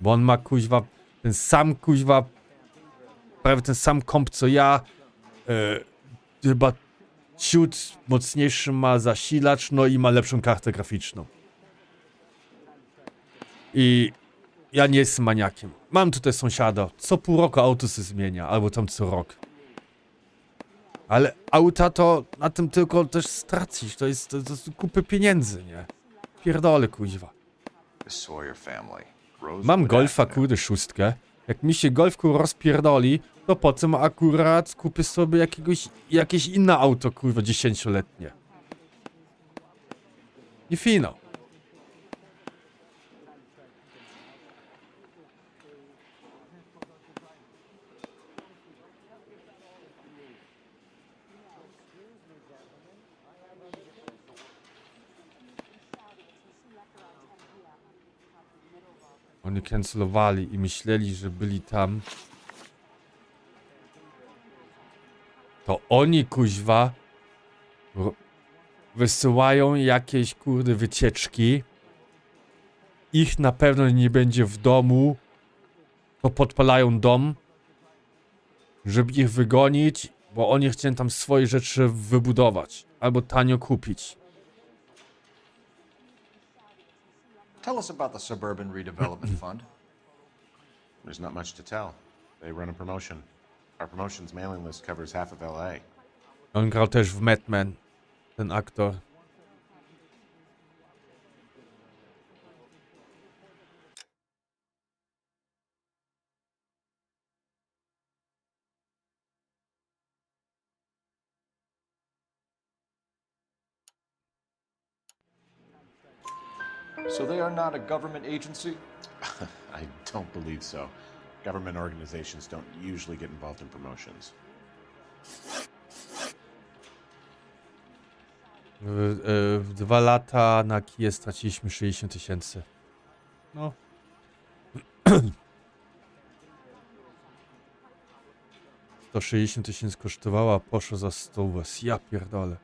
Bo on ma kuźwa ten sam kuźwa, prawie ten sam komp co ja, chyba ciut mocniejszy ma zasilacz, no i ma lepszą kartę graficzną. I ja nie jestem maniakiem. Mam tutaj sąsiada, co pół roku auto się zmienia, albo tam co rok. Ale auta to na tym tylko też stracisz, to jest kupy pieniędzy, nie? Pierdolę kuźwa. Mam Golfa, kurde, 6. Jak mi się Golfku rozpierdoli, to potem akurat kupię sobie jakieś inne auto, kurwa, 10-letnie. I fino. Oni cancelowali i myśleli, że byli tam. To oni, kuźwa, wysyłają jakieś, kurde, wycieczki. Ich na pewno nie będzie w domu. To podpalają dom, żeby ich wygonić, bo oni chcieli tam swoje rzeczy wybudować. Albo tanio kupić. Tell us about the Suburban Redevelopment Fund. There's not much to tell. They run a promotion. Our promotion's mailing list covers half of L.A. On grał też w Mad Men, ten aktor. So they are not a government agency? I don't believe so. Government organizations don't usually get involved in promotions. W 2 lata na kije straciliśmy 60 000. No. To 60 000 kosztowała, a poszło za 100 000. Ja pierdolę.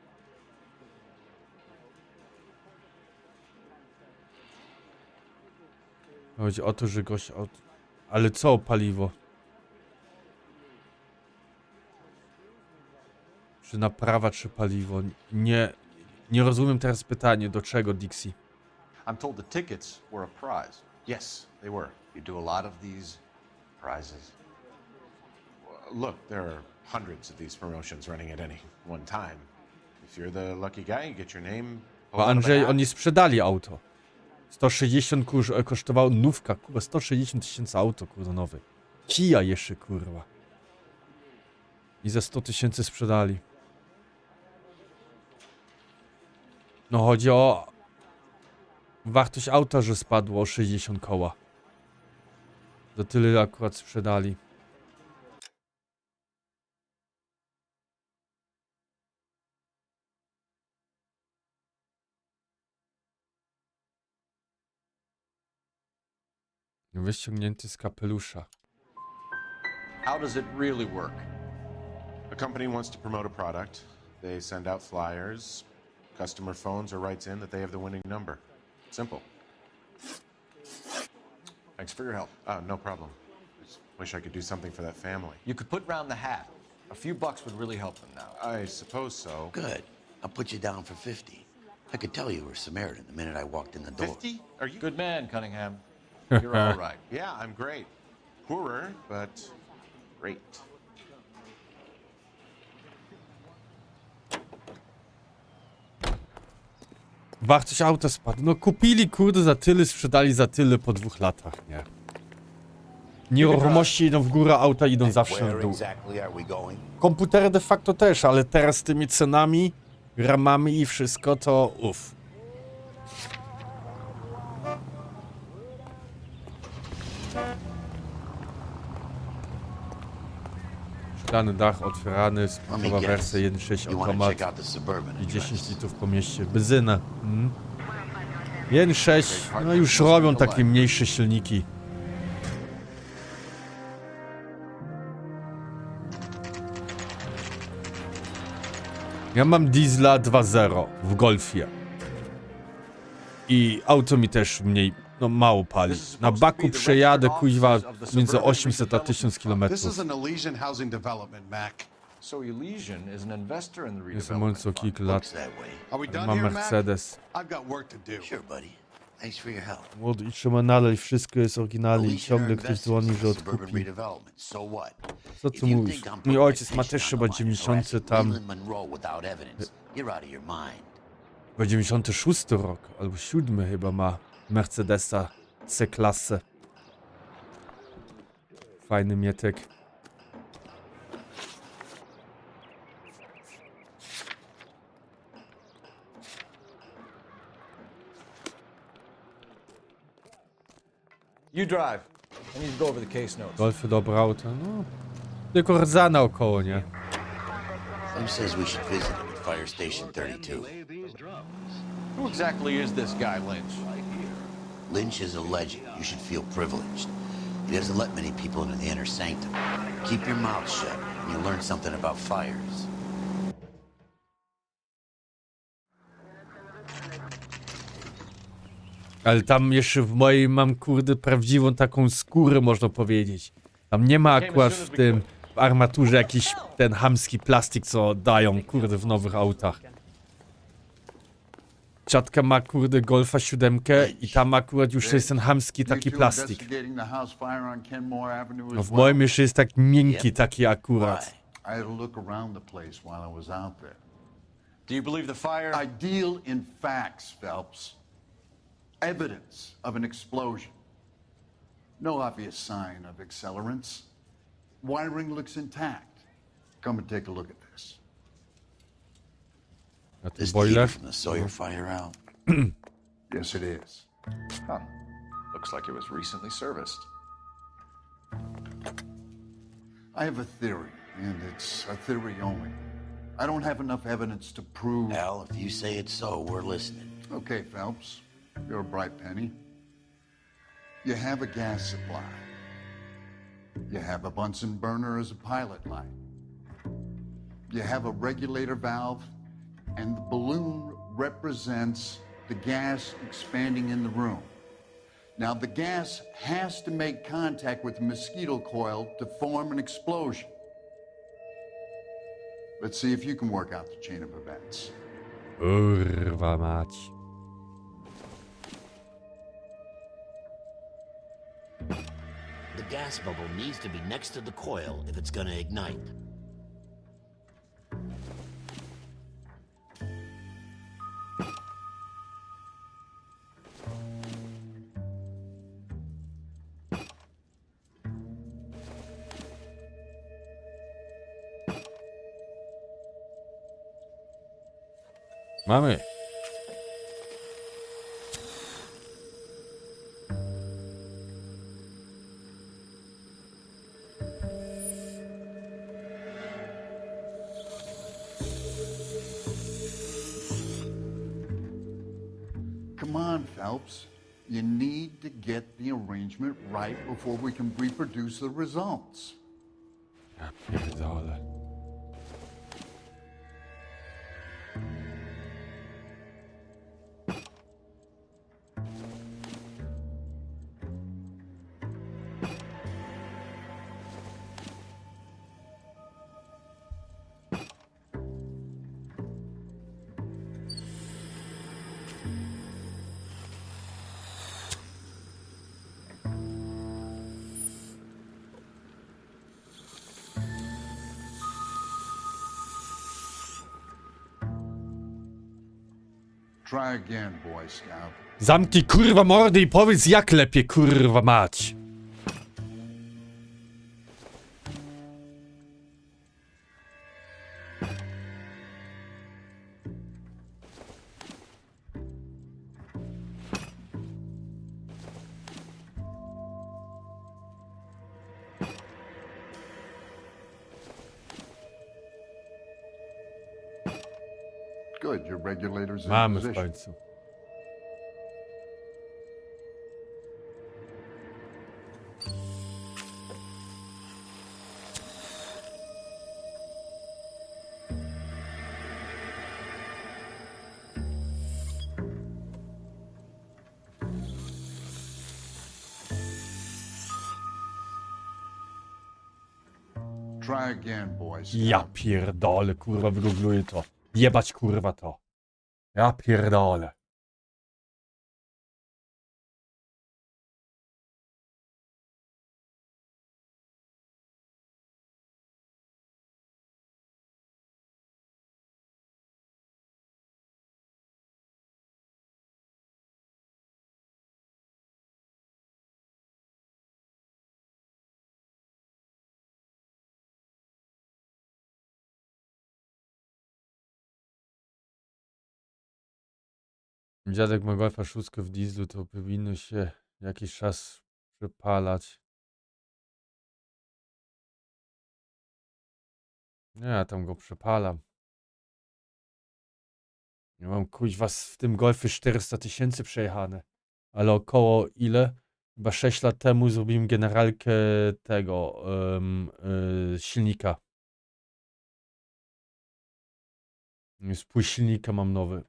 Chodzi o to, że gość... Ale co paliwo? Czy naprawa, czy paliwo? Nie rozumiem teraz pytanie, do czego, Dixie? I'm told the tickets were a prize. Yes, they were. You do a lot of these prizes. Look, there are hundreds of these promotions running at any one time. If you're the lucky guy, you get your name. Bo Andrzej, oni sprzedali auto. 160 kosztowało nówka, kurwa, 160 000 auto, kurwa, nowy. Kia jeszcze, kurwa. I za 100 000 sprzedali. No chodzi o wartość auta, że spadło o 60 koła. Za tyle akurat sprzedali. Wyściągnięty z kapelusza. How does it really work? A company wants to promote a product. They send out flyers. Customer phones or writes in that they have the winning number. Simple. Thanks for your help. No problem. Just wish I could do something for that family. You could put round the hat. A few bucks would really help them now. I suppose so. Good. I'll put you down for 50. I could tell you were Samaritan the minute I walked in the door. 50? Are you... Good man, Cunningham. You're all right. Yeah, I'm great. Poorer, but great. Wartość auta spadła. No kupili kurde za tyle, sprzedali za tyle po 2 latach, nie? Nieruchomości idą w górę, auta idą zawsze w dół. Komputery de facto też, ale teraz z tymi cenami, ramami i wszystko to uff. Szklany dach otwierany, sportowa wersja 1.6 automat i 10 litrów po mieście. Benzyna. 1.6, no już robią takie mniejsze silniki. Ja mam diesla 2.0 w Golfie. I auto mi też mniej, no mało pali. Na baku przejadę, kuźwa, między 800 a 1000 km. This is an Elysian housing development, Mac. So Elysian is an investor in the Jestem mówiąc co kilka lat. Are we done Mam here, Mac? Mercedes. I've got work to do. Sure, buddy. Thanks for your help. Młody i trzyma nadal, wszystko jest oryginalne i ciągle ktoś dzwoni, że odkupi. Co tu mówisz? Mój ojciec ma też chyba 90 tam... Chyba 96 rok, albo 7 chyba ma Mercedesa C-klasę. Fajny mietek. You drive. I need to go over the case notes. Golfy, dobre auto, no. Tylko rdza naokoło, nie? Sam says we should visit him at Fire Station 32. Who exactly is this guy, Lynch? Lynch is a legend. You should feel privileged. He doesn't let many people into the inner sanctum. Keep your mouth shut, and you'll learn something about fires. Ale tam jeszcze w mojej mam, kurde, prawdziwą taką skórę, można powiedzieć. Tam nie ma akurat w tym, w armaturze jakiś ten chamski plastik, co dają, kurde, w nowych autach. Ciatka ma, kurde, Golfa 7 i tam akurat już jest ten chamski taki plastik. No w moim jeszcze jest tak miękki taki akurat. Do you believe the fire? I deal in facts, Phelps. Evidence of an explosion. No obvious sign of accelerants. Wiring looks intact. Come and take a look at this. This the heater from the Sawyer fire out? Yes, it is. Huh. Looks like it was recently serviced. I have a theory, and it's a theory only. I don't have enough evidence to prove... Al, if you say it's so, we're listening. Okay, Phelps. You're a bright penny. You have a gas supply. You have a Bunsen burner as a pilot light. You have a regulator valve, and the balloon represents the gas expanding in the room. Now, the gas has to make contact with the mosquito coil to form an explosion. Let's see if you can work out the chain of events. Kurwa mać. The gas bubble needs to be next to the coil if it's gonna ignite. Mamy. Come on, Phelps. You need to get the arrangement right before we can reproduce the results. Ja pierdolę. Try again, Boy Scout. Zamknij kurwa mordy i powiedz jak lepiej kurwa mać. Good, your regulator's in Mamy w position. końcu. Try again, Boy Scout. Ja pierdolę, kurwa, wygoogluję to. Jebać kurwa to. Ja pierdolę. Dziadek ma golfa szóstkę w dieslu, to powinno się jakiś czas przepalać. Nie, ja tam go przepalam. Ja mam kuźwa w tym golfie 400 000 przejechane. Ale około ile? Chyba 6 lat temu zrobiłem generalkę tego silnika. Spój silnika mam nowy.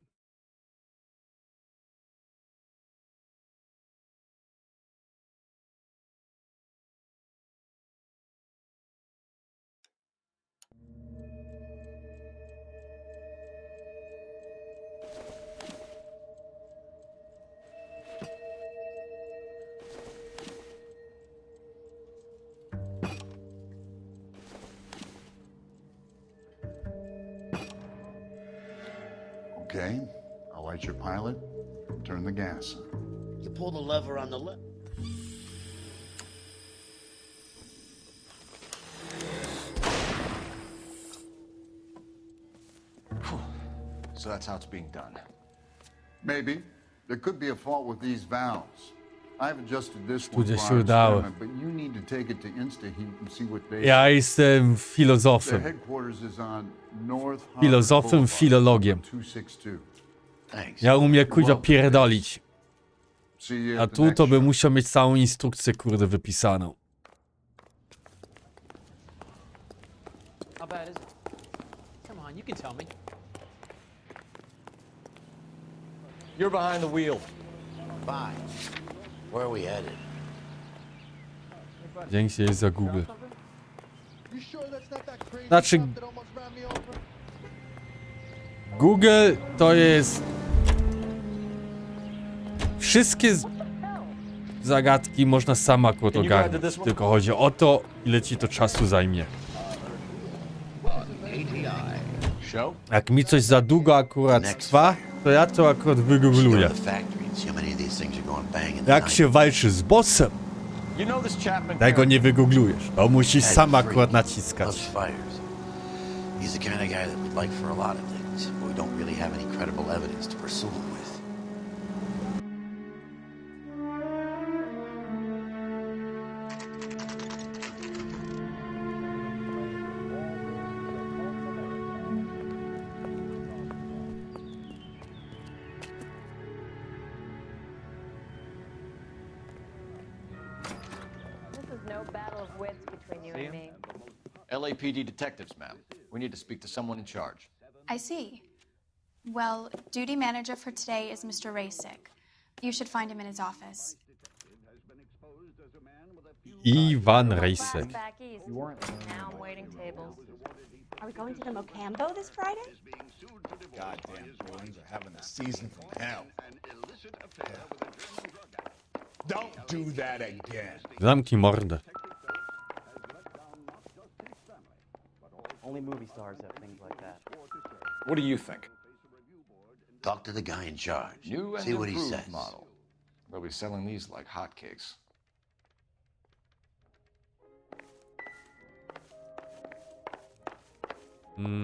Okay, I'll light your pilot and turn the gas on. You pull the lever on the left. So that's how it's being done. Maybe. There could be a fault with these valves. I've adjusted this one Studia for się our udały. experiment, but you need to take it to InstaHeat and see what they Ja say. jestem Their filozofem. headquarters is on North Harvard Filozofem, Boulevard, filologiem. 262. Thanks. Ja umiem kuźwa pierdolić. See you A at the tu next to by show. musiał mieć całą instrukcję kurde wypisaną. How bad is it? Come on, you can tell me. You're behind the wheel. Fine. Where are we headed? Dzięki jest za Google. You sure that's not that crazy Znaczy stuff that almost ran me over? Google to jest... Wszystkie zagadki można sama akurat ogarnąć. Tylko chodzi o to, ile ci to czasu zajmie. Jak mi coś za długo akurat trwa, to ja to akurat wygoogluję. Jak się walczy z bossem, tego nie wygooglujesz. To musisz sam akurat naciskać. He's the kind of guy that we'd like for a lot of things, but we don't really have any credible evidence to pursue him with. This is no battle of wits between you and me. LAPD detectives, ma'am. We need to speak to someone in charge. I see. Well, duty manager for today is Mr. Rasick. You should find him in his office. Iwan Rejsek. Back east. Now I'm waiting tables. Are we going to the Mocambo this Friday? Goddamn Bruins are having a season from hell. Don't do that again. Zamknij mordę. Only movie stars have things like that. What do you think? Talk to the guy in charge. New and See what he improved says. model. They'll be selling these like hotcakes.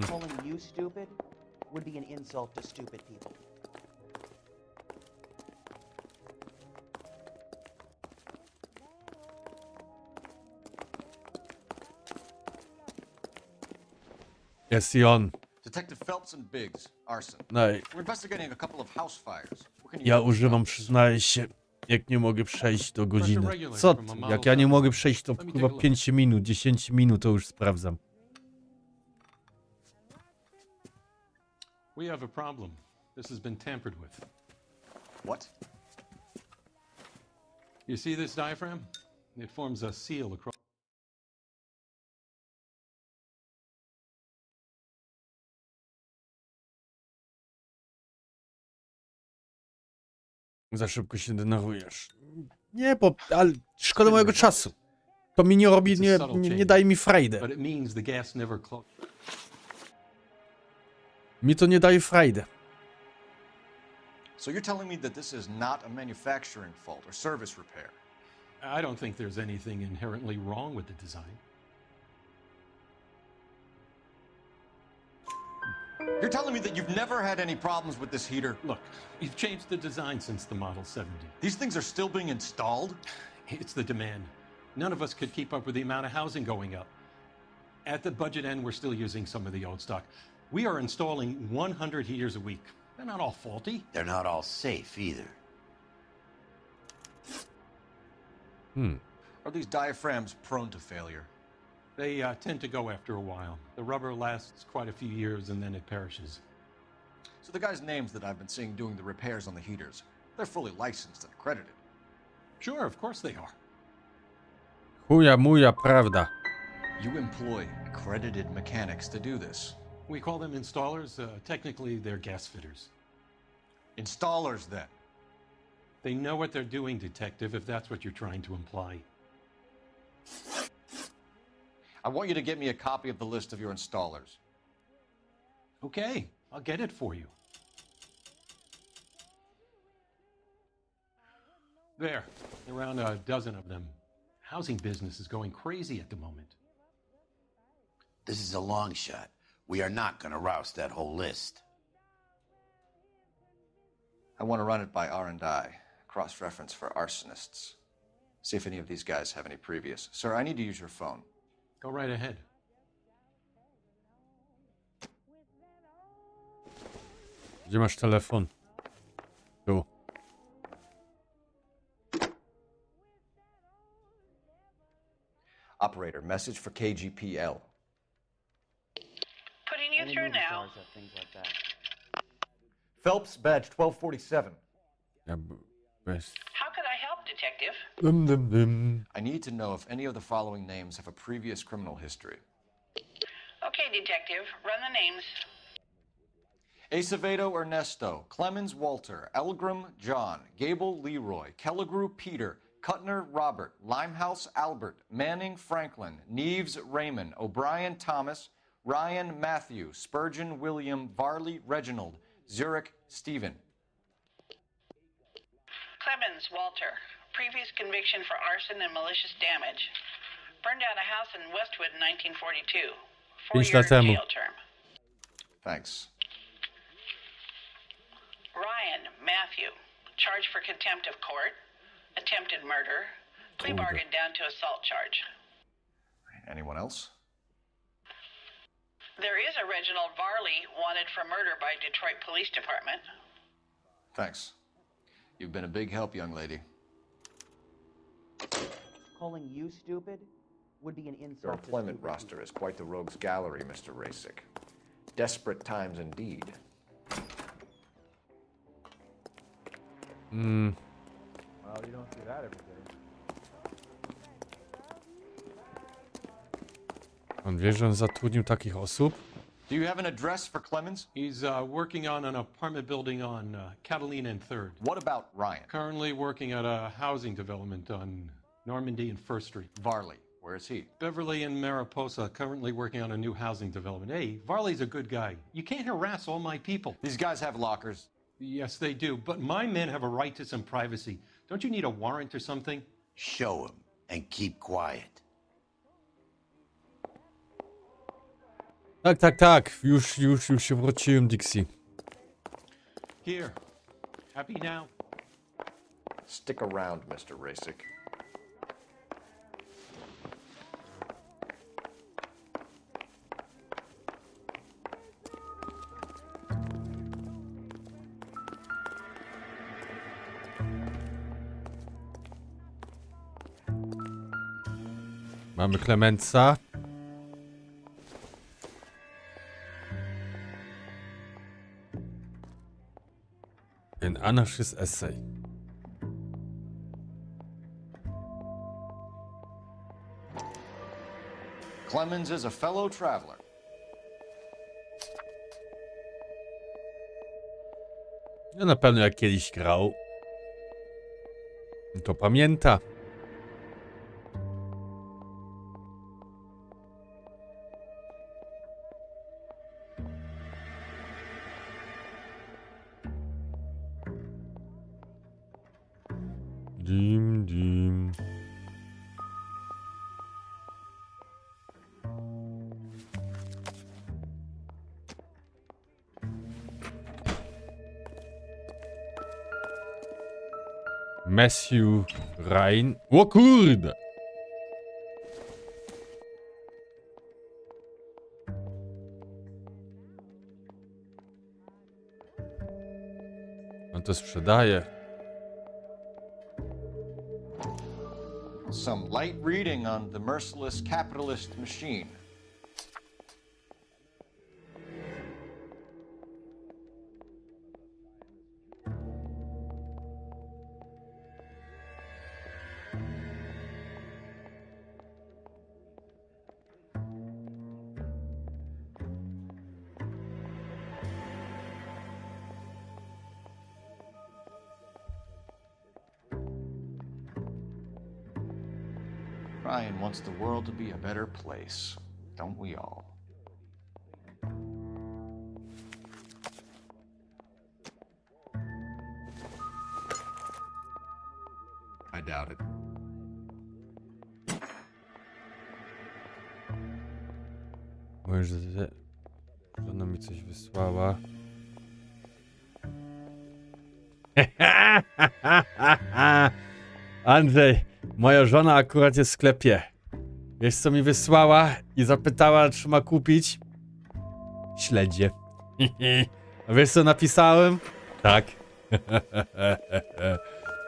Calling you stupid would be an insult to stupid people. Jest i on. Detective Phelps and Biggs, arson. No, We're investigating a couple of house fires. What can you ja do? używam, przyznaję się, jak nie mogę przejść do godziny. Co ty? Jak ja nie mogę przejść to chyba 5 minut, 10 minut to już sprawdzam. We have a problem. This has been tampered with. What? You see this diaphragm? It forms a seal across. Za szybko się denerwujesz. Nie, bo ale szkoda mojego czasu. To mi nie robi, nie daje mi frajdy. But it means the gas never closed. Mi to nie daje frajdy. So you're telling me that this is not a manufacturing fault or service repair? I don't think there's anything inherently wrong with the design. You're telling me that you've never had any problems with this heater? Look, we've changed the design since the Model 70. These things are still being installed? It's the demand. None of us could keep up with the amount of housing going up. At the budget end, we're still using some of the old stock. We are installing 100 heaters a week. They're not all faulty. They're not all safe either. Are these diaphragms prone to failure? They tend to go after a while. The rubber lasts quite a few years and then it perishes. So the guys' names that I've been seeing doing the repairs on the heaters, they're fully licensed and accredited. Sure, of course they are. Chuja muja prawda. You employ accredited mechanics to do this. We call them installers. Technically, they're gas fitters. Installers, then? They know what they're doing, Detective, if that's what you're trying to imply. I want you to get me a copy of the list of your installers. Okay, I'll get it for you. There, around a dozen of them. Housing business is going crazy at the moment. This is a long shot. We are not going to roust that whole list. I want to run it by R&I, cross-reference for arsonists. See if any of these guys have any previous. Sir, I need to use your phone. Go right ahead. Gdzie masz telefon? Tu. Operator, message for KGPL. Putting you through now. Phelps, badge 1247. Ja bez... How could I help, Detective? I need to know if any of the following names have a previous criminal history. Okay, Detective, run the names. Acevedo Ernesto, Clemens Walter, Elgram John, Gable Leroy, Kelligrew Peter, Cutner Robert, Limehouse Albert, Manning Franklin, Neves Raymond, O'Brien Thomas, Ryan Matthew, Spurgeon William, Varley Reginald, Zurich Stephen. Clemens Walter, previous conviction for arson and malicious damage. Burned down a house in Westwood in 1942. 4-year jail term. Thanks. Ryan Matthew, charged for contempt of court, attempted murder, plea bargained down to assault charge. Anyone else? There is a Reginald Varley wanted for murder by Detroit Police Department. Thanks. You've been a big help, young lady. Calling you stupid would be an Your insult to employment stupid roster is quite the rogues gallery, Mr. Rasick. Desperate times indeed. Well, you don't see that every day. On wie, że on zatrudnił takich osób? Do you have an address for Clemens? He's working on an apartment building on Catalina and 3rd. What about Ryan? Currently working at a housing development on Normandy and 1st Street. Varley, where is he? Beverly and Mariposa, currently working on a new housing development. Hey, Varley's a good guy. You can't harass all my people. These guys have lockers. Yes, they do. But my men have a right to some privacy. Don't you need a warrant or something? Show him and keep quiet. Tak, tak, tak. Już się wróciłem, Dixie. Here. Happy now? Stick around, Mr. Rasic. Mamy Clemensa. An anarchist essay. Clemens is a fellow traveler. No na pewno jak kiedyś grał, to pamięta. Dim, dim. Matthew Ryan. O kurde! On to sprzedaje. Some light reading on the merciless capitalist machine. Ryan wants the world to be a better place, don't we all? I doubt it. Może żona mi coś wysłała. Andrzej, moja żona akurat jest w sklepie. Wiesz co mi wysłała i zapytała, czy ma kupić? Śledzie. A wiesz co napisałem? Tak.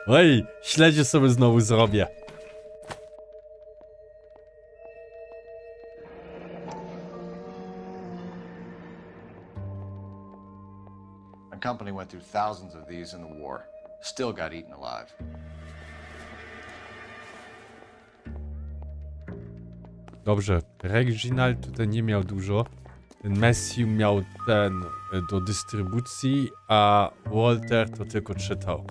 Oj, śledzie sobie znowu zrobię. My company went through thousands of these in the war. Still got eaten alive. Dobrze, Reginald tutaj nie miał dużo. Ten Matthew miał ten do dystrybucji, a Walter to tylko czytał.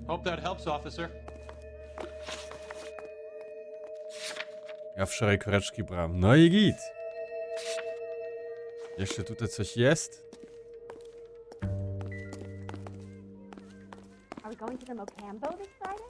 Hope that helps, officer. Ja wczoraj koreczki brałem. No i git. Jeszcze tutaj coś jest? Are we going to the Mocambo this Friday?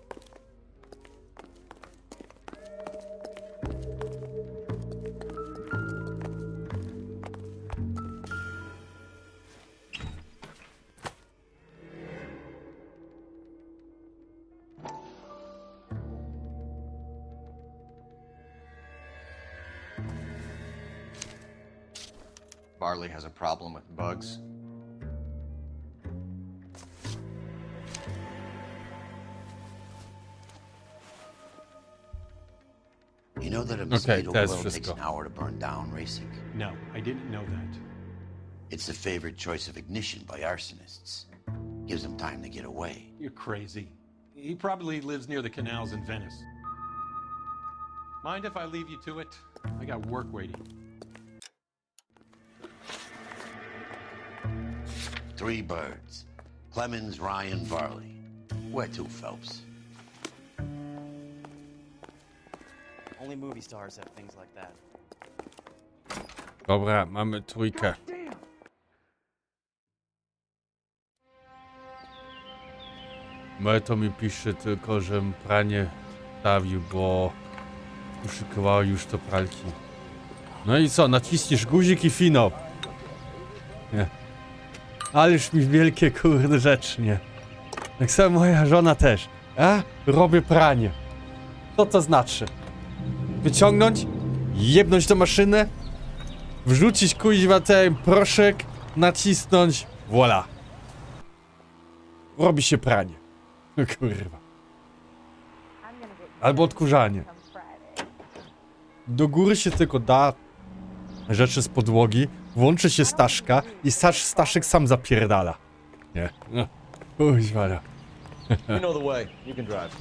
Barley has a problem with bugs. You know that a mosquito that's coil just takes an hour to burn down, Racing? No, I didn't know that. It's the favorite choice of ignition by arsonists. Gives them time to get away. You're crazy. He probably lives near the canals in Venice. Mind if I leave you to it? I got work waiting. 3 birds. Clemens, Ryan, Varley. Where to, Phelps? Only movie stars have things like that. Dobra, mamy trójkę. To mi pisze tylko, że pranie stawił, bo uszykowało już to pralki. No i co, naciśniesz guzik i finał. Nie. Ależ mi wielkie kurde rzeczy, nie. Tak samo moja żona też. Robię pranie. Co to znaczy? Wyciągnąć, jebnąć do maszyny, wrzucić kuźwa ten proszek, nacisnąć, voila. Robi się pranie. Kurwa. Albo odkurzanie. Do góry się tylko da rzeczy z podłogi, włączy się staszka i staszek sam zapierdala. Nie. Kuźwa. You know the way. You can drive.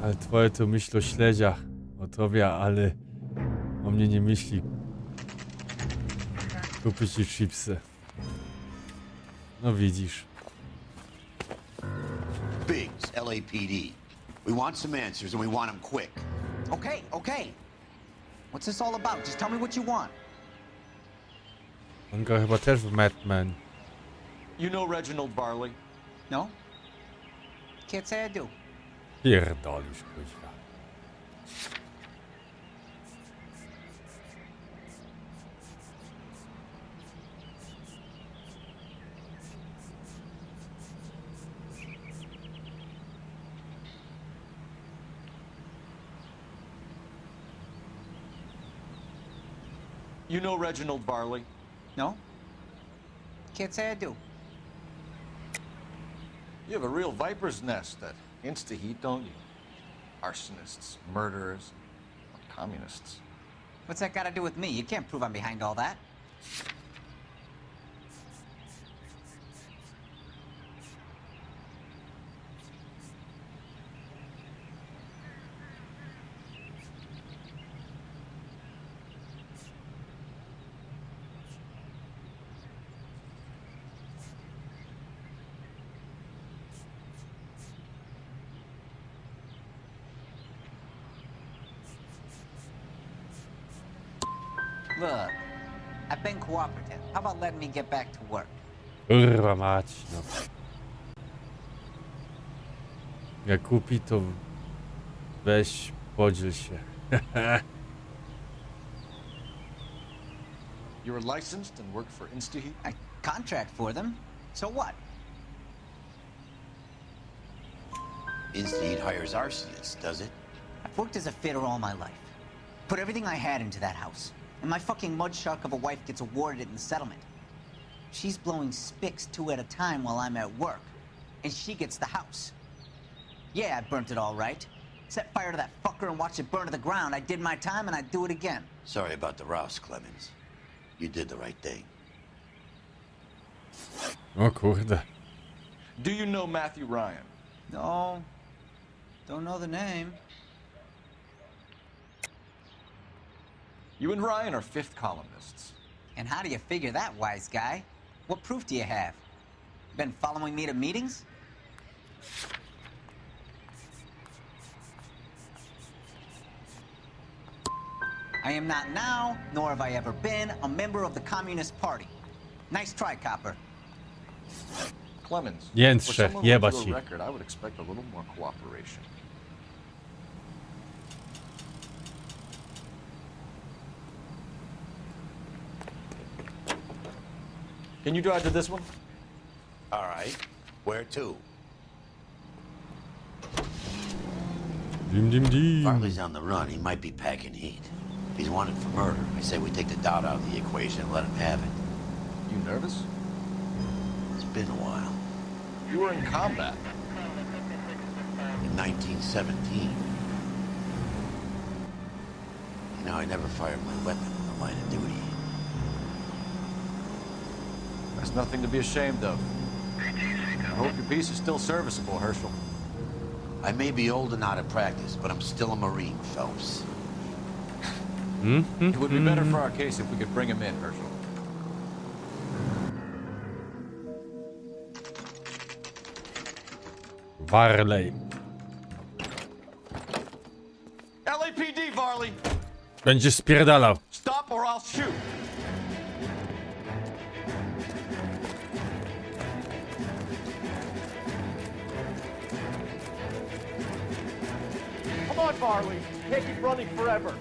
Ale twoje to myśli o śledziach, o tobie, ale o mnie nie myśli. Kupić ci chipsy. No widzisz. Biggs, LAPD. We want some answers and we want them quick. Okay, okay. What's this all about? Just tell me what you want. On go chyba też w Mad Men. You know Reginald Barley? No? Can't say I do. Pierdolisz, kuźwa. You know Reginald Barley? No? Can't say I do. You have a real viper's nest that insta-heat, don't you? Arsonists, murderers, communists. What's that got to do with me? You can't prove I'm behind all that. Look, I've been cooperative. How about letting me get back to work? Kurwa mać, no. Jak kupi, to weź, podziel się. You're licensed and work for InstaHeat? I contract for them. So what? InstaHeat hires arsonists, does it? I've worked as a fitter all my life. Put everything I had into that house. And my fucking mudshark of a wife gets awarded it in the settlement. She's blowing spics 2 at a time while I'm at work. And she gets the house. Yeah, I burnt it all right. Set fire to that fucker and watched it burn to the ground. I did my time and I'd do it again. Sorry about the rouse, Clemens. You did the right thing. O kurde. Do you know Matthew Ryan? No. Don't know the name. You and Ryan are fifth columnists. And how do you figure that, wise guy? What proof do you have? Been following me to meetings? I am not now, nor have I ever been, a member of the Communist Party. Nice try, copper. Clemens, Jędrze, for someone jebać with ich. your record, I would expect a little more cooperation. Can you drive to this one? All right. Where to? Dim dim dim. Farley's on the run. He might be packing heat. If he's wanted for murder, I say we take the doubt out of the equation and let him have it. You nervous? It's been a while. You were in combat. In 1917. You know, I never fired my weapon in the line of duty. There's nothing to be ashamed of. I hope your piece is still serviceable, Herschel. I may be old and out of practice, but I'm still a Marine, Phelps. It would be better for our case if we could bring him in, Herschel. Varley. LAPD, Varley! Będziesz spierdalał. Stop or I'll shoot! Come on, Varley. Can't keep running forever.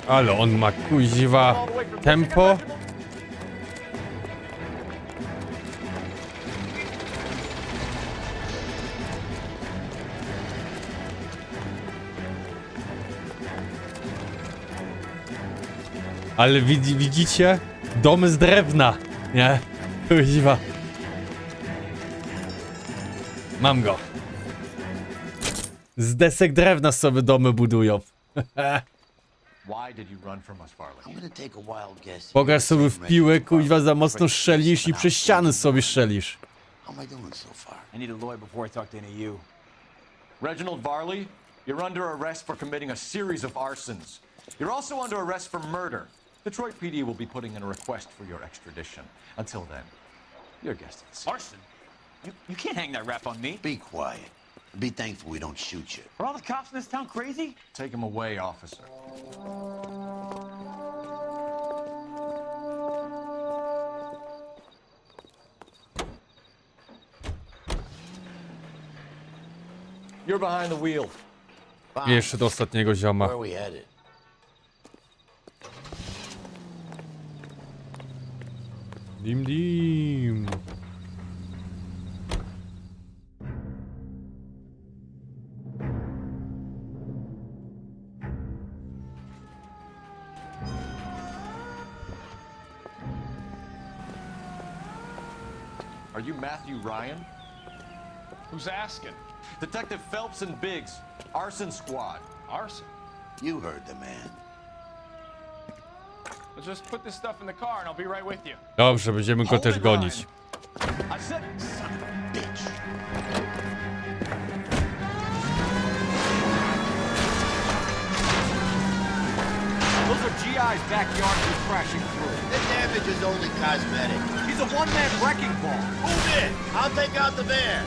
Ale on ma kuźwa tempo. Ale widzicie? Domy z drewna, nie? Kuźwa. Mam go. Z desek drewna sobie domy budują. Why did you run from us, Farley? I'm gonna take a wild guess. Pograsz sobie w piłę, kuźwa, za mocno strzelisz i przez ściany sobie strzelisz. How am I doing so far? I need a lawyer before I talk to any of you. Reginald Varley, you're under arrest for committing a series of arsons. You're also under arrest for murder. Detroit PD will be putting in a request for your extradition. Until then, your guest is Arson? You can't hang that rap on me. Be quiet. Be thankful we don't shoot you. Are all the cops in this town crazy? Take him away, officer. You're behind the wheel. Jeszcze do ostatniego zioma. Where are we headed? Dim dim. Are you Matthew Ryan? Who's asking? Detective Phelps and Biggs, arson squad. Arson? You heard the man. Well, just put this stuff in the car and I'll be right with you. Dobrze, będziemy go też gonić. I said, son of a bitch. Those are GI's backyard he's crashing through. The damage is only cosmetic. He's a one-man wrecking ball. Move in. I'll take out the van.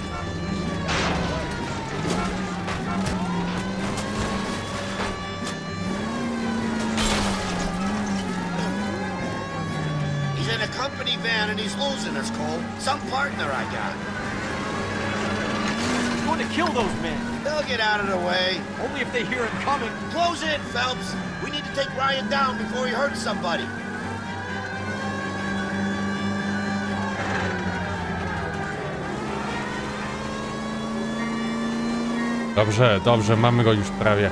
He's in a company van and he's losing us, Cole. Some partner I got. He's going to kill those men. They'll get out of the way. Only if they hear him coming. Close in, Phelps. We need to take Ryan down before he hurts somebody. Dobrze, dobrze, mamy go już prawie.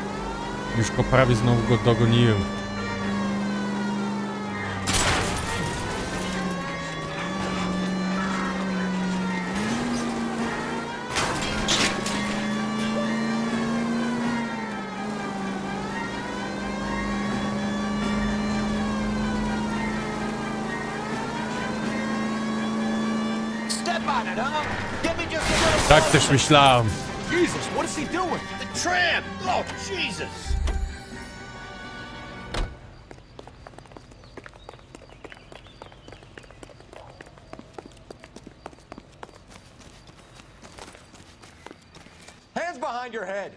Już go prawie znowu go dogoniłem. Tak też myślałem. Jesus, what is he doing? The tramp! Oh, Jesus! Hands behind your head.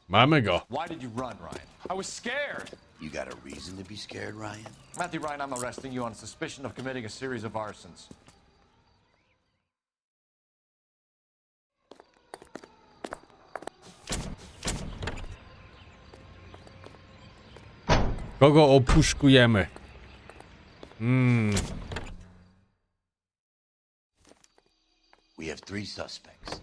Mamy go. Why did you run, Ryan? I was scared. You got a reason to be scared, Ryan? Matthew Ryan, I'm arresting you on suspicion of committing a series of arsons. Kogo opuszkujemy? We have 3 suspects.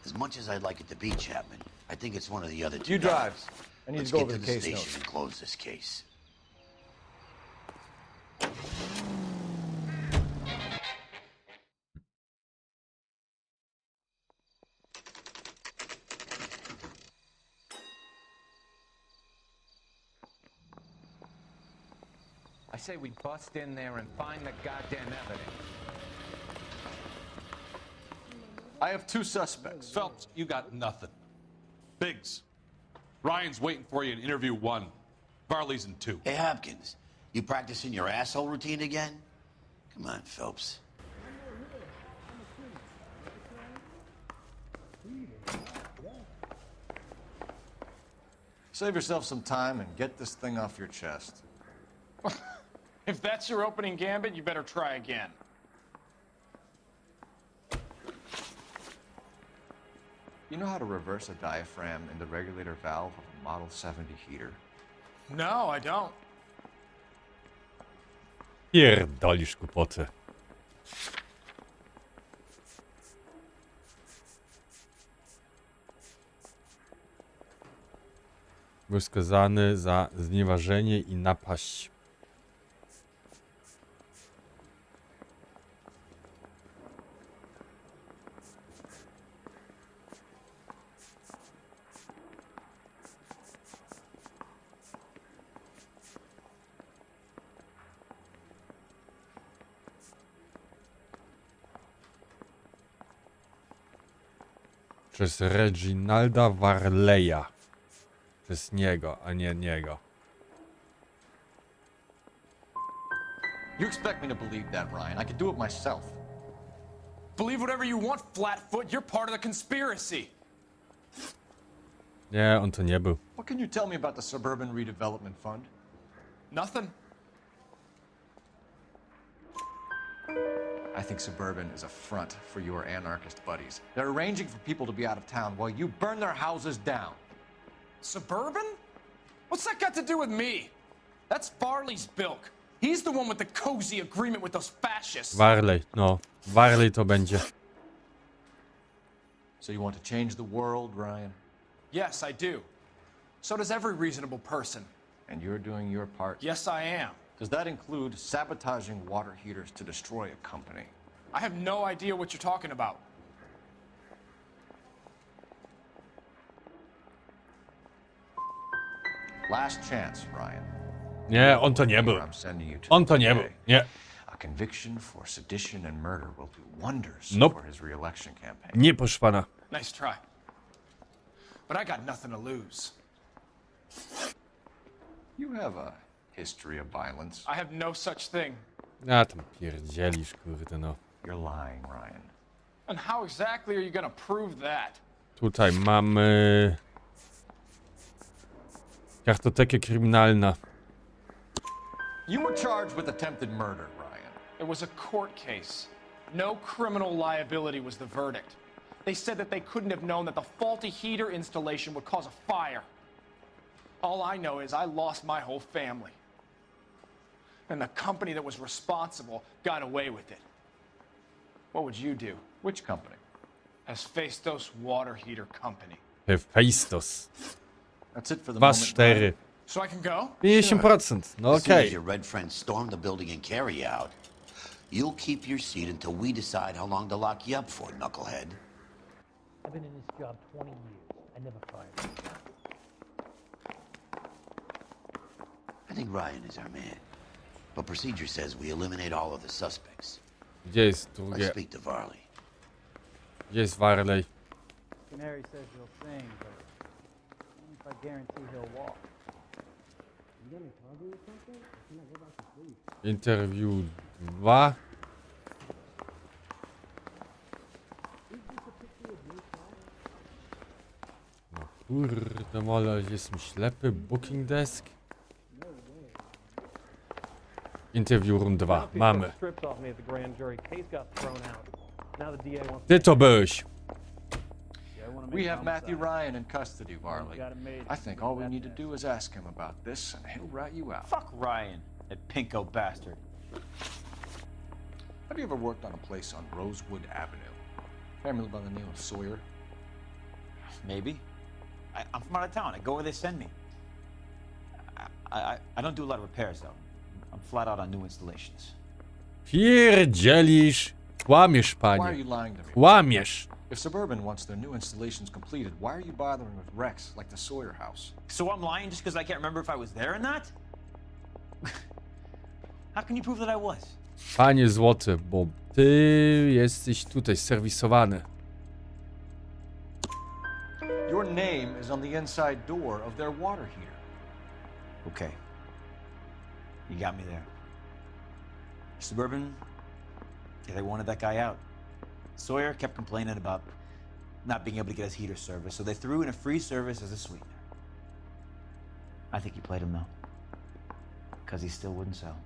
As much as I'd like it to be Chapman, I think it's one of the other 2 You drive. guys. I need Let's to go get over to the the case station notes. and close this case. I say we bust in there and find the goddamn evidence. I have 2 suspects. Phelps, you got nothing. Biggs, Ryan's waiting for you in interview 1. Varley's in 2. Hey, Hopkins, you practicing your asshole routine again? Come on, Phelps. Save yourself some time and get this thing off your chest. If that's your opening gambit, you better try again. You know how to reverse a diaphragm in the regulator valve of a Model 70 heater? No, I don't. Pierdolisz głupoty. Był skazany za znieważenie i napaść. Przez Reginalda Varleya. Przez niego, a nie niego. You expect me to believe that, Ryan? I could do it myself. Believe whatever you want, Flatfoot. You're part of the conspiracy. Nie, on to nie był. What can you tell me about the Suburban Redevelopment Fund? Nothing. I think Suburban is a front for your anarchist buddies. They're arranging for people to be out of town while you burn their houses down. Suburban? What's that got to do with me? That's Varley's bilk. He's the one with the cozy agreement with those fascists. Varley, no. Varley to będzie. So you want to change the world, Ryan? Yes, I do. So does every reasonable person. And you're doing your part? Yes, I am. Does that include sabotaging water heaters to destroy a company? I have no idea what you're talking about. Last chance, Ryan. Nie, on to nie był. On to nie był. Nie. A conviction for sedition and murder will do wonders Nope. for his re-election campaign. Nie poszwana. Nice try. But I got nothing to lose. You have a history of violence. I have no such thing. A tam pierdzielisz, kurde no. You're lying, Ryan. And how exactly are you gonna prove that? Tutaj mamy... Kartotekę kryminalna. You were charged with attempted murder, Ryan. It was a court case. No criminal liability was the verdict. They said that they couldn't have known that the faulty heater installation would cause a fire. All I know is I lost my whole family. And the company that was responsible got away with it. What would you do? Which company? Hephaestus Water Heater Company. Hephaestus. That's it for the Was moment, 4. Ryan. So I can go? 50%. No As soon as okej. your red friends storm the building and carry out, you'll keep your seat until we decide how long to lock you up for, knucklehead. I've been in this job 20 years. I never fired him. I think Ryan is our man. But procedure says we eliminate all of the suspects. Gdzie jest Let's drugie? speak to Varley. Gdzie jest Varley? Canary says he'll sing, but only if I guarantee he'll walk. Interview 2. No kurde mole, jestem ślepy. Booking desk. Interview rund 2. Mamy. Ty to byłeś. We have Matthew Ryan in custody, Varley. I think all we need to do is ask him about this, and he'll rat you out. Fuck Ryan, that pinko bastard. Have you ever worked on a place on Rosewood Avenue? Family by the name of Sawyer? Maybe. I'm from out of town. I go where they send me. I don't do a lot of repairs, though. I'm flat out on new installations. Pierdzielisz. Kłamiesz, Why are panie. you lying to me? Kłamiesz. If Suburban wants their new installations completed, why are you bothering with wrecks like the Sawyer house? So I'm lying just because I can't remember if I was there or not? How can you prove that I was? Panie złoty, bo ty jesteś tutaj serwisowany. Your name is on the inside door of their water heater. Okay. You got me there. Suburban, yeah, they wanted that guy out. Sawyer kept complaining about not being able to get his heater service, so they threw in a free service as a sweetener. I think he played him though. Because he still wouldn't sell.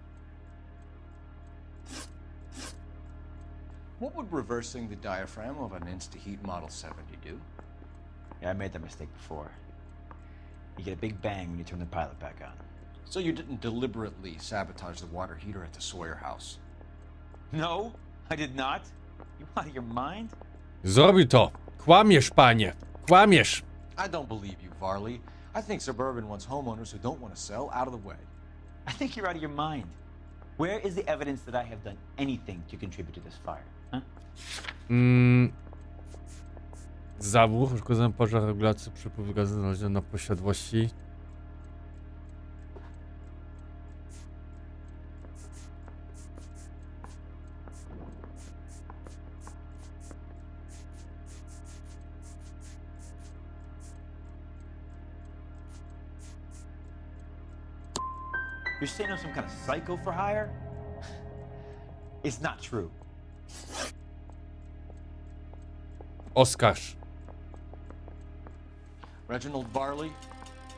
What would reversing the diaphragm of an Insta-Heat Model 70 do? Yeah, I made that mistake before. You get a big bang when you turn the pilot back on. So you didn't deliberately sabotage the water heater at the Sawyer house? No, I did not. You out of your mind? Zrobił to. Kłamiesz, panie. Kłamiesz. I don't believe you, Varley. I think Suburban wants homeowners who don't want to sell out of the way. I think you're out of your mind. Where is the evidence that I have done anything to contribute to this fire? Huh? Zawór, uszkodzony pożar regulacji przepływu gazu znaleziony na posiadłości. You're saying I'm some kind of psycho for hire? It's not true. Oskarż. Reginald Varley,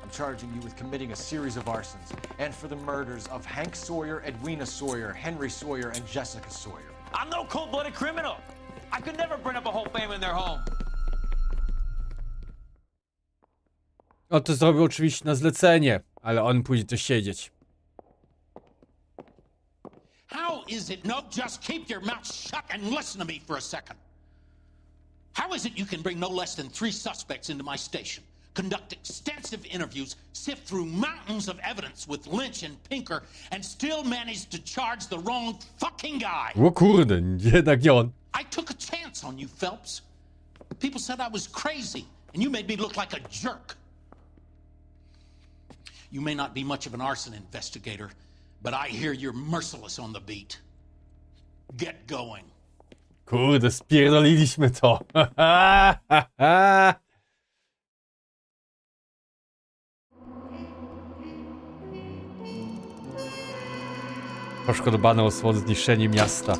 I'm charging you with committing a series of arsons and for the murders of Hank Sawyer, Edwina Sawyer, Henry Sawyer, and Jessica Sawyer. I'm no cold-blooded criminal. I could never burn up a whole family in their home. O, to zrobił oczywiście na zlecenie, ale on pójdzie to siedzieć. How is it? No, just keep your mouth shut and listen to me for a second. How is it you can bring no less than 3 suspects into my station, conduct extensive interviews, sift through mountains of evidence with Lynch and Pinker, and still manage to charge the wrong fucking guy? O kurde, jednak nie on. I took a chance on you, Phelps. People said I was crazy, and you made me look like a jerk. You may not be much of an arson investigator, but I hear you're merciless on the beat. Get going. Kurde, spierdoliliśmy to. Poszkodowano o zniszczenie miasta.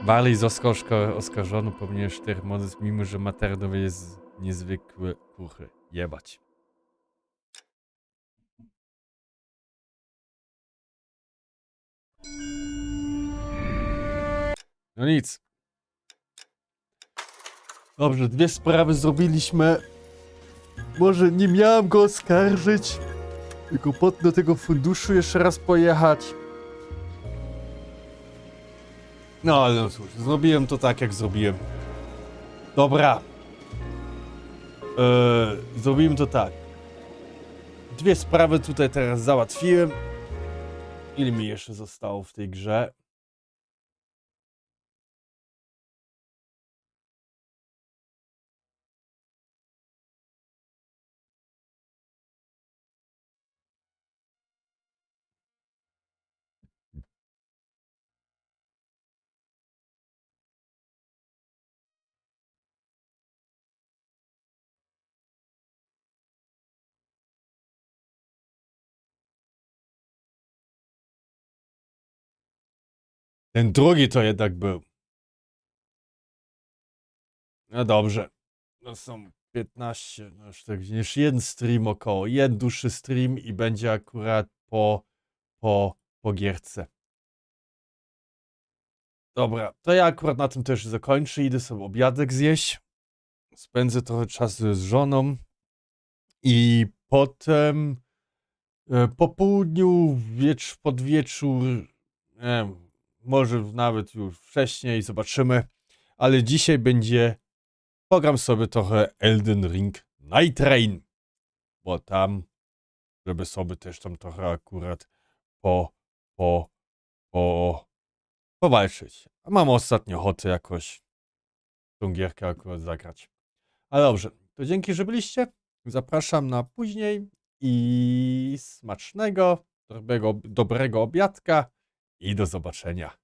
Varley został oskarżony o popełnienie 4 morderstw, mimo że materiał jest niezwykły kuchy. Jebać. No nic. Dobrze, 2 sprawy zrobiliśmy. Może nie miałem go oskarżyć, tylko do tego funduszu jeszcze raz pojechać. No ale no cóż, zrobiłem to tak jak zrobiłem. Dobra. Zrobiłem to tak. 2 sprawy tutaj teraz załatwiłem. Ile mi jeszcze zostało w tej grze? Ten drugi to jednak był. No dobrze. To są 15, no już tak widzisz, 1 stream około. 1 dłuższy stream i będzie akurat po gierce. Dobra, to ja akurat na tym też zakończę. Idę sobie obiadek zjeść. Spędzę trochę czasu z żoną. I potem po południu, pod wieczór, nie wiem, może nawet już wcześniej, zobaczymy. Ale dzisiaj pogram sobie trochę Elden Ring Night Rain. Bo tam, żeby sobie też tam trochę akurat powalczyć. A mam ostatnio ochotę jakoś tą gierkę akurat zagrać. Ale dobrze, to dzięki, że byliście. Zapraszam na później i smacznego, dobrego obiadka i do zobaczenia.